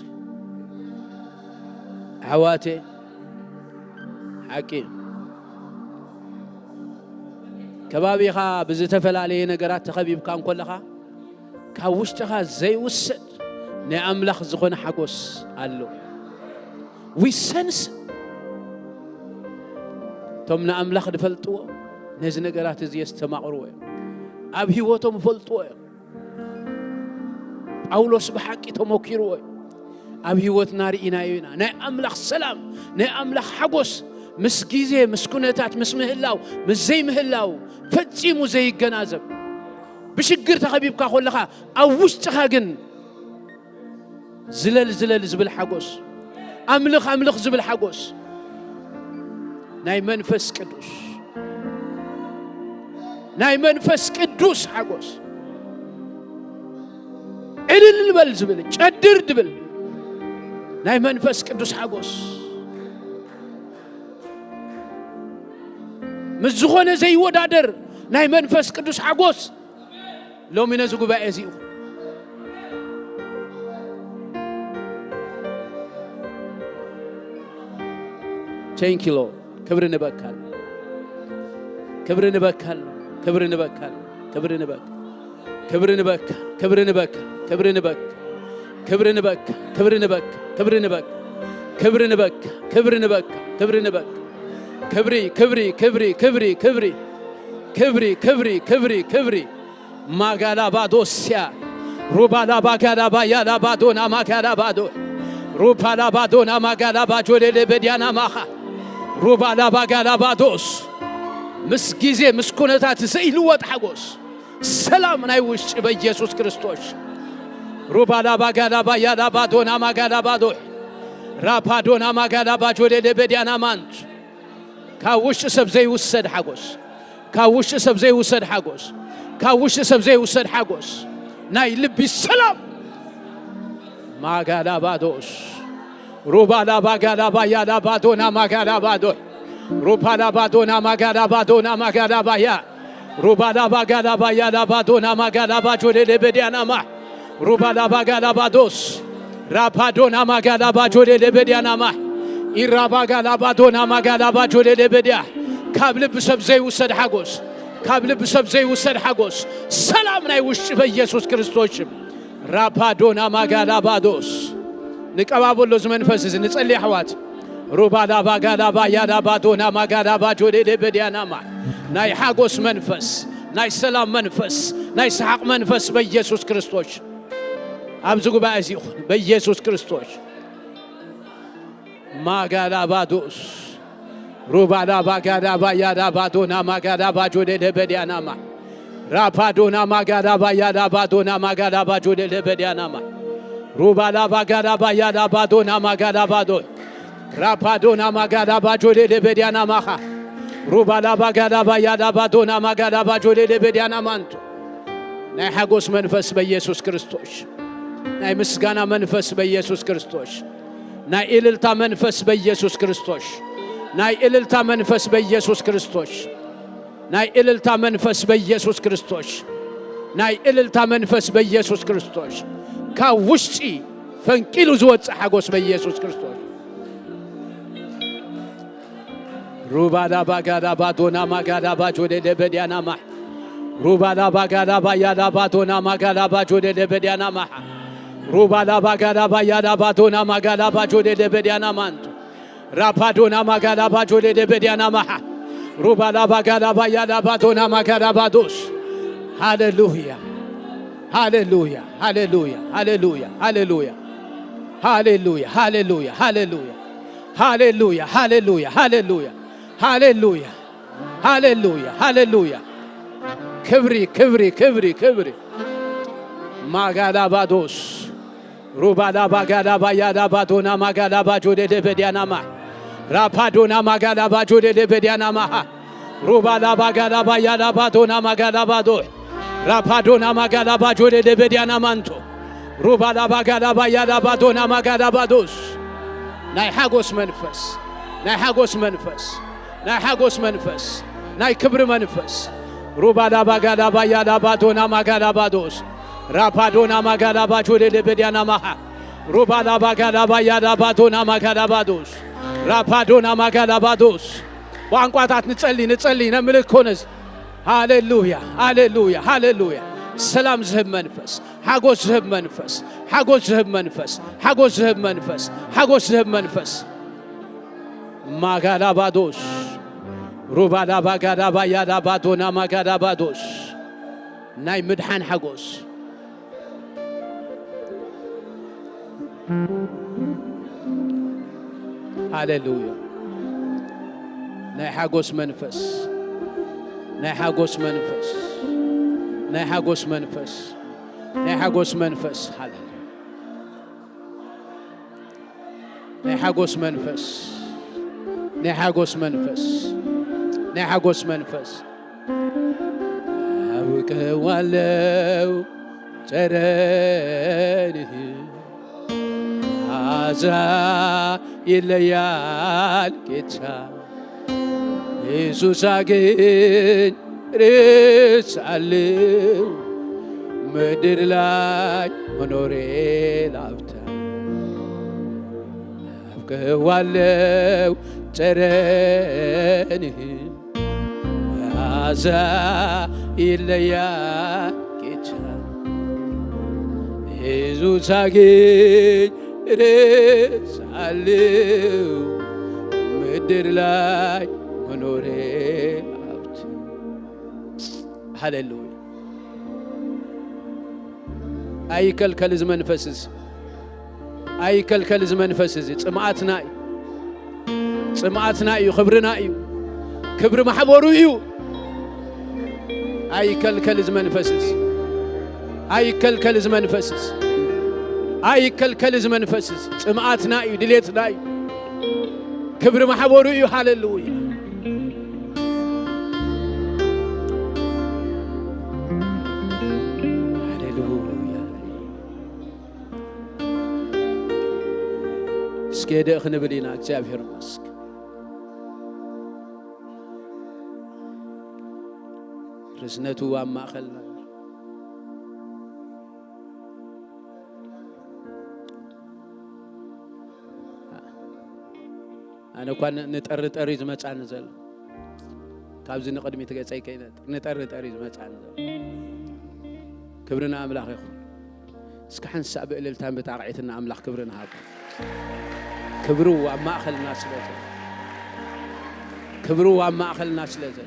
አዋቴ حقي ከባቢኻ ብዝተፈላለየ ነገራት ተኸቢብካ እንኮለኻ ካብ ውሽጥኻ ዘይውሰድ ናይ ኣምላኽ ዝኾነ ሓጎስ ኣሎ ዊሰንስ ቶም ንኣምላኽ ድፈልጥዎ ነዚ ነገራት እዚ ዝተማቕርዎ እዮም ኣብ ህይወቶም ፈልጥዎ እዮም ጳውሎስ ብሓቂ ተሞኪርዎ እዩ ኣብ ህይወትና ርኢናዮ ኢና ናይ ኣምላኽ ሰላም ናይ ኣምላኽ ሓጎስ ምስ ጊዜ ምስ ኩነታት ምስ ምህላው ምስ ዘይምህላው ፈጺሙ ዘይገናዘብ ብሽግር ተኸቢብካ ኮለኻ ኣብ ውሽጥኻ ግን ዝለል ዝለል ዝብል ሓጎስ ኣምልኽ ኣምልኽ ዝብል ሓጎስ ናይ መንፈስ ቅዱስ ናይ መንፈስ ቅዱስ ሓጎስ ዕልል በል ዝብል ጨድር ድብል ናይ መንፈስ ቅዱስ ሓጎስ مزخونه زي ودادر ناي منفس قدوس حقوس لو من زغبا ازيو thank you Lord كبرنا بكال كبرنا بكال كبرنا بكال كبرنا بك كبرنا بك كبرنا بك كبرنا بك كبرنا بك كبرنا بك كبرنا بك كبرنا بك كبرنا بك كبرنا بك كبري كبري كبري كبري كبري كبري كبري كبري كبري ما قال بادوسيا روبا لا باغالا بايا لا بادونا ما قال بادو روبا لا بادونا ما قال باجول لبديانا ماخا روبا لا باغالا بادوس مسكيزي مسكونتات سيلوت حقوس سلام نايوش بيسوع كريستوس روبا لا باغالا بايا لا بادونا ما قال بادو رابادونا ما قال باجول لبديانا مانت كاوش سب زي وسد حقوس كاوش سب زي وسد حقوس كاوش سب زي وسد حقوس ناي لبي السلام ما قال بادوس روبا لا باغالا بايا لا بادونا ما قال بادو روبا لا بادونا ما قال بادونا ما قال بايا روبا لا باغالا بايا لا بادونا ما قال باجو لبديانا ما روبا لا باغالا بادوس رابادونا ما قال باجو لبديانا ما إيرابا لا بادونا ما قال باجو لبديا كابل بسب زي وسد حقوس كابل بسب زي وسد حقوس سلام ناي وش بيسوع كريستوس رابادونا ما قال بادوس نقبابلو زمنفس نصلي حوات روبا لا باغالا بايا لا بادونا ما قال باجو لبديانا ما ناي حقوس منفس ناي سلام منفس ناي سحق منفس بيسوع كريستوس ابزغو بايزيو بيسوع كريستوس ما قال بادوس روبا لا باغالا بايا لا بادونا ما قال باجو لبديانا ما رابادونا ما قال بايا لا بادونا ما قال باجو لبديانا ما روبا لا باغالا بايا لا بادونا ما قال بادو رابادونا ما قال باجو لبديانا ما روبا لا باغالا بايا لا بادونا ما قال باجو لبديانا مانتو ናይ ሓጎስ መንፈስ በኢየሱስ ክርስቶስ ናይ ምስጋና መንፈስ በኢየሱስ ክርስቶስ ናይ እልልታ መንፈስ በኢየሱስ ክርስቶስ ናይ እልልታ መንፈስ በኢየሱስ ክርስቶስ ናይ እልልታ መንፈስ በኢየሱስ ክርስቶስ ናይ እልልታ መንፈስ በኢየሱስ ክርስቶስ ካውሽጪ ፈንቂሉ ዝወጽእ ሓጎስ በኢየሱስ ክርስቶስ ሩባዳ ባጋዳ ባዶና ማጋዳ ባጆደ ደበዲያና ማ ሩባዳ ባጋዳ ባያዳ ባዶና ማጋዳ ባጆደ ደበዲያና ማ ሩባዳ ባጋዳ ባያዳ ባዶና ማጋዳ ባጆደ ደበዲያና ማንቱ ራፓዶና ማጋዳ ባጆደ ደበዲያና ማ ሩባዳ ባጋዳ ባያዳ ባዶና ማጋዳ ባዶስ ሃሌሉያ ሃሌሉያ ሃሌሉያ ሃሌሉያ ሃሌሉያ ሃሌሉያ ሃሌሉያ ሃሌሉያ ሃሌሉያ ሃሌሉያ ሃሌሉያ ሃሌሉያ ሃሌሉያ ሃሌሉያ ክብሪ ክብሪ ክብሪ ክብሪ ማጋዳ ባዶስ ሩባዳ ባጋዳ ባያዳ ባዶና ማጋዳ ባጆደ ደበዲያና ማ ራፓዶና ማጋዳ ባጆደ ደበዲያና ማ ሩባዳ ባጋዳ ባያዳ ባዶና ማጋዳ ባዶ ራፓዶና ማጋዳ ባጆደ ደበዲያና ማንቶ ሩባዳ ባጋዳ ባያዳ ባዶና ማጋዳ ባዶስ ናይ ሓጎስ መንፈስ ናይ ሓጎስ መንፈስ ናይ ሓጎስ መንፈስ ናይ ክብሪ መንፈስ ሩባዳ ባጋዳ ባያዳ ባዶና ማጋዳ ባዶስ ራፓዶና ማጋዳ ባጆደ ደበዲያና ማ ሩባዳ ባጋዳ ባያዳ ባዶና ማጋዳ ባዶስ ራፓዶና ማጋዳ ባዶስ ቋንቋታት ንጸሊ ነምልኮነስ ሃሌሉያ ሃሌሉያ ሃሌሉያ ሰላም ዝህብ መንፈስ ሓጎስ ዝህብ መንፈስ ሓጎስ ዝህብ መንፈስ ሓጎስ ዝህብ መንፈስ ሓጎስ ዝህብ መንፈስ ማጋዳ ባዶስ ሩባዳ ባጋዳ ባያዳ ባዶና ማጋዳ ባዶስ ናይ ምድሓን ሓጎስ ሃሌሉያ ናይ ሓጎስ መንፈስ ናይ ሓጎስ መንፈስ ናይ ሓጎስ መንፈስ ናይ ሓጎስ መንፈስ ሃሌሉያ ናይ ሓጎስ መንፈስ ናይ ሓጎስ መንፈስ ናይ ሓጎስ መንፈስ አውቀዋለው ጨረንህ አዛ ይለያል ጌታ ኢየሱስ አገኝ ርሳለው ምድር ላይ መኖሬ ላብታ አውቀዋለው ጨረንህ አዛ ይለያል ጌታ ኢየሱስ አገኝ ርሳለው ምድር ላይ መኖሬ ሀብት ሃሌሉያ አይከልከል መንፈስስ አይከልከል መንፈስስ ጽማዓትና እዩ ክብርና እዩ ክብር ማሕበሩ እዩ አይከልከል መንፈስስ አይከልከል መንፈስስ አይከልከል መንፈስስ ጽማዓትና እዩ ድሌትና እዩ ክብር ማሕበሩ እዩ ሃሌሉያ እስከደ ክንብሊና እግዚአብሔር መስክ ርስነቱ አማኸልና أنا كان نتقرر تريز ما تعنزل كابزين قدمي تجسي كينات نتقرر تريز ما تعنزل كبرنا أملاخ يخون سكحن سابق للتام بتاعتنا أملاخ كبرنا هذا كبروا وما أخل الناس لازم كبروا وما أخل الناس لازم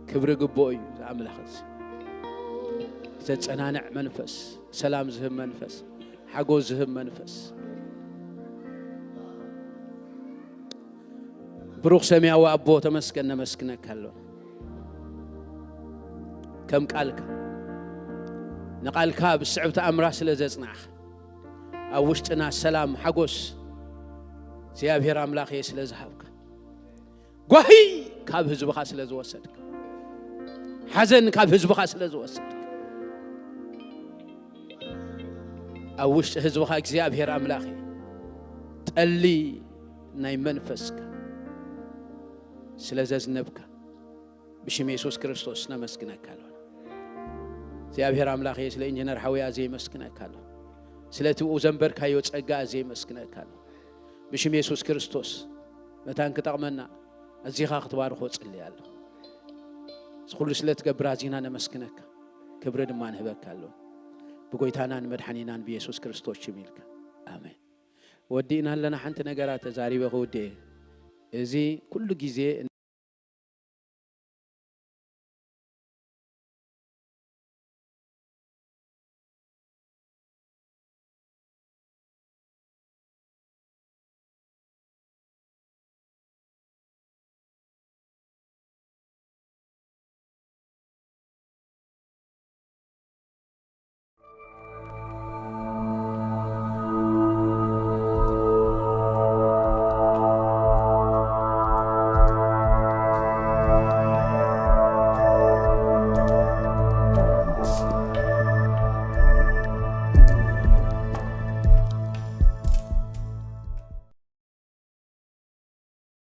كبر قبوي أملاخ زت أنا نع منفس سلام زهم منفس حجوز زهم منفس بروح سميع وأبوه تمسكنا مسكنك هلو كم قالك نقالك بالسعوت أمراس لززناخ أوشتنا السلام حقوس سيابهر أملاخي سلزهابك قوي كاب هزبخا سلزوسدك حزن كاب حزبك سلازوسد أوش حزبك እግዚአብሔር አምላኬ ጠሊ ናይ መንፈስካ ስለዘዝነብካ بشم يسوع كريستوس نمسكنا كله እግዚአብሔር አምላኬ ስለ ኢንጂነር ሐዊያ ዘይ መስክና ካለ ስለቱ ኦዘንበር ካዮ ጸጋ ዘይ መስክና ካለ بشم يسوع كريستوس መታን ከጠቅመና እዚኻ ክትባርኾ ጽልያለሁ ሁሉ ስለትገብራ ዚና ነመስክነካ ክብር ድማ ንህበካለሁ በጎይታናን መድኃኒናን በኢየሱስ ክርስቶስ ይምልካ አሜን ወዲና ለና ሐንተ ነገራት ዛሬ በሆዴ እዚ ኩሉ ጊዜ